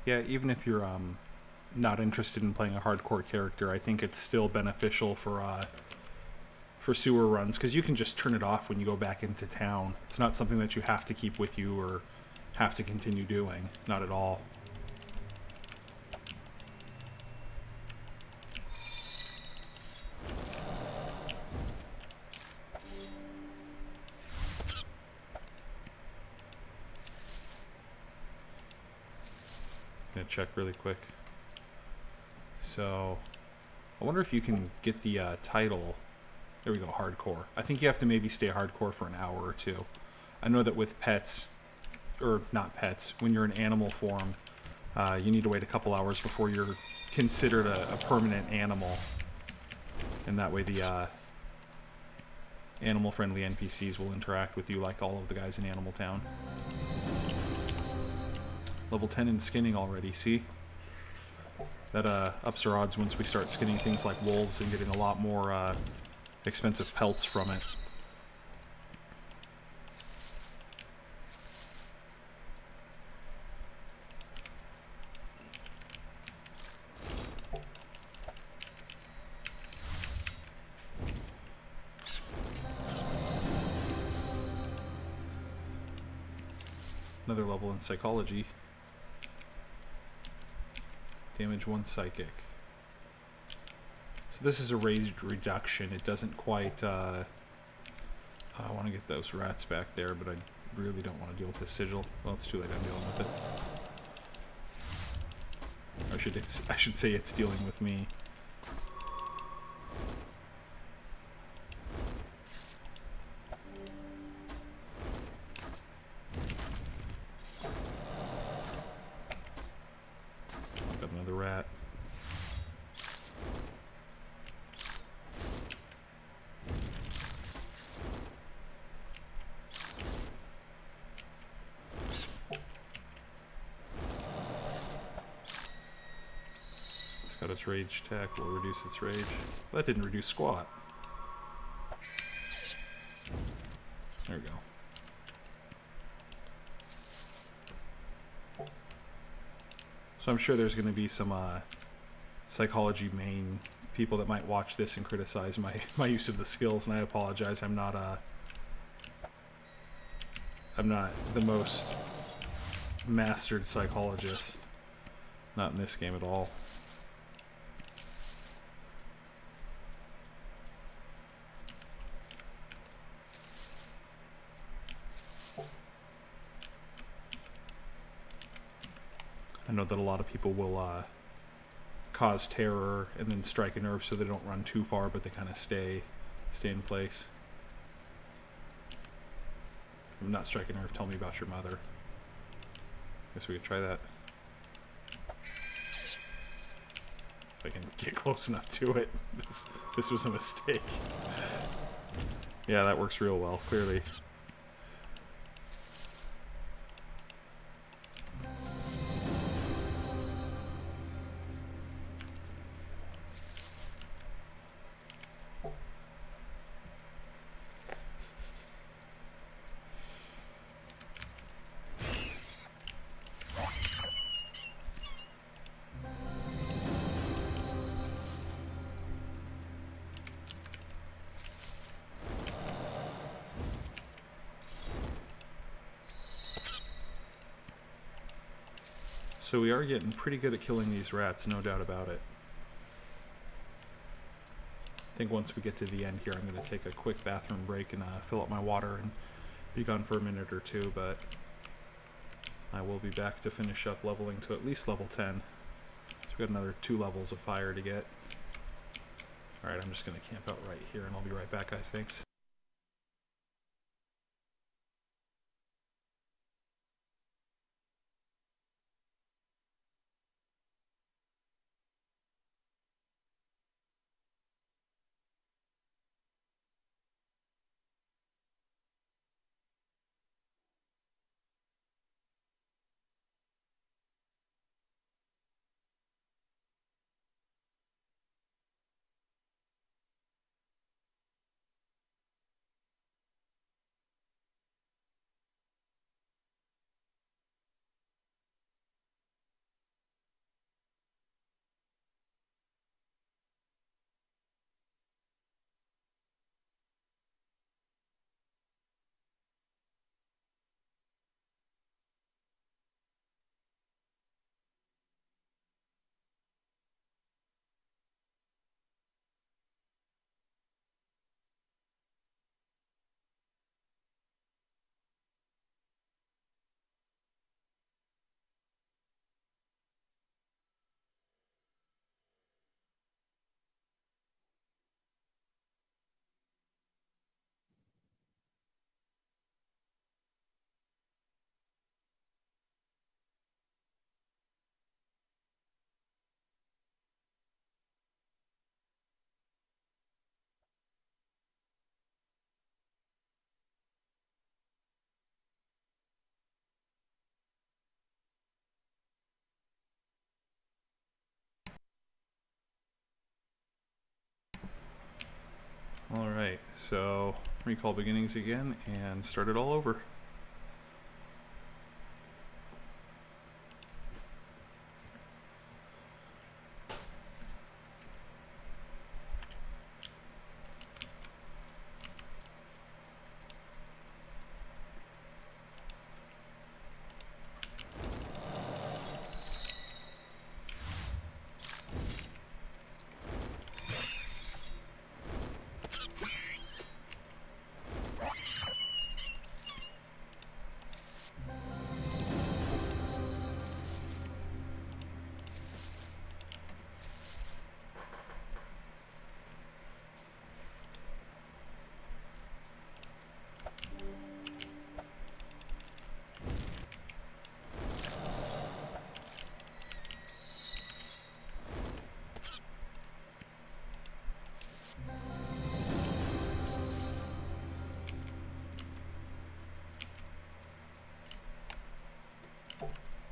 Yeah, even if you're not interested in playing a hardcore character, I think it's still beneficial for sewer runs, because you can just turn it off when you go back into town. It's not something that you have to keep with you or have to continue doing. Not at all. Gonna check really quick. So, I wonder if you can get the title. There we go, hardcore. I think you have to maybe stay hardcore for an hour or two. I know that with pets, or not pets, when you're in animal form, you need to wait a couple hours before you're considered a permanent animal. And that way the animal-friendly NPCs will interact with you like all of the guys in Animal Town. Level 10 in skinning already, see? That ups our odds once we start skinning things like wolves and getting a lot more expensive pelts from it. Another level in psychology. Damage 1 psychic. So this is a raised reduction. It doesn't quite... I want to get those rats back there, but I really don't want to deal with this sigil. Well, it's too late. I'm dealing with it. I should say it's dealing with me. Got another rat. Got its rage attack, will reduce its rage. That didn't reduce squat. There we go. So I'm sure there's going to be some psychology main people that might watch this and criticize my use of the skills, and I apologize. I'm not the most mastered psychologist. Not in this game at all. I know that a lot of people will cause terror and then strike a nerve so they don't run too far, but they kind of stay in place. If I'm not strike a nerve, tell me about your mother. Guess we could try that. If I can get close enough to it. This was a mistake. Yeah, that works real well, clearly. So we are getting pretty good at killing these rats, no doubt about it. I think once we get to the end here, I'm going to take a quick bathroom break and fill up my water and be gone for a minute or two, but I will be back to finish up leveling to at least level 10. So we got another 2 levels of fire to get. Alright, I'm just going to camp out right here and I'll be right back, guys. Thanks. Alright, so recall beginnings again and start it all over.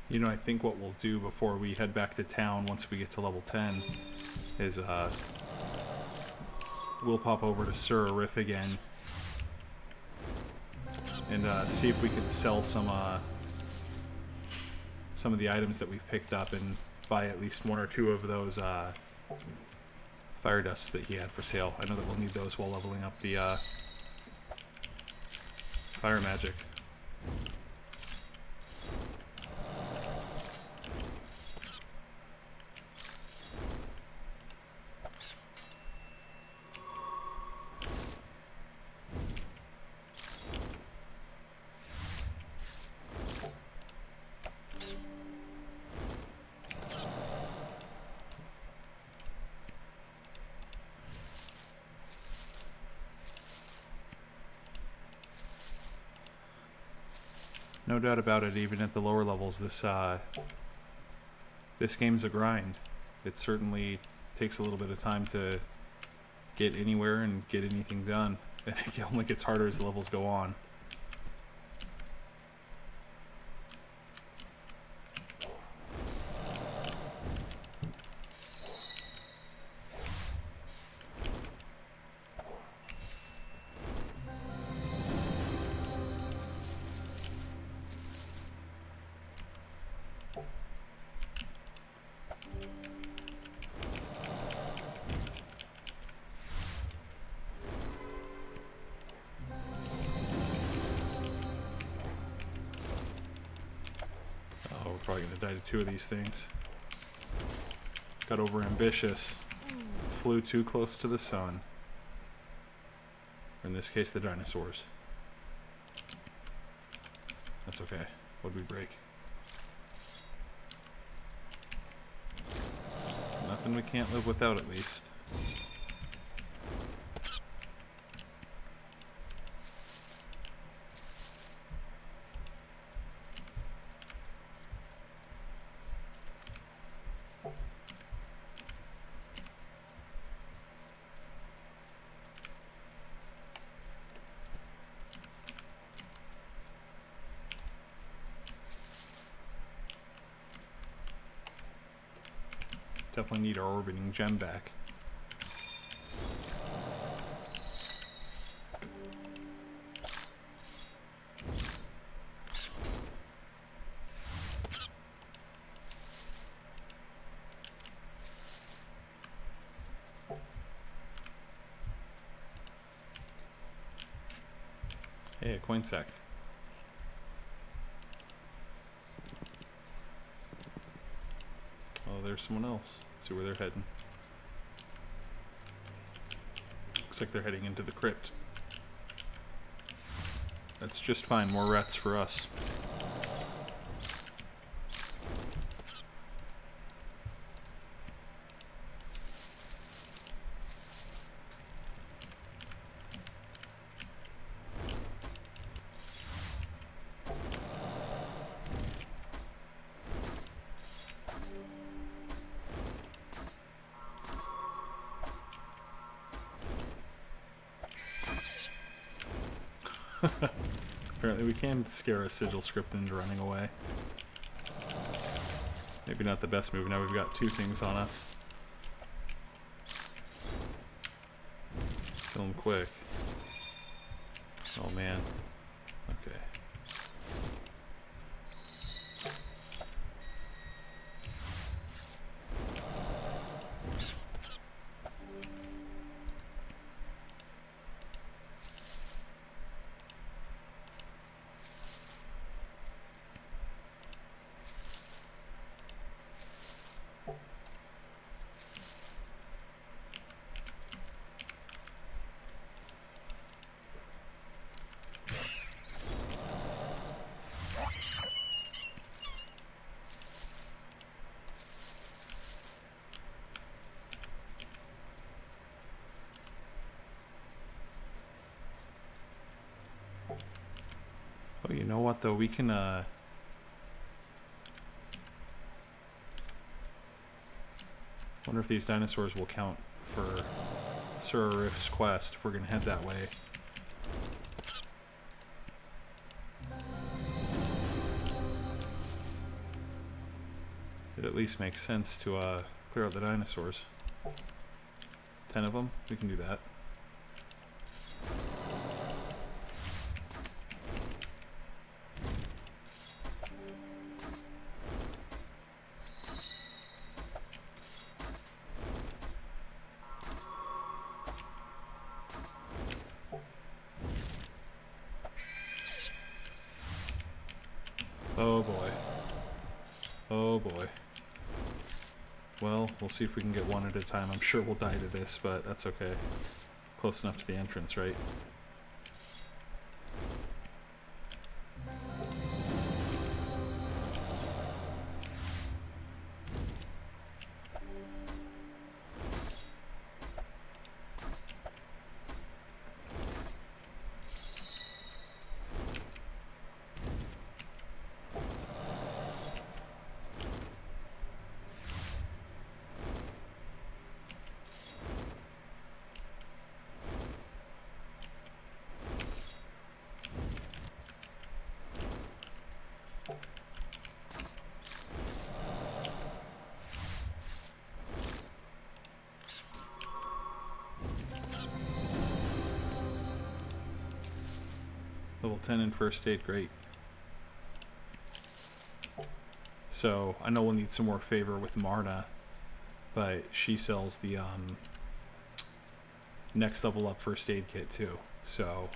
You know, I think what we'll do before we head back to town once we get to level 10 is we'll pop over to Serbule again and see if we can sell some of the items that we've picked up and buy at least one or two of those fire dusts that he had for sale. I know that we'll need those while leveling up the fire magic. No doubt about it, even at the lower levels, this game's a grind. It certainly takes a little bit of time to get anywhere and get anything done, and it only gets harder as the levels go on. Probably gonna die to two of these things. Got over ambitious. Flew too close to the sun. Or in this case, the dinosaurs. That's okay. What'd we break? Nothing we can't live without, at least. Definitely need our orbiting gem back. Hey, a coin sack. Oh, there's someone else. Let's see where they're heading. Looks like they're heading into the crypt. That's just fine. More rats for us. Apparently we can scare a Sigil script into running away. Maybe not the best move. Now we've got two things on us. Kill him quick. Oh man. Okay. Oh, you know what though? We can wonder if these dinosaurs will count for Surarif's quest if we're gonna head that way. It at least makes sense to clear out the dinosaurs. 10 of them? We can do that. Oh boy. Oh boy. Well, we'll see if we can get one at a time. I'm sure we'll die to this, but that's okay. Close enough to the entrance, right? Level 10 in first aid, great. So, I know we'll need some more favor with Marna, but she sells the next level up first aid kit too. So,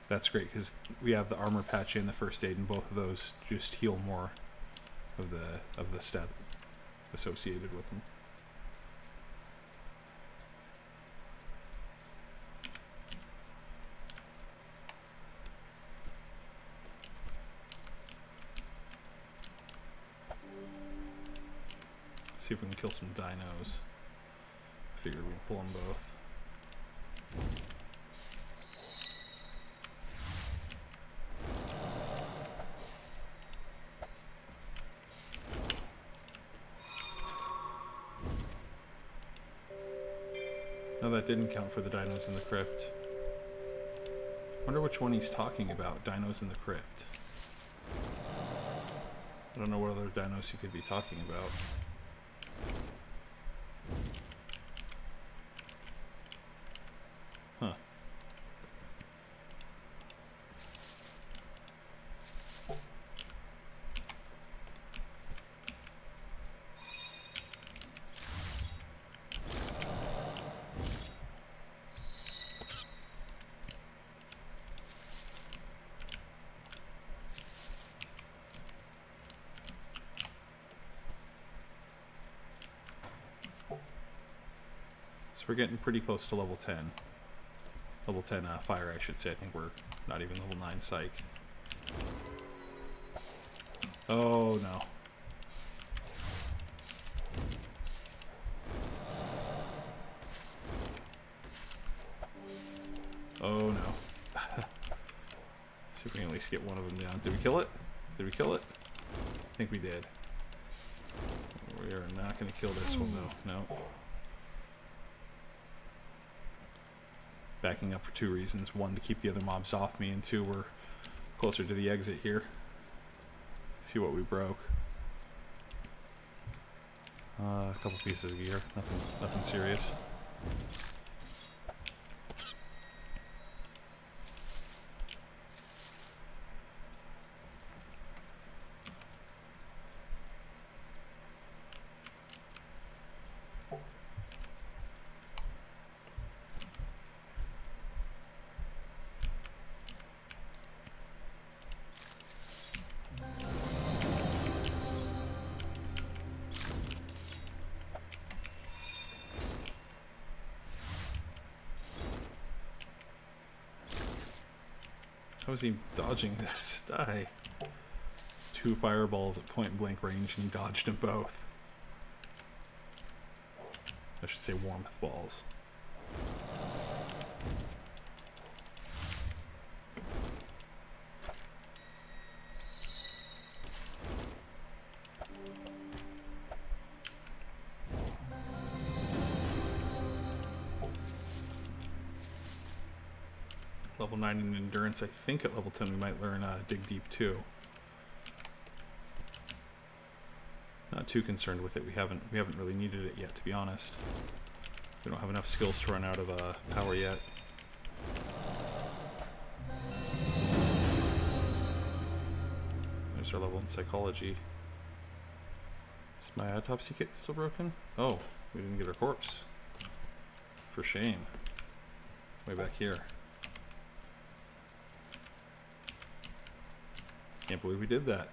that's great because we have the armor patch and the first aid, and both of those just heal more of the stat associated with them. See if we can kill some dinos. I figured we'd pull them both. No, that didn't count for the dinos in the crypt. Wonder which one he's talking about, dinos in the crypt. I don't know what other dinos he could be talking about. Huh. So we're getting pretty close to level 10. Level 10 fire, I should say. I think we're not even level 9 psych. Oh no. Oh no. See if we can at least get one of them down. Did we kill it? Did we kill it? I think we did. We are not going to kill this one though. No. Backing up for two reasons. One, to keep the other mobs off me, and two, we're closer to the exit here. See what we broke. A couple pieces of gear. Nothing serious. How is he dodging this? Die. 2 fireballs at point blank range and he dodged them both. I should say warmth balls. Level 9 in endurance. I think at level 10 we might learn dig deep too. Not too concerned with it. We haven't really needed it yet, to be honest. We don't have enough skills to run out of power yet. There's our level in psychology. Is my autopsy kit still broken? Oh, we didn't get our corpse. For shame. Way back here. Can't believe we did that.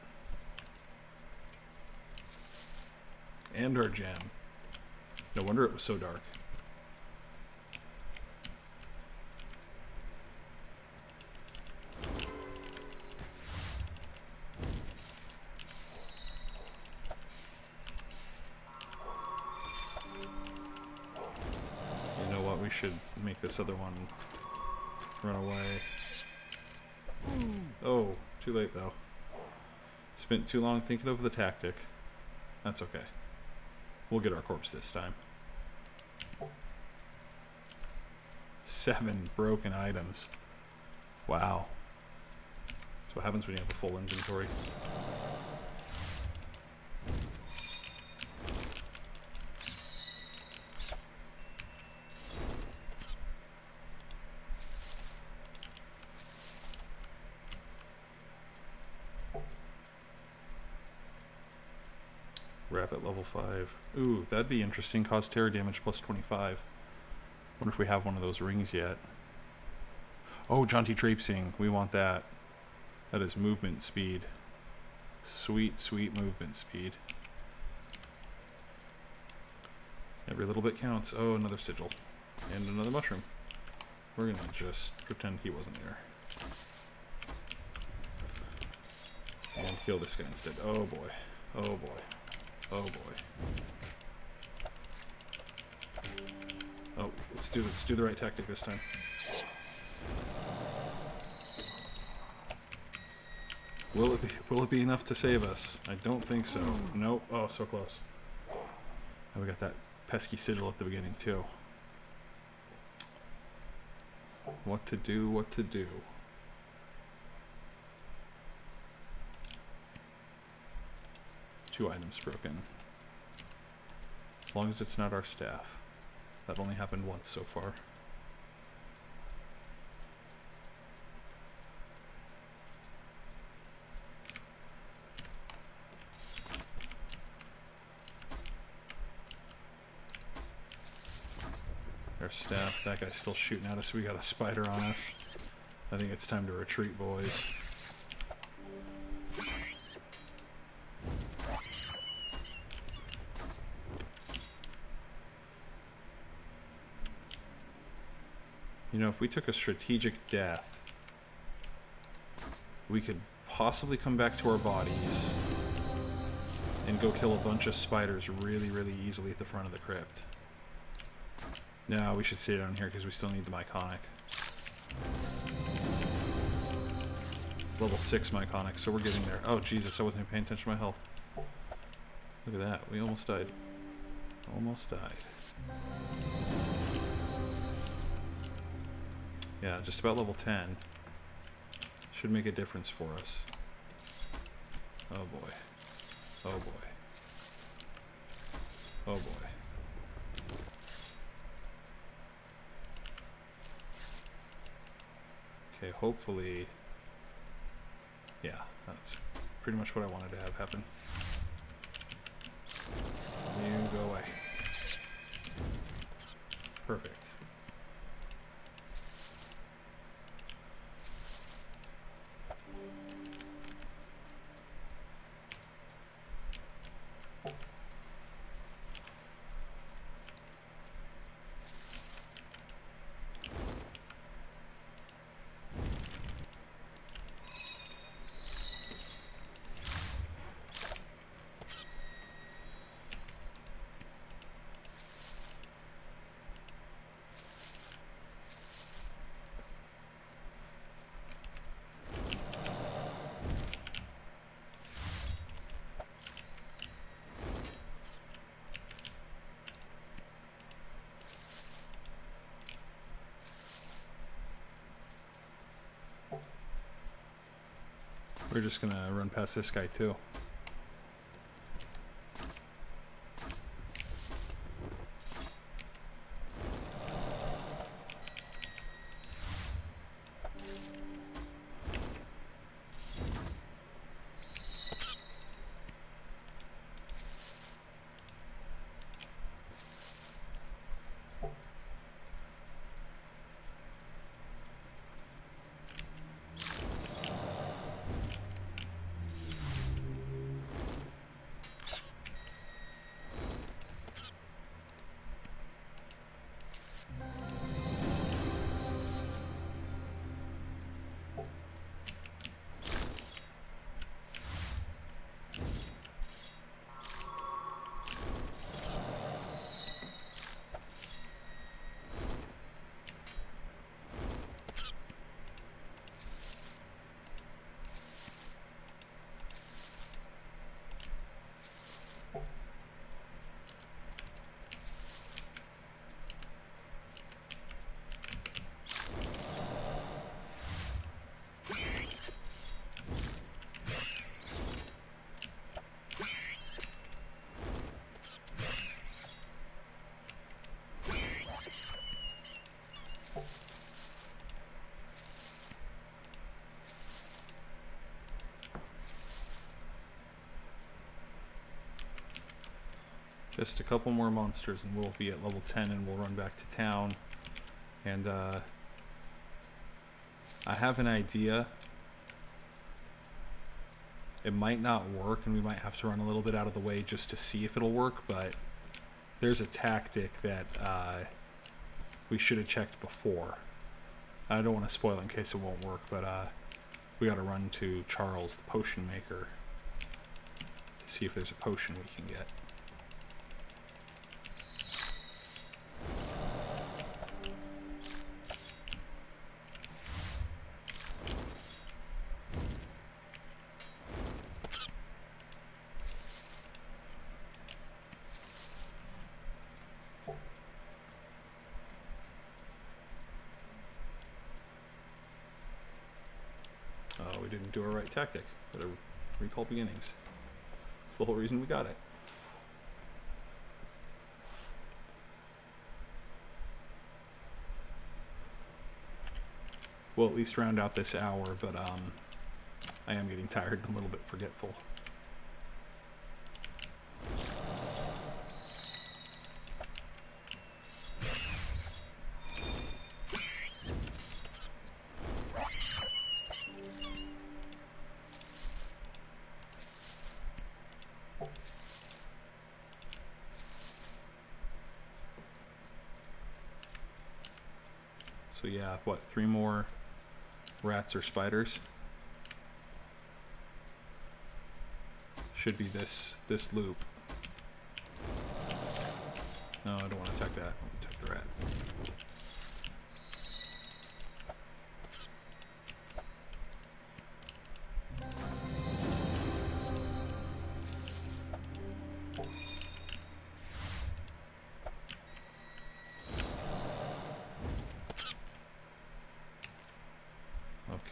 And our gem. No wonder it was so dark. You know what? We should make this other one run away. Oh, too late though. Spent too long thinking of the tactic. That's okay. We'll get our corpse this time. 7 broken items. Wow. That's what happens when you have a full inventory. Wrap at level 5. Ooh, that'd be interesting. Cause terror damage plus 25. Wonder if we have one of those rings yet. Oh, jaunty traipsing. We want that. That is movement speed. Sweet, sweet movement speed. Every little bit counts. Oh, another sigil. And another mushroom. We're gonna just pretend he wasn't there. And kill this guy instead. Oh boy. Oh boy. Oh boy. Oh, let's do the right tactic this time. Will it be enough to save us? I don't think so. Nope. Oh, so close. And we got that pesky sigil at the beginning too. What to do, what to do. Two items broken. As long as it's not our staff. That only happened once so far. Our staff, that guy's still shooting at us. We got a spider on us. I think it's time to retreat, boys. You know, if we took a strategic death, we could possibly come back to our bodies and go kill a bunch of spiders really, really easily at the front of the crypt. No, we should stay down here because we still need the myconic. Level 6 myconic, so we're getting there. Oh, Jesus, I wasn't even paying attention to my health. Look at that, we almost died. Almost died. Yeah, just about level 10. Should make a difference for us. Oh boy. Oh boy. Oh boy. Okay, hopefully... Yeah, that's pretty much what I wanted to have happen. You go away. Perfect. We're just gonna run past this guy too. Just a couple more monsters and we'll be at level 10 and we'll run back to town. And I have an idea. It might not work and we might have to run a little bit out of the way just to see if it'll work, but there's a tactic that we should have checked before. I don't want to spoil it in case it won't work, but we got to run to Charles, the potion maker, to see if there's a potion we can get. We didn't do our right tactic. Better recall beginnings. That's the whole reason we got it. We'll at least round out this hour, but I am getting tired and a little bit forgetful. So yeah, what, 3 more rats or spiders? Should be this loop. No, I don't want to attack that. I want to attack the rat.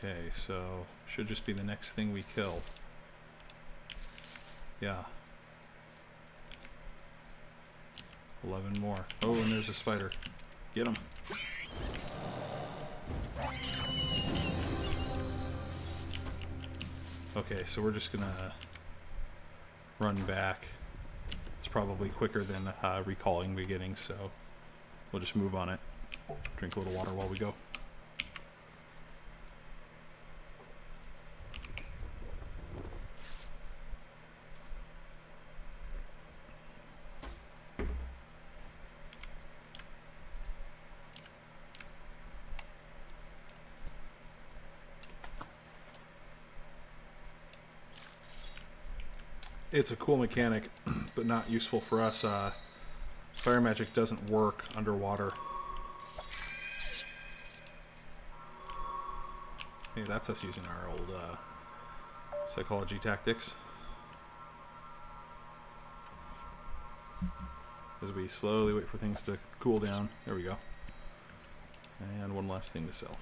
Okay, so should just be the next thing we kill. Yeah. 11 more. Oh, and there's a spider. Get him. Okay, so we're just gonna run back. It's probably quicker than recalling beginnings, so we'll just move on it. Drink a little water while we go. It's a cool mechanic, but not useful for us. Fire magic doesn't work underwater. Hey, that's us using our old psychology tactics. As we slowly wait for things to cool down. There we go. And one last thing to sell.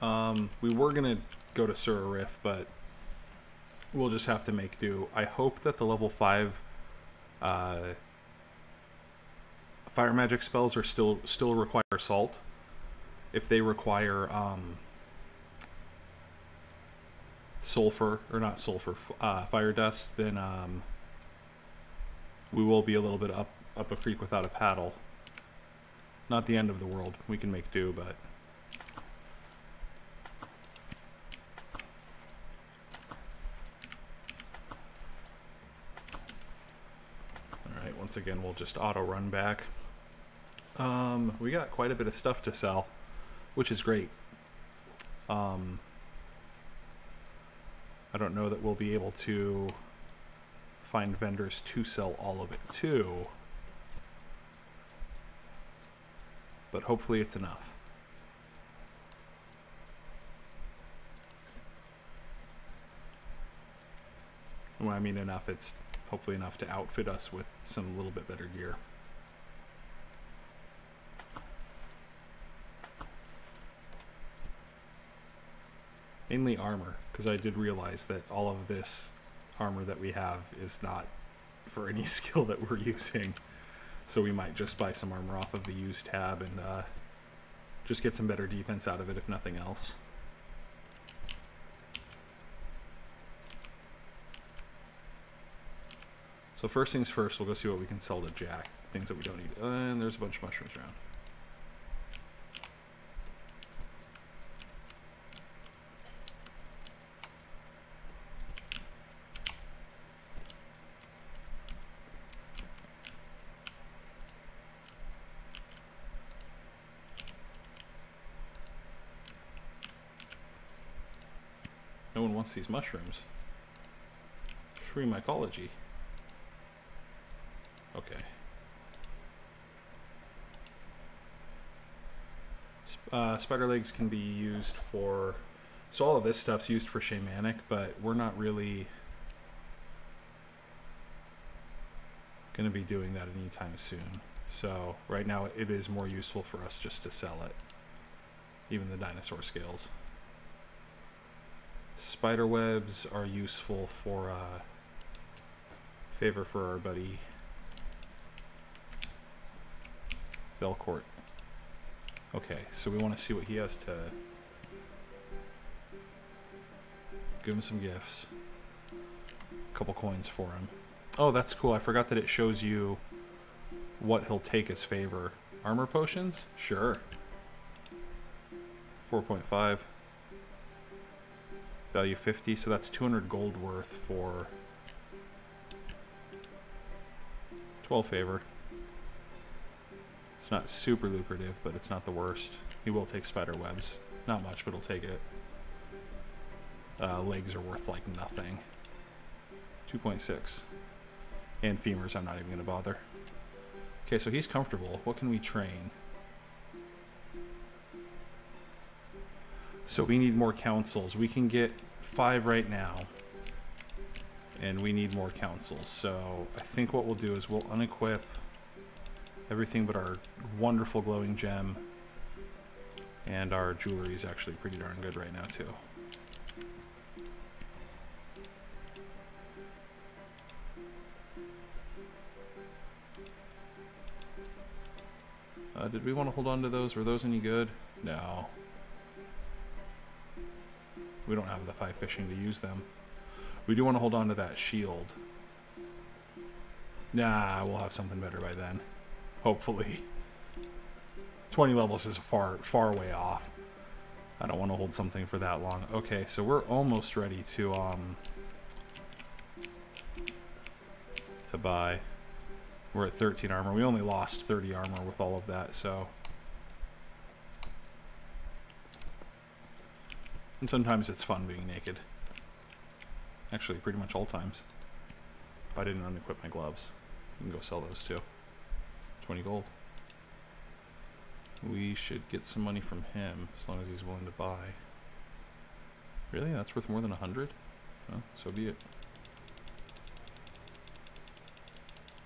We were gonna go to Surarif, but we'll just have to make do. I hope that the level 5 fire magic spells are still require assault. If they require sulfur, or not sulfur, fire dust, then we will be a little bit up a creek without a paddle. Not the end of the world. We can make do, but alright, once again we'll just auto run back. We got quite a bit of stuff to sell, which is great. I don't know that we'll be able to find vendors to sell all of it to, but hopefully it's enough. When I mean enough, it's hopefully enough to outfit us with some little bit better gear. Mainly armor, because I did realize that all of this armor that we have is not for any skill that we're using. So we might just buy some armor off of the use tab and just get some better defense out of it, if nothing else. So first things first, we'll go see what we can sell to Jack. Things that we don't need. And there's a bunch of mushrooms around. No one wants these mushrooms. Free mycology. Okay. Spider legs can be used for... So all of this stuff's used for shamanic, but we're not really going to be doing that anytime soon. So right now it is more useful for us just to sell it. Even the dinosaur scales. Spider webs are useful for favor for our buddy Velcourt. Okay, so we want to see what he has to give him. Some gifts, a couple coins for him. Oh, that's cool. I forgot that it shows you what he'll take as favor. Armor potions? Sure. 4.5. Value 50, so that's 200 gold worth for 12 favor. It's not super lucrative, but it's not the worst. He will take spider webs. Not much, but he'll take it. Legs are worth like nothing. 2.6. And femurs, I'm not even going to bother. Okay, so he's comfortable. What can we train? So we need more councils. We can get 5 right now. And we need more councils. So I think what we'll do is we'll unequip everything but our wonderful glowing gem. And our jewelry is actually pretty darn good right now too. Did we want to hold on to those? Were those any good? No. We don't have the 5 fishing to use them. We do want to hold on to that shield. Nah, we'll have something better by then. Hopefully. 20 levels is far way off. I don't want to hold something for that long. Okay, so we're almost ready to buy. We're at 13 armor. We only lost 30 armor with all of that, so. And sometimes it's fun being naked. Actually, pretty much all times. If I didn't unequip my gloves. You can go sell those too. 20 gold. We should get some money from him, as long as he's willing to buy. Really? That's worth more than 100? Well, so be it.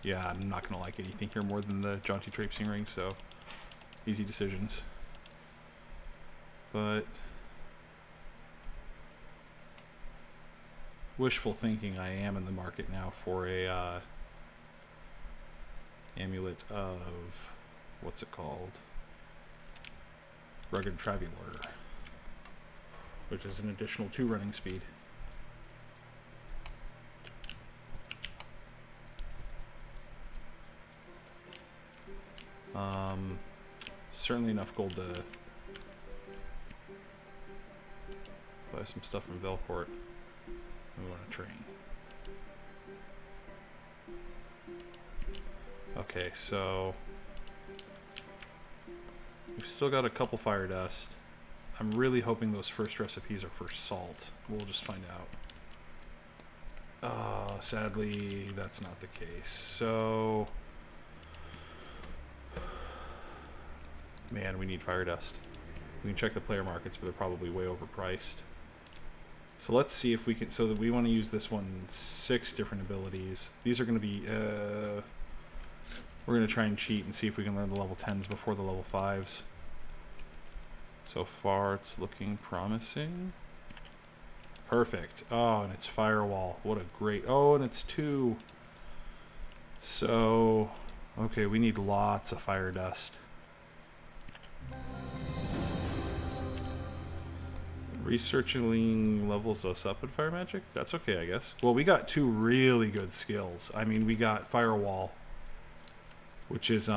Yeah, I'm not going to like anything here more than the jaunty traipsing ring, so easy decisions. But wishful thinking, I am in the market now for a amulet of, what's it called? Rugged Traveler, which is an additional 2 running speed. Certainly enough gold to buy some stuff from Velport. We want to train. Okay, so we've still got a couple fire dust. I'm really hoping those first recipes are for salt. We'll just find out. Sadly, that's not the case. So, man, we need fire dust. We can check the player markets, but they're probably way overpriced. So let's see if we can. So that we want to use this one 6 different abilities. These are going to be. We're going to try and cheat and see if we can learn the level 10s before the level 5s. So far, it's looking promising. Perfect. Oh, and it's Firewall. What a great... Oh, and it's 2. So, okay, we need lots of fire dust. Researching levels us up in fire magic? That's okay, I guess. Well, we got 2 really good skills. I mean, we got Firewall, which is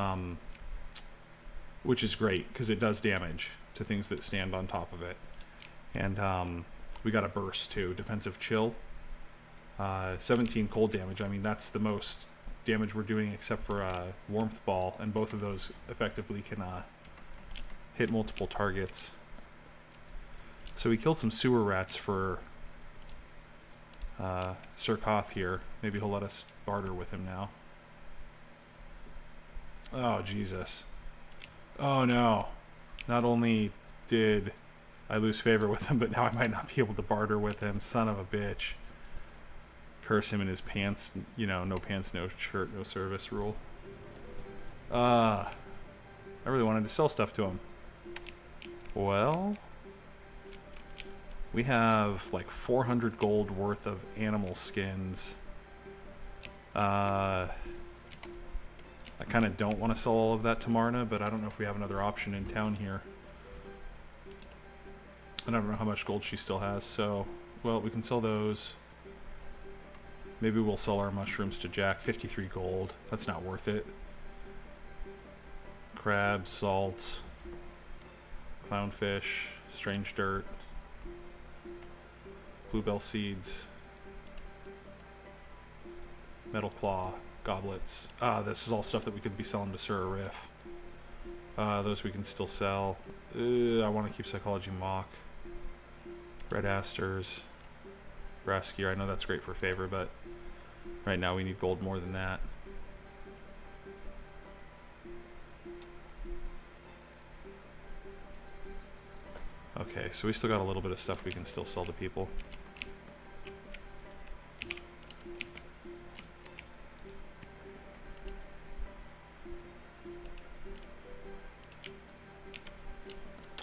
great because it does damage to things that stand on top of it. And we got a burst too, defensive chill. 17 cold damage. I mean, that's the most damage we're doing except for warmth ball, and both of those effectively can hit multiple targets. So we killed some sewer rats for Sir Koth here. Maybe he'll let us barter with him now. Oh, Jesus. Oh, no. Not only did I lose favor with him, but now I might not be able to barter with him. Son of a bitch. Curse him in his pants. You know, no pants, no shirt, no service rule. I really wanted to sell stuff to him. Well, we have like 400 gold worth of animal skins. I kind of don't want to sell all of that to Marna, but I don't know if we have another option in town here. And I don't know how much gold she still has, so... Well, we can sell those. Maybe we'll sell our mushrooms to Jack. 53 gold. That's not worth it. Crab, salt, clownfish, strange dirt, bluebell seeds, metal claw, goblets. This is all stuff that we could be selling to Sir Riff. Those we can still sell. I want to keep Psychology Mock. Red Asters. Brass Gear. I know that's great for favor, but right now we need gold more than that. Okay, so we still got a little bit of stuff we can still sell to people.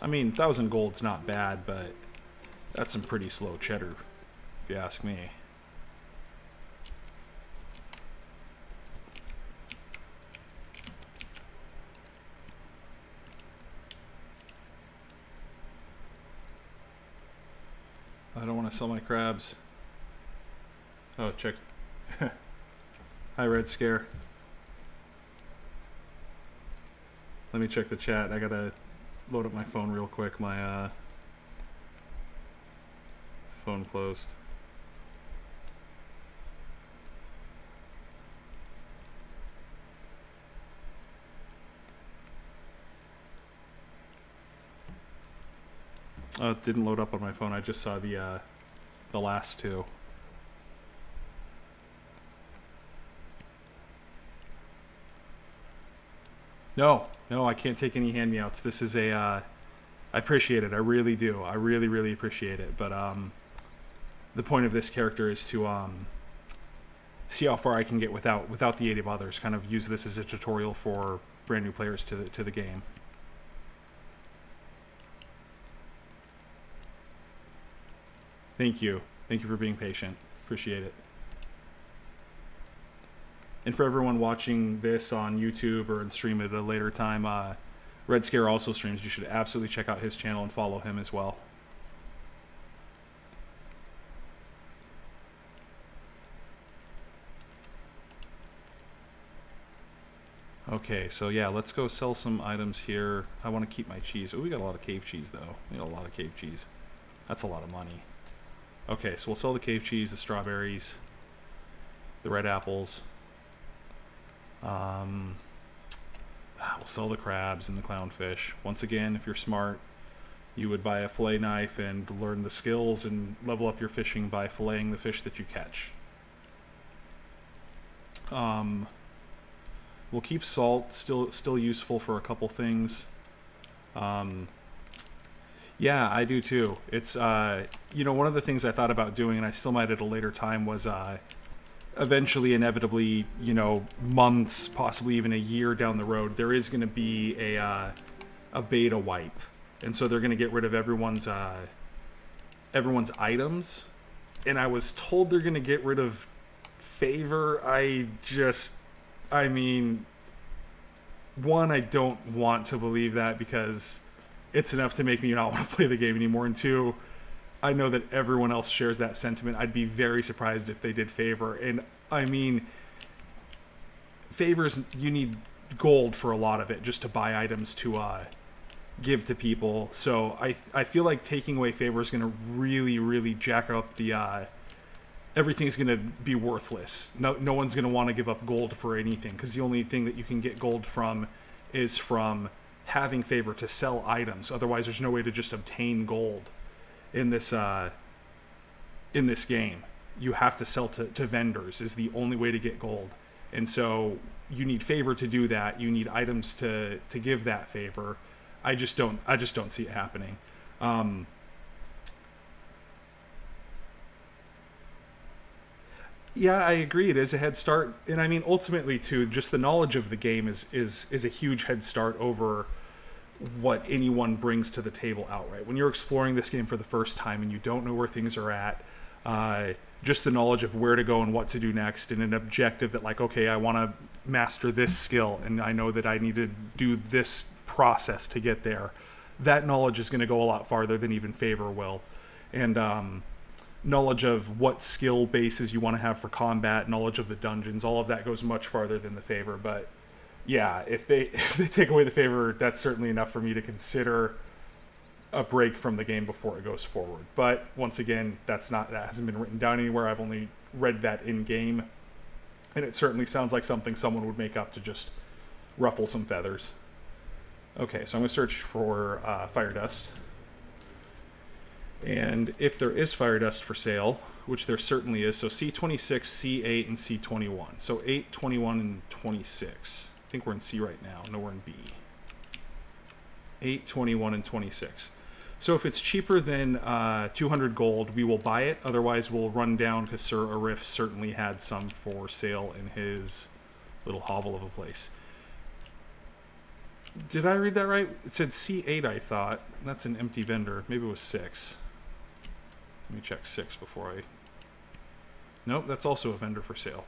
I mean, 1,000 gold's not bad, but that's some pretty slow cheddar, if you ask me. I don't want to sell my crabs. Oh, check. Hi, Red Scare. Let me check the chat. I gotta load up my phone real quick. My phone closed. It didn't load up on my phone. I just saw the last 2. No, I can't take any hand-me-outs. This is a, I appreciate it. I really do. I really, really appreciate it. But the point of this character is to see how far I can get without the aid of others. Kind of use this as a tutorial for brand new players to the game. Thank you. Thank you for being patient. Appreciate it. And for everyone watching this on YouTube or stream at a later time, Red Scare also streams. You should absolutely check out his channel and follow him as well. Okay, so yeah, let's go sell some items here. I want to keep my cheese. Oh, we got a lot of cave cheese, though. We got a lot of cave cheese. That's a lot of money. Okay, so we'll sell the cave cheese, the strawberries, the red apples. We'll sell the crabs and the clownfish. Once again, if you're smart, you would buy a fillet knife and learn the skills and level up your fishing by filleting the fish that you catch. We'll keep salt, still useful for a couple things. Yeah, I do too. It's, you know, one of the things I thought about doing, and I still might at a later time, was eventually, inevitably, you know, months, possibly even a year down the road, there is going to be a beta wipe. And so they're going to get rid of everyone's items. And I was told they're going to get rid of favor. I mean, one, I don't want to believe that because it's enough to make me not want to play the game anymore. And two, I know that everyone else shares that sentiment. I'd be very surprised if they did favor. And I mean, favors, you need gold for a lot of it just to buy items to give to people. So I feel like taking away favor is going to really, really jack up the everything's going to be worthless. No one's going to want to give up gold for anything, because the only thing that you can get gold from is from having favor to sell items. Otherwise, there's no way to just obtain gold in this game. You have to sell to vendors is the only way to get gold. And so you need favor to do that. You need items to give that favor. I just don't see it happening. Yeah, I agree. It is a head start. And I mean, ultimately, too, just the knowledge of the game is a huge head start over what anyone brings to the table outright. When you're exploring this game for the first time and you don't know where things are at, just the knowledge of where to go and what to do next, and an objective that, like, okay, I want to master this skill, and I know that I need to do this process to get there. That knowledge is going to go a lot farther than even favor will. And knowledge of what skill bases you want to have for combat, knowledge of the dungeons, all of that goes much farther than the favor. But yeah, if they take away the favor, that's certainly enough for me to consider a break from the game before it goes forward. But once again, that hasn't been written down anywhere. I've only read that in game, and it certainly sounds like something someone would make up to just ruffle some feathers. Okay, so I'm going to search for fire dust. And if there is fire dust for sale, which there certainly is, so C26, C8, and C21. So 8, 21, and 26. I think we're in C right now. No, we're in B. 8, 21, and 26. So if it's cheaper than 200 gold, we will buy it. Otherwise, we'll run down, because Sir Arif certainly had some for sale in his little hovel of a place. Did I read that right? It said C8, I thought. That's an empty vendor. Maybe it was 6. Let me check 6 before I... Nope, that's also a vendor for sale.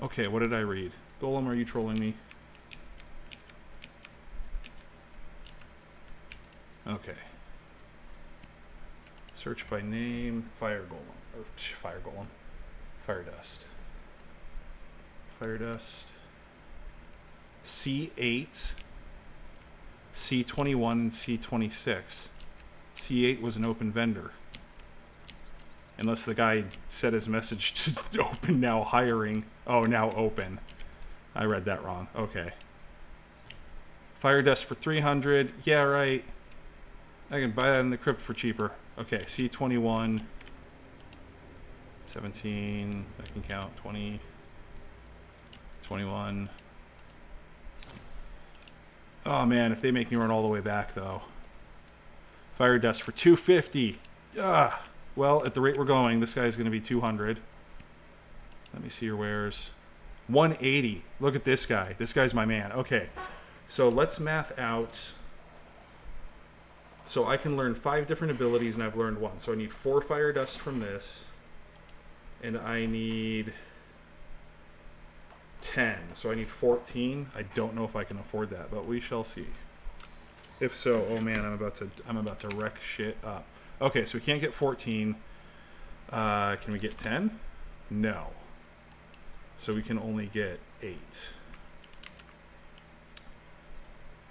Okay, what did I read? Golem, are you trolling me? Okay. Search by name, fire golem. Or fire golem. Fire dust. Fire dust. C8, C21, and C26. C8 was an open vendor. Unless the guy set his message to open now hiring. Oh, now open. I read that wrong. Okay. Fire dust for 300. Yeah, right. I can buy that in the crypt for cheaper. Okay, C21. 17. I can count. 20. 21. Oh, man, if they make me run all the way back, though. Fire dust for 250. Ugh. Well, at the rate we're going, this guy's going to be 200. Let me see your wares. 180. Look at this guy. This guy's my man. Okay, so let's math out. So I can learn 5 different abilities, and I've learned 1. So I need 4 fire dust from this, And I need 10, so I need 14. I don't know if I can afford that, but we shall see. If so, oh man, I'm about to wreck shit up. Okay, so we can't get 14. Can we get 10? No. So we can only get 8.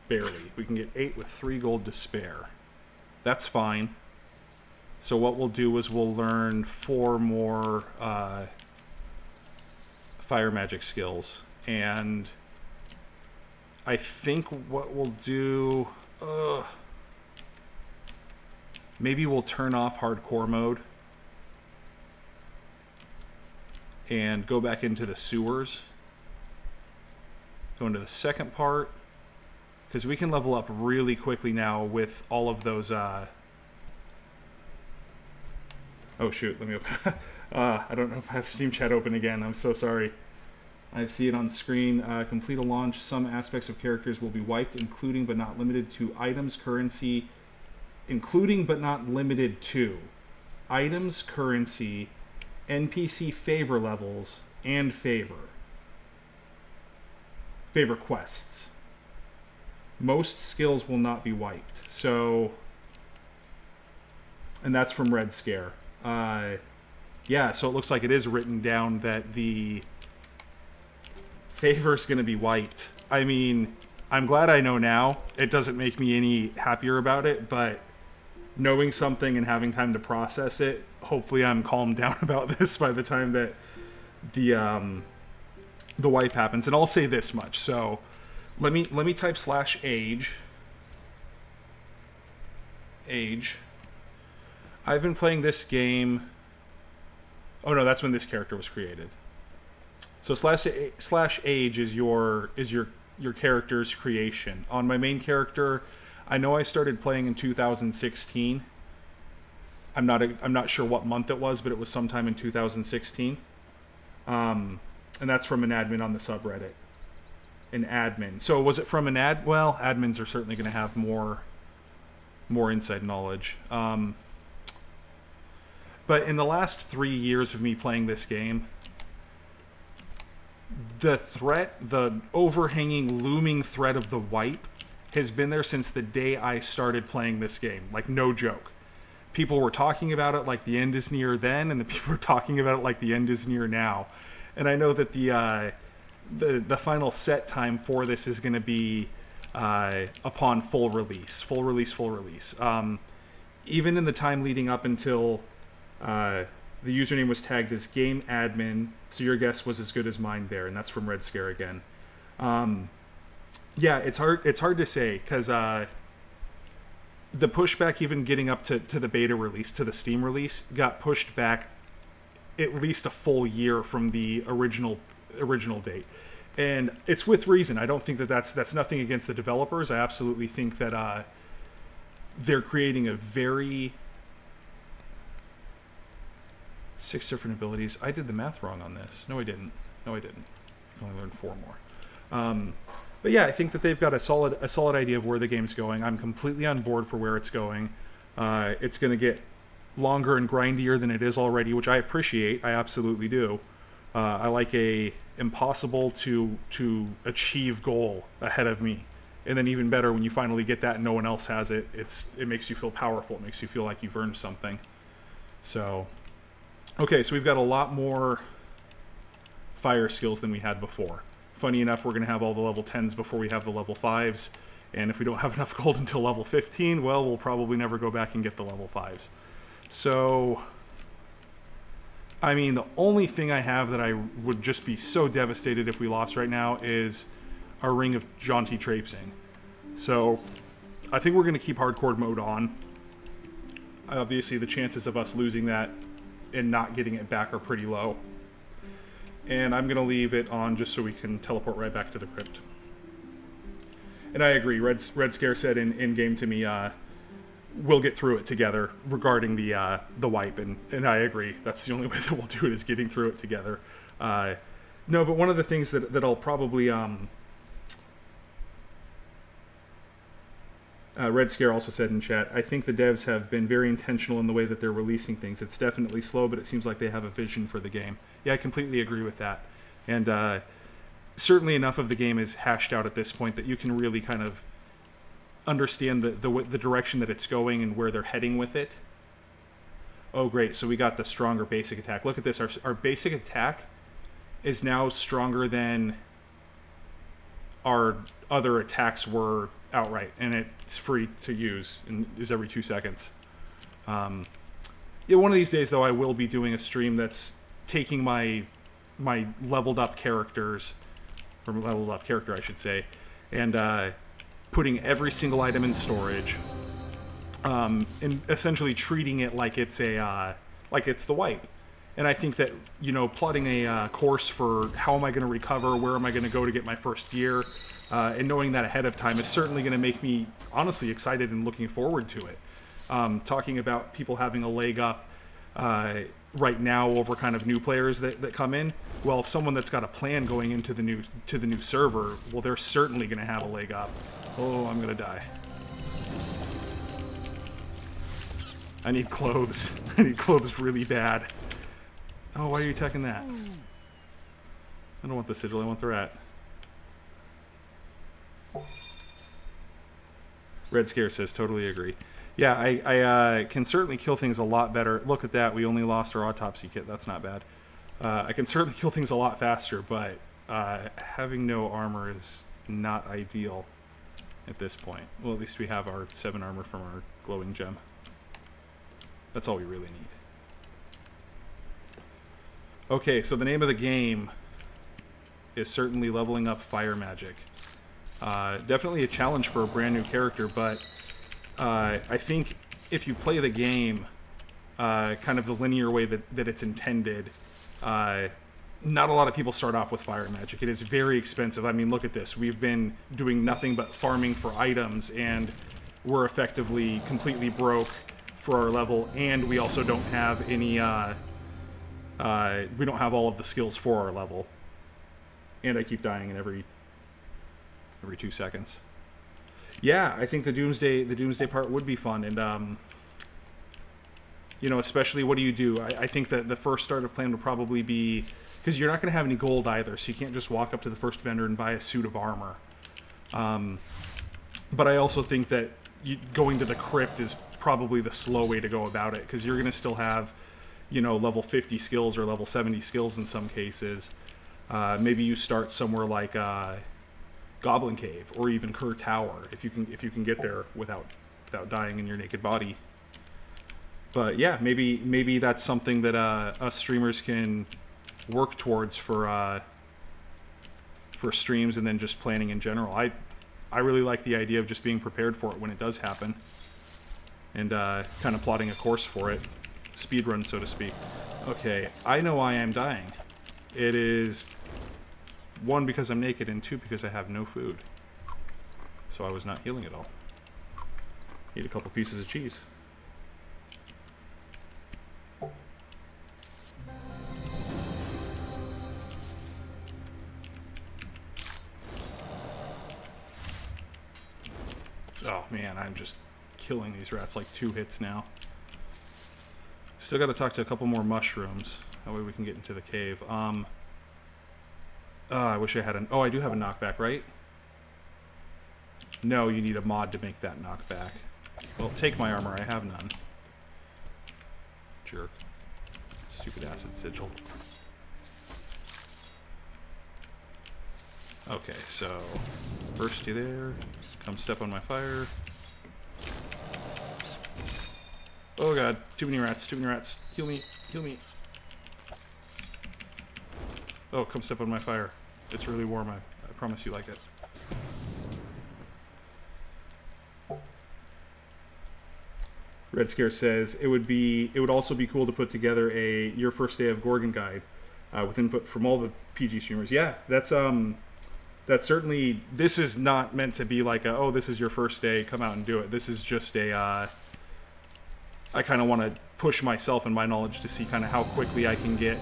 Barely. We can get 8 with 3 gold to spare. That's fine. So what we'll do is we'll learn 4 more fire magic skills. And I think what we'll do... maybe we'll turn off hardcore mode and go back into the sewers. Go into the second part. Because we can level up really quickly now with all of those... Oh shoot, let me open... I don't know if I have Steam Chat open again. I'm so sorry. I see it on screen. Complete a launch. Some aspects of characters will be wiped, including but not limited to items, currency... Including but not limited to items, currency, NPC favor levels, and favor quests. Most skills will not be wiped. So, and that's from Red Scare. Yeah, so it looks like it is written down that the favor's going to be wiped. I mean, I'm glad I know now. It doesn't make me any happier about it, but knowing something and having time to process it, hopefully I'm calmed down about this by the time that the wipe happens. And I'll say this much. So let me type /age. I've been playing this game. Oh no, that's when this character was created. So /age is your character's creation. On my main character, I know I started playing in 2016. I'm not sure what month it was, but it was sometime in 2016. And that's from an admin on the subreddit. An admin. So was it from an ad? Well, admins are certainly going to have more inside knowledge. But in the last 3 years of me playing this game, the overhanging, looming threat of the wipe has been there since the day I started playing this game. Like, no joke. People were talking about it like the end is near then, and the people were talking about it like the end is near now. And I know that the final set time for this is going to be upon full release. Full release. Even in the time leading up until the username was tagged as game admin, so your guess was as good as mine there, and that's from Red Scare again. Yeah, it's hard to say, because the pushback even getting up to the beta release, to the Steam release, got pushed back at least a full year from the original date. And it's with reason. I don't think that's nothing against the developers. I absolutely think that they're creating a very... 6 different abilities. I did the math wrong on this. No, I didn't. I only learned 4 more. But yeah, I think that they've got a solid idea of where the game's going. I'm completely on board for where it's going. It's going to get longer and grindier than it is already, which I appreciate. I absolutely do. I like a impossible to achieve goal ahead of me. And then even better, when you finally get that and no one else has it, it makes you feel powerful. It makes you feel like you've earned something. So, okay, so we've got a lot more fire skills than we had before. Funny enough, we're going to have all the level 10s before we have the level 5s. And if we don't have enough gold until level 15, well, we'll probably never go back and get the level 5s. So, I mean, the only thing I have that I would just be so devastated if we lost right now is our Ring of Jaunty Traipsing. So, I think we're going to keep hardcore mode on. Obviously, the chances of us losing that and not getting it back are pretty low. And I'm going to leave it on just so we can teleport right back to the crypt. And I agree. Red Scare said in-game to me, we'll get through it together regarding the wipe. And I agree. That's the only way that we'll do it, is getting through it together. No, but one of the things that I'll probably... Red Scare also said in chat, I think the devs have been very intentional in the way that they're releasing things. It's definitely slow, but it seems like they have a vision for the game. Yeah, I completely agree with that. And certainly enough of the game is hashed out at this point that you can really kind of understand the direction that it's going and where they're heading with it. Oh, great. So we got the stronger basic attack. Look at this. Our basic attack is now stronger than our other attacks were outright, and it's free to use and is every 2 seconds. Yeah, one of these days, though, I will be doing a stream that's taking my leveled up characters, or leveled up character, I should say, and putting every single item in storage, and essentially treating it like it's the wipe. And I think that, you know, plotting a course for how am I going to recover, where am I going to go to get my first gear, and knowing that ahead of time is certainly going to make me honestly excited and looking forward to it. Talking about people having a leg up right now over kind of new players that come in. Well, if someone that's got a plan going into the new server, well, they're certainly going to have a leg up. Oh, I'm going to die. I need clothes. I need clothes really bad. Oh, why are you attacking that? I don't want the sigil, I want the rat. Red Scare says, totally agree. Yeah, I can certainly kill things a lot better. Look at that, we only lost our autopsy kit. That's not bad. I can certainly kill things a lot faster, but having no armor is not ideal at this point. Well, at least we have our 7 armor from our glowing gem. That's all we really need. Okay, so the name of the game is certainly leveling up fire magic. Definitely a challenge for a brand new character, but I think if you play the game kind of the linear way that it's intended, not a lot of people start off with fire magic. It is very expensive. I mean, look at this. We've been doing nothing but farming for items, and we're effectively completely broke for our level, and we also don't have any... we don't have all of the skills for our level. And I keep dying in every 2 seconds. Yeah, I think the Doomsday part would be fun, and you know, especially what do you do? I think that the first start of plan would probably be, because you're not going to have any gold either, so you can't just walk up to the first vendor and buy a suit of armor. But I also think that going to the Crypt is probably the slow way to go about it, because you're going to still have, you know, level 50 skills or level 70 skills in some cases. Maybe you start somewhere like Goblin Cave or even Kerr Tower if you can get there without dying in your naked body. But yeah, maybe that's something that us streamers can work towards for streams and then just planning in general. I really like the idea of just being prepared for it when it does happen, and kind of plotting a course for it. Speedrun, so to speak. Okay, I know why I'm dying. It is 1, because I'm naked, and 2, because I have no food. So I was not healing at all. Eat a couple pieces of cheese. Oh man, I'm just killing these rats like 2 hits now. Still got to talk to a couple more mushrooms. That way we can get into the cave. I wish I had an... Oh, I do have a knockback, right? No, you need a mod to make that knockback. Well, take my armor. I have none. Jerk. Stupid acid sigil. Okay, so... First you there. Come step on my fire. Oh god, too many rats, too many rats. Heal me, heal me. Oh, come step on my fire. It's really warm, I promise you like it. Red Scare says, it would also be cool to put together a your first day of Gorgon guide with input from all the PG streamers. Yeah, that's certainly, this is not meant to be like a, oh, this is your first day, come out and do it. This is just a, I kind of want to push myself and my knowledge to see kind of how quickly I can get.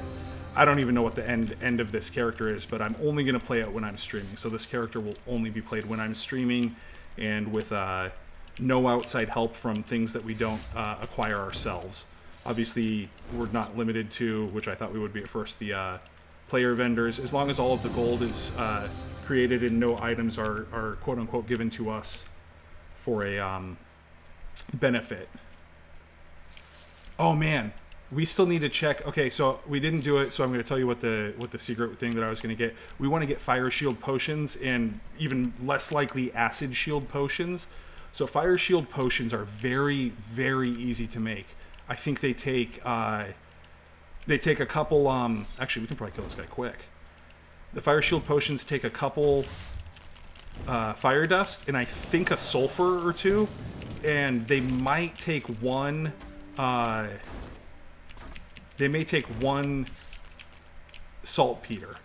I don't even know what the end of this character is, but I'm only going to play it when I'm streaming. So this character will only be played when I'm streaming and with, no outside help from things that we don't acquire ourselves. Obviously, we're not limited to, which I thought we would be at first, the player vendors. As long as all of the gold is created and no items are quote-unquote given to us for a benefit. Oh man, we still need to check. Okay, so we didn't do it, so I'm going to tell you what the secret thing that I was going to get. We want to get fire shield potions, and even less likely acid shield potions. So fire shield potions are very, very easy to make. I think they take a couple. Actually, we can probably kill this guy quick. The fire shield potions take a couple fire dust, and I think a sulfur or two, and they might take one. They may take one saltpeter.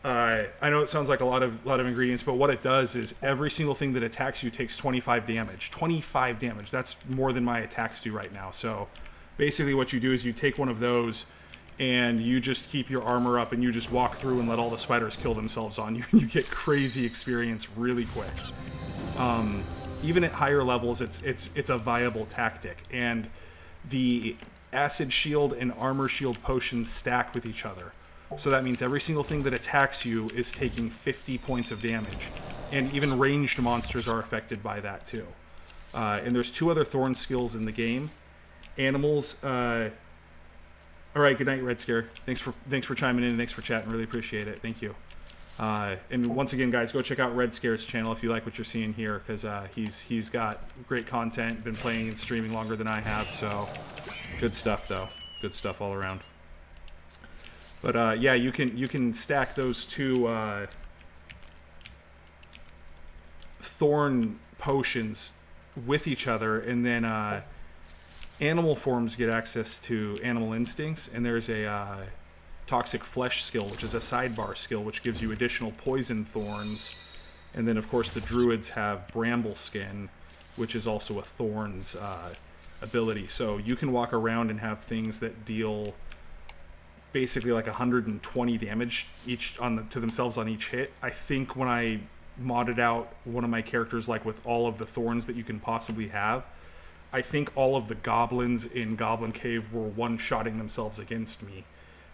I know it sounds like a lot of ingredients, but what it does is every single thing that attacks you takes 25 damage. 25 damage. That's more than my attacks do right now. So basically what you do is you take one of those and you just keep your armor up and you just walk through and let all the spiders kill themselves on you. And you get crazy experience really quick. Even at higher levels, it's a viable tactic. And the acid shield and armor shield potions stack with each other. So that means every single thing that attacks you is taking 50 points of damage. And even ranged monsters are affected by that too. And there's two other thorn skills in the game. Animals. All right, good night, Red Scare. Thanks for chiming in. Thanks for chatting. Really appreciate it. Thank you. And once again, guys, go check out Red Scare's channel if you like what you're seeing here, because he's got great content. Been playing and streaming longer than I have, so good stuff though. Good stuff all around. But yeah, you can stack those two thorn potions with each other, and then animal forms get access to animal instincts, and there's a toxic flesh skill, which is a sidebar skill, which gives you additional poison thorns. And then of course the druids have bramble skin, which is also a thorns ability. So you can walk around and have things that deal basically like 120 damage each to themselves on each hit. I think when I modded out one of my characters, like with all of the thorns that you can possibly have, I think all of the goblins in Goblin Cave were one-shotting themselves against me.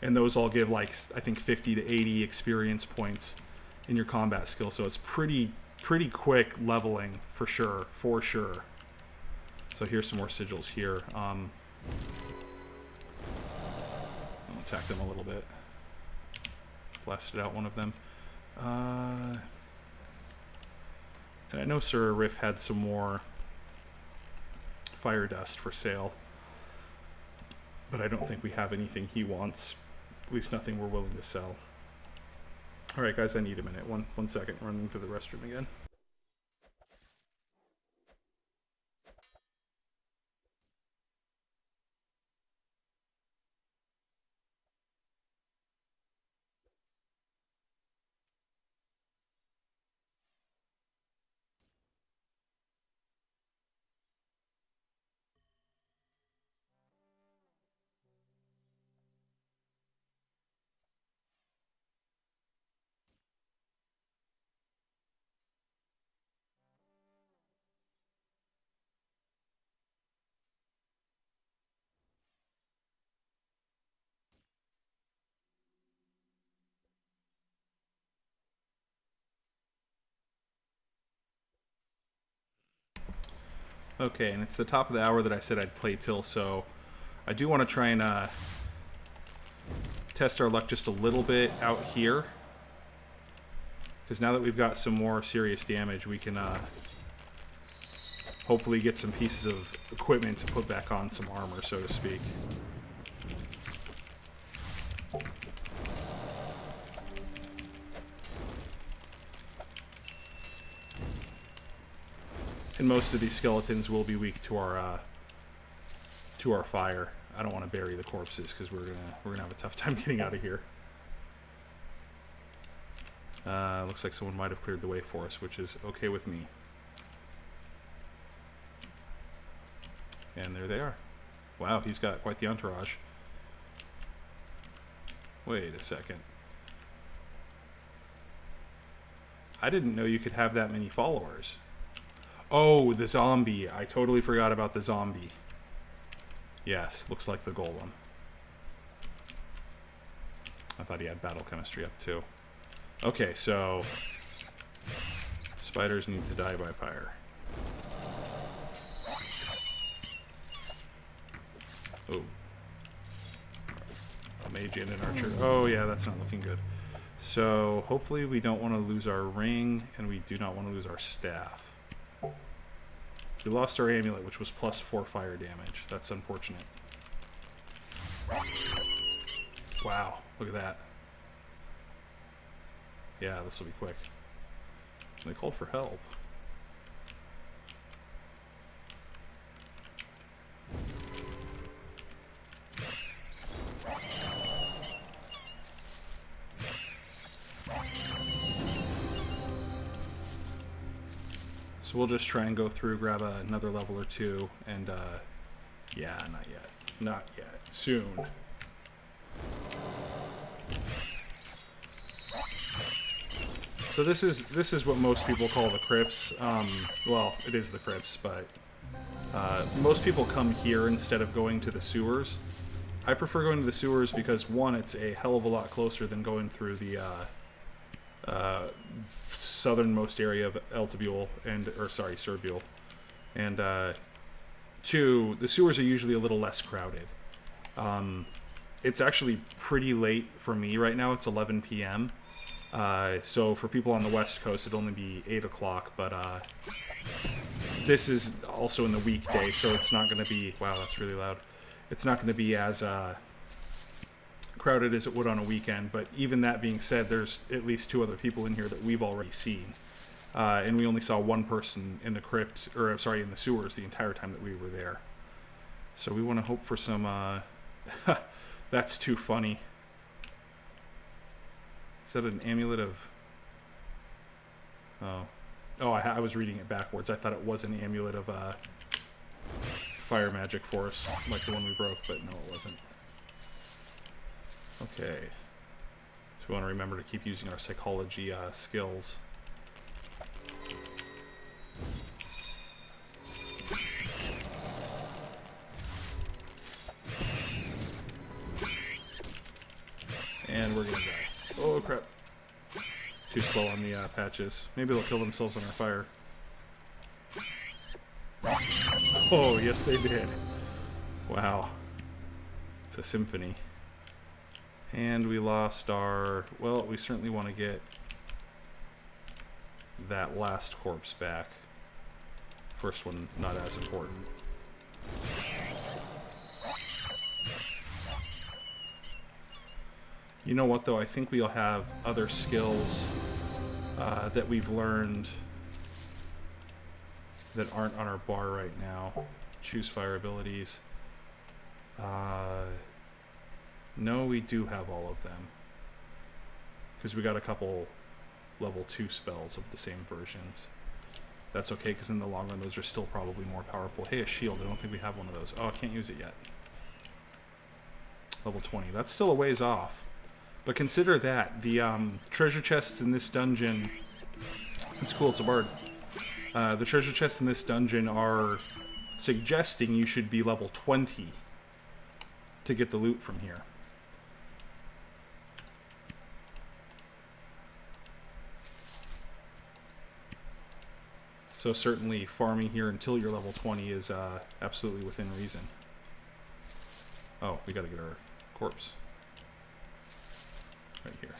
And those all give like, I think 50 to 80 experience points in your combat skill. So it's pretty quick leveling for sure, So here's some more sigils here. I'll attack them a little bit. Blasted out one of them. And I know Sir Riff had some more fire dust for sale, but I don't think we have anything he wants. At least nothing we're willing to sell. Alright guys, I need a minute. One second, running to the restroom again. Okay, and it's the top of the hour that I said I'd play till, so I do want to try and test our luck just a little bit out here. Because now that we've got some more serious damage, we can hopefully get some pieces of equipment to put back on some armor, so to speak. And most of these skeletons will be weak to our fire. I don't want to bury the corpses because we're gonna have a tough time getting out of here. Looks like someone might have cleared the way for us, which is okay with me. And there they are. Wow, he's got quite the entourage. Wait a second. I didn't know you could have that many followers. Oh, the zombie. I totally forgot about the zombie. Yes, looks like the golem. I thought he had battle chemistry up too. Okay, so spiders need to die by fire. Oh. A mage and an archer. Oh yeah, that's not looking good. So hopefully we don't want to lose our ring, and we do not want to lose our staff. We lost our amulet, which was +4 fire damage. That's unfortunate. Wow, look at that. Yeah, this will be quick. They called for help. So we'll just try and go through, grab another level or two, and yeah, not yet. Not yet. Soon. So this is what most people call the crypts. Well, it is the crypts, but most people come here instead of going to the sewers. I prefer going to the sewers because, one, it's a hell of a lot closer than going through the southernmost area of Serbule, and two, the sewers are usually a little less crowded. It's actually pretty late for me right now. It's 11 p.m. So for people on the West Coast, it'd only be 8 o'clock, but this is also in the weekday, so it's not going to be... Wow, that's really loud. It's not going to be as crowded as it would on a weekend, but even that being said, there's at least 2 other people in here that we've already seen. And we only saw 1 person in the crypt, or sorry, in the sewers the entire time that we were there. So we want to hope for some... That's too funny. Is that an amulet of... Oh. Oh, I was reading it backwards. I thought it was an amulet of fire magic force, like the one we broke, but no, it wasn't. Okay. So we want to remember to keep using our psychology skills. And we're gonna die. Oh crap. Too slow on the patches. Maybe they'll kill themselves on our fire. Oh, yes they did. Wow. It's a symphony. And we lost our... Well, we certainly want to get that last corpse back. First one, not as important. You know what, though? I think we'll have other skills that we've learned that aren't on our bar right now. Choose fire abilities. No, we do have all of them. Because we got a couple level 2 spells of the same versions. That's okay, because in the long run, those are still probably more powerful. Hey, a shield. I don't think we have one of those. Oh, I can't use it yet. Level 20. That's still a ways off. But consider that. The treasure chests in this dungeon... It's cool, it's a bard. The treasure chests in this dungeon are suggesting you should be level 20 to get the loot from here. So certainly farming here until you're level 20 is absolutely within reason. Oh, we gotta get our corpse. Right here.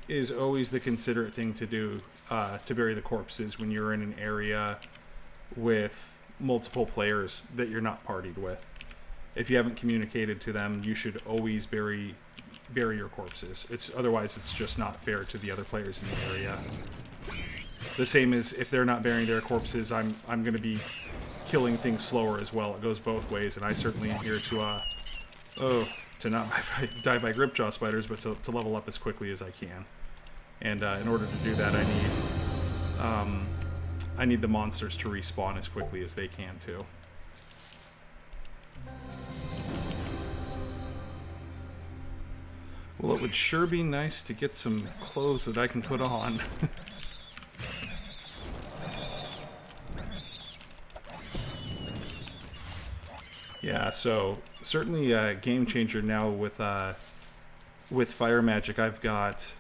Is always the considerate thing to do to bury the corpses when you're in an area with multiple players that you're not partied with. If you haven't communicated to them, you should always bury your corpses. Otherwise it's just not fair to the other players in the area. The same as if they're not burying their corpses, I'm going to be killing things slower as well. It goes both ways, and I certainly am here to not die by gripjaw spiders, but to level up as quickly as I can. And in order to do that, I need the monsters to respawn as quickly as they can too. Well, it would sure be nice to get some clothes that I can put on. Yeah, so certainly a game changer now with fire magic. I've got...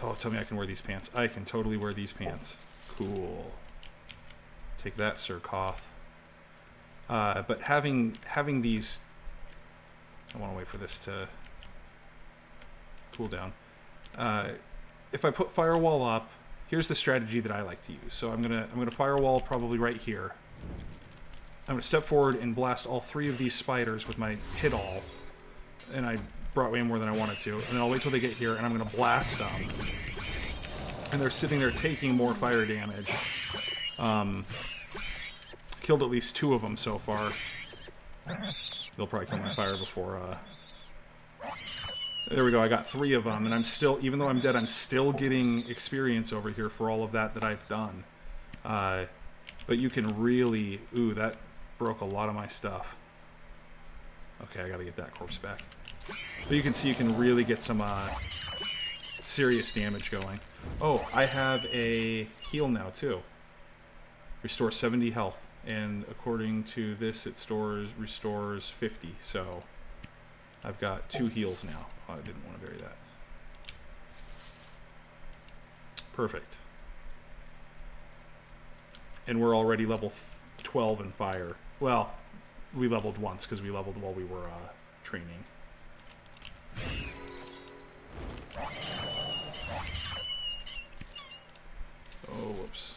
Oh, tell me I can wear these pants. I can totally wear these pants. Cool. Take that, Sir Koth. But having these... I want to wait for this to cool down. If I put firewall up, here's the strategy that I like to use. So I'm gonna firewall probably right here. I'm gonna step forward and blast all 3 of these spiders with my hit all, and I brought way more than I wanted to. And then I'll wait till they get here, and I'm gonna blast them. And they're sitting there taking more fire damage. Killed at least 2 of them so far. They'll probably kill my fire before. There we go. I got 3 of them, and I'm still, even though I'm dead, I'm still getting experience over here for all of that I've done. But you can really... Ooh, that broke a lot of my stuff. Okay, I gotta get that corpse back. But you can see you can really get some serious damage going. Oh, I have a heal now, too. Restore 70 health. And according to this, it restores 50. So I've got 2 heals now. Oh, I didn't want to bury that. Perfect. And we're already level 12 in fire. Well, we leveled once because we leveled while we were training. Oh, whoops.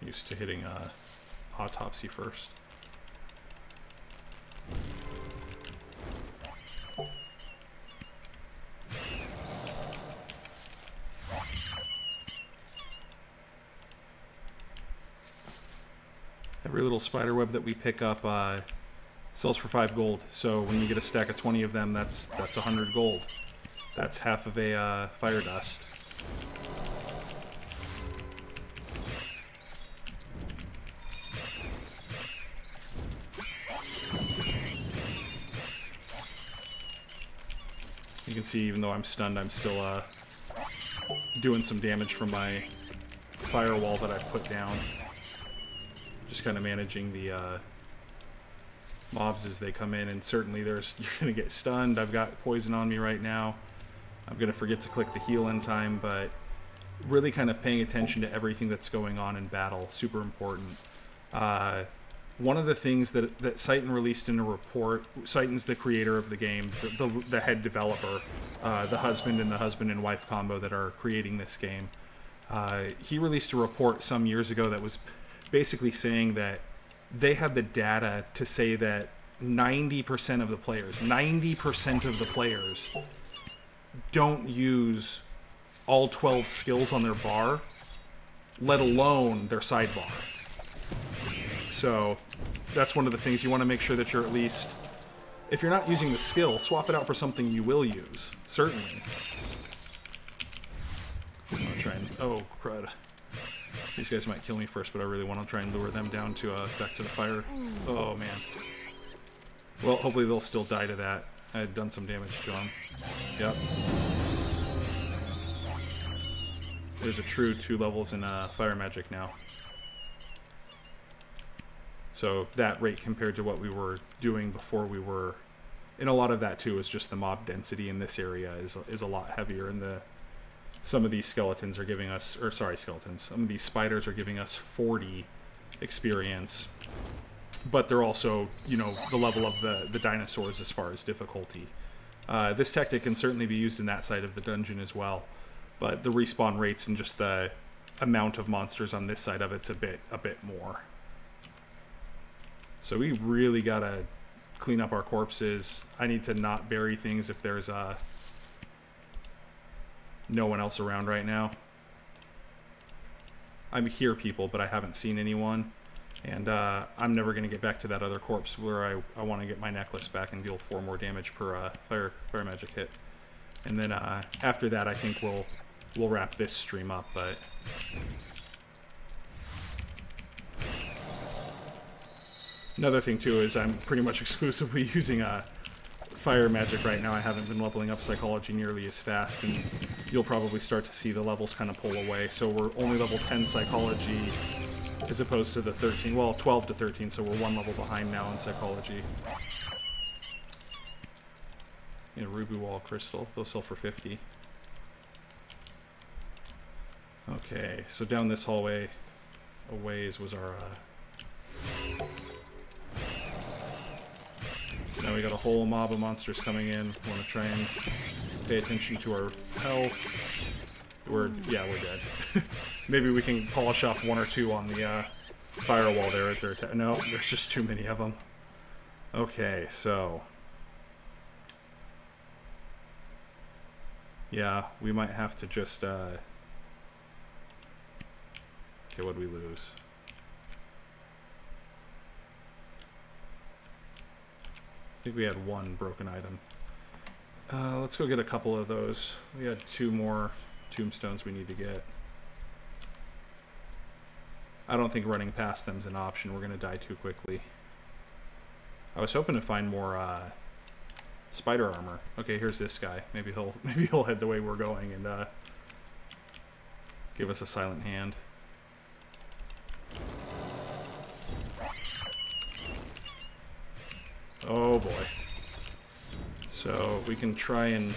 Used to hitting autopsy first. Every little spider web that we pick up sells for 5 gold. So when you get a stack of 20 of them, that's 100 gold. That's half of a fire dust. You can see, even though I'm stunned, I'm still doing some damage from my firewall that I've put down. Just kind of managing the mobs as they come in, and certainly you're going to get stunned. I've got poison on me right now. I'm going to forget to click the heal in time, but really kind of paying attention to everything that's going on in battle. Super important. One of the things that Citan released in a report, Citan's the creator of the game, the head developer, the husband and wife combo that are creating this game. He released a report some years ago that was basically saying that they had the data to say that 90% of the players don't use all 12 skills on their bar, let alone their sidebar. So that's one of the things you want to make sure that you're at least, if you're not using the skill, swap it out for something you will use, certainly. I'm gonna try and, oh crud. These guys might kill me first, but I really want to try and lure them down to back to the fire. Oh man. Well, hopefully they'll still die to that. I had done some damage to them. Yep. There's a true 2 levels in fire magic now. So that rate compared to what we were doing before we were... And a lot of that too is just the mob density in this area is a lot heavier, and some of these skeletons are giving us, or sorry, skeletons, some of these spiders are giving us 40 experience, but they're also, you know, the level of the dinosaurs as far as difficulty. This tactic can certainly be used in that side of the dungeon as well, but the respawn rates and just the amount of monsters on this side of it's a bit more. So we really gotta clean up our corpses. I need to not bury things if there's no one else around right now. I hear people, but I haven't seen anyone. And I'm never going to get back to that other corpse where I want to get my necklace back and deal 4 more damage per fire magic hit. And then after that, I think we'll wrap this stream up. But another thing too is I'm pretty much exclusively using fire magic right now. I haven't been leveling up psychology nearly as fast, and you'll probably start to see the levels kind of pull away. So we're only level 10 psychology, as opposed to the 13. Well, 12 to 13, so we're one level behind now in psychology. And ruby wall crystal. They'll sell for 50. Okay, so down this hallway a ways was our... So now we got a whole mob of monsters coming in. We want to try and pay attention to our health. Yeah, we're dead. Maybe we can polish off one or two on the firewall there. Is there? No, there's just too many of them. Okay, so yeah, we might have to just. Okay, what'd we lose? I think we had one broken item. Let's go get a couple of those. We had 2 more tombstones we need to get. I don't think running past them is an option. We're going to die too quickly. I was hoping to find more spider armor. Okay, here's this guy. Maybe he'll head the way we're going and give us a silent hand. Oh boy. So we can try and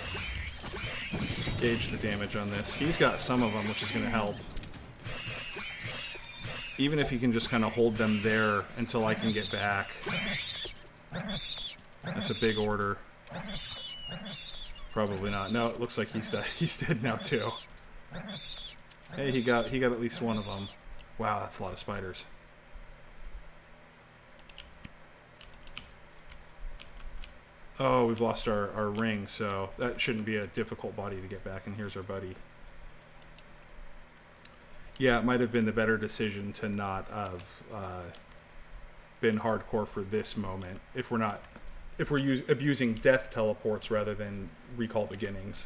gauge the damage on this. He's got some of them, which is going to help. Even if he can just kind of hold them there until I can get back. That's a big order. Probably not. No, it looks like he's dead. He's dead now too. Hey, he got at least one of them. Wow, that's a lot of spiders. Oh, we've lost our ring, so that shouldn't be a difficult body to get back, and here's our buddy. Yeah, it might have been the better decision to not have been hardcore for this moment, if we're abusing death teleports rather than recall beginnings.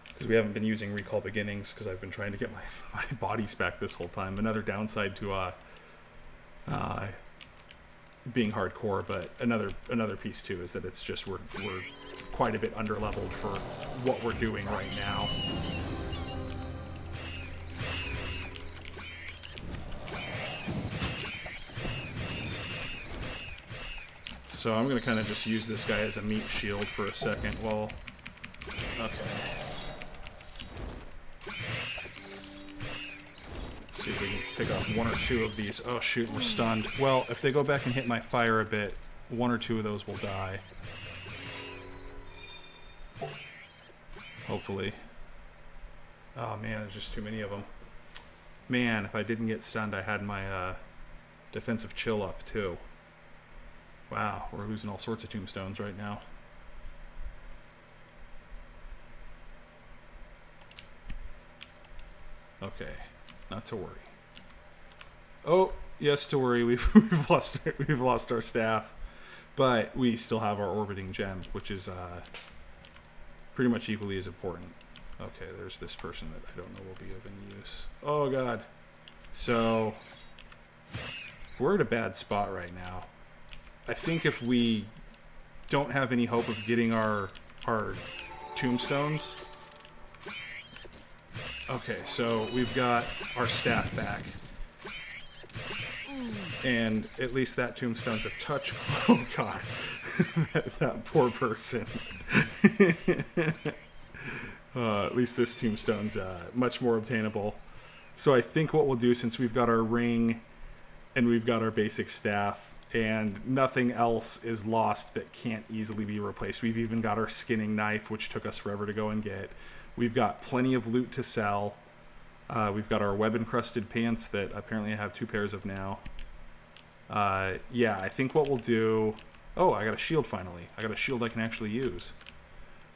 Because we haven't been using recall beginnings because I've been trying to get my bodies back this whole time. Another downside to being hardcore, but another piece too is that it's just we're quite a bit underleveled for what we're doing right now. So I'm gonna kind of just use this guy as a meat shield for a second. Well, okay. See if we can pick off 1 or 2 of these. Oh shoot, we're stunned. Well, if they go back and hit my fire a bit, 1 or 2 of those will die. Hopefully. Oh man, there's just too many of them. Man, if I didn't get stunned, I had my defensive chill up too. Wow, we're losing all sorts of tombstones right now. Okay. Not to worry. Oh, yes, to worry. We've lost our staff, but we still have our orbiting gem, which is pretty much equally as important. Okay, there's this person that I don't know will be of any use. Oh god. So we're at a bad spot right now. I think if we don't have any hope of getting our tombstones. Okay, so we've got our staff back. And at least that tombstone's a touch. Oh god. that poor person. At least this tombstone's much more obtainable. So I think what we'll do, since we've got our ring and we've got our basic staff and nothing else is lost that can't easily be replaced. We've even got our skinning knife, which took us forever to go and get. We've got plenty of loot to sell. We've got our web-encrusted pants that apparently I have 2 pairs of now. Yeah, I think what we'll do... Oh, I got a shield finally. I got a shield I can actually use.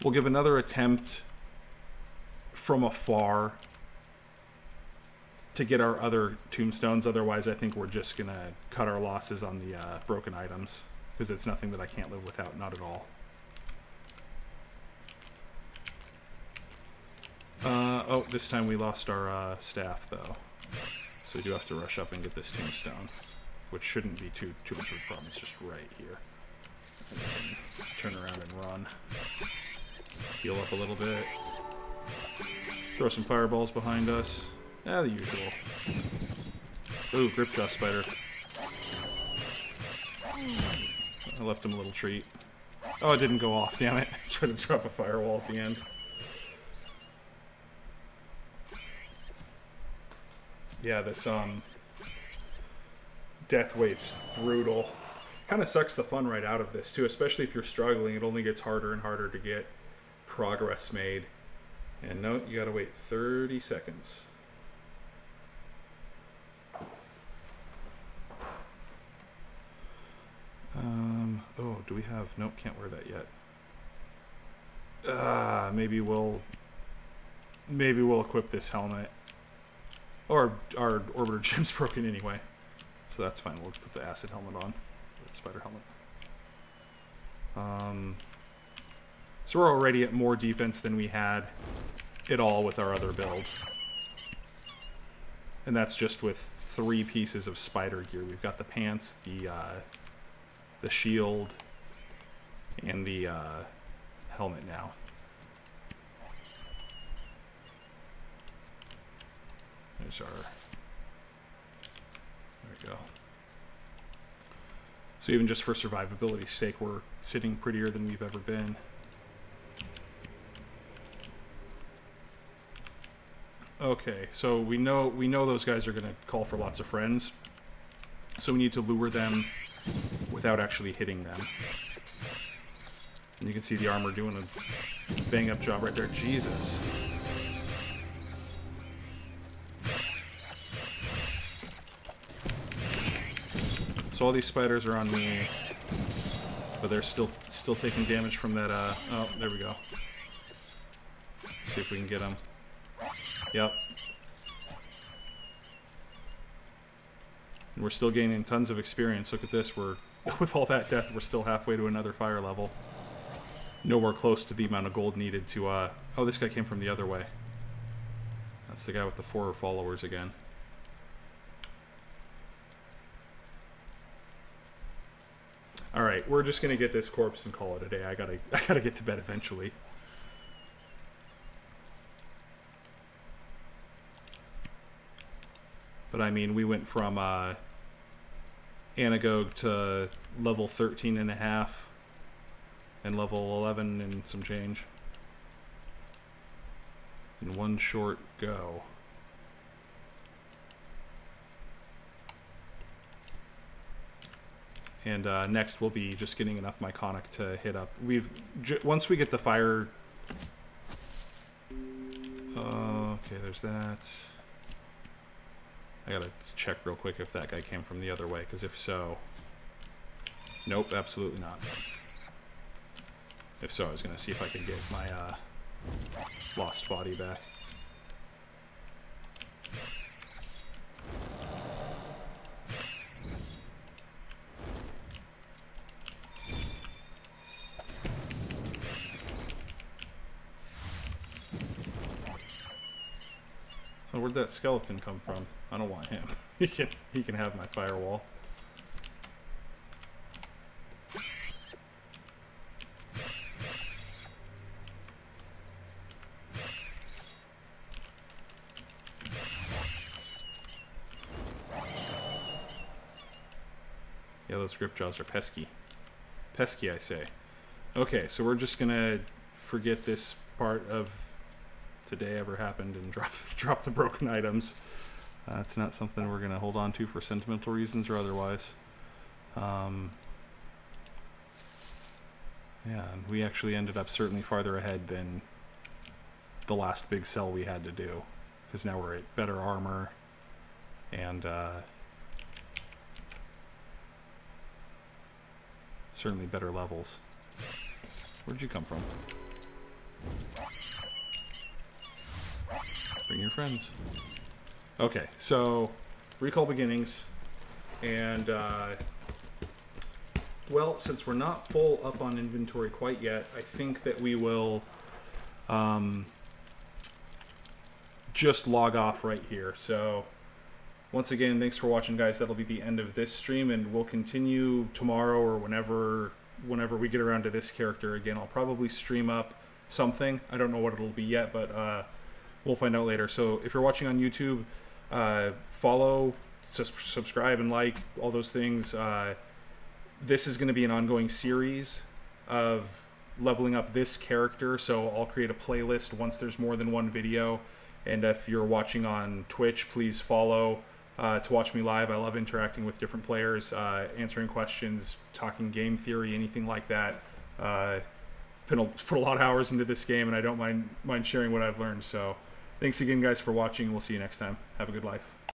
We'll give another attempt from afar to get our other tombstones. Otherwise, I think we're just going to cut our losses on the broken items. Because it's nothing that I can't live without. Not at all. Oh, this time we lost our staff, though. So we do have to rush up and get this tombstone. Which shouldn't be too much of a problem. It's just right here. And then turn around and run. Heal up a little bit. Throw some fireballs behind us. Yeah, the usual. Ooh, Gripjaw Spider. I left him a little treat. Oh, it didn't go off, damn it. Tried to drop a firewall at the end. Yeah, this, death weight's brutal. Kind of sucks the fun right out of this, too, especially if you're struggling. It only gets harder and harder to get progress made. And no, you gotta wait 30 seconds. Oh, do we have... Nope, can't wear that yet. Maybe we'll equip this helmet. Or our Orbiter Gem's broken anyway. So that's fine, we'll put the acid helmet on. The spider helmet. So we're already at more defense than we had at all with our other build. And that's just with 3 pieces of spider gear. We've got the pants, the shield, and the helmet now. There's our... There we go. So even just for survivability's sake, we're sitting prettier than we've ever been. Okay, so we know those guys are going to call for lots of friends. So we need to lure them without actually hitting them. And you can see the armor doing a bang-up job right there. Jesus. So all these spiders are on me, but they're still taking damage from that, oh, there we go. Let's see if we can get them. Yep. And we're still gaining tons of experience. Look at this, with all that death, we're still halfway to another fire level. Nowhere close to the amount of gold needed to, oh, this guy came from the other way. That's the guy with the 4 followers again. Alright, we're just gonna get this corpse and call it a day. I gotta get to bed eventually. But I mean, we went from Anagoge to level 13.5 and level 11 and some change in one short go. And next we'll be just getting enough Myconic to hit up. Once we get the fire. Okay, there's that. I gotta check real quick if that guy came from the other way, because if so, nope, absolutely not. If so, I was gonna see if I could get my lost body back. Oh, where'd that skeleton come from? I don't want him. He can have my firewall. Yeah, those Gripjaws are pesky. Pesky, I say. Okay, so we're just gonna forget this part of today ever happened and drop the broken items. It's not something we're gonna hold on to for sentimental reasons or otherwise. Yeah, and we actually ended up certainly farther ahead than the last big sell we had to do, because now we're at better armor and certainly better levels. Where'd you come from? Bring your friends. Okay, so recall beginnings, and well, since we're not full up on inventory quite yet, I think that we will just log off right here. So once again, thanks for watching, guys. That'll be the end of this stream, and we'll continue tomorrow or whenever we get around to this character again. I'll probably stream up something. I don't know what it'll be yet, but we'll find out later. So if you're watching on YouTube, follow subscribe and like, all those things. This is going to be an ongoing series of leveling up this character, so I'll create a playlist once there's more than one video. And if you're watching on Twitch, please follow to watch me live. I love interacting with different players, answering questions, talking game theory, anything like that. Put a lot of hours into this game, and I don't mind sharing what I've learned. So thanks again, guys, for watching. We'll see you next time. Have a good life.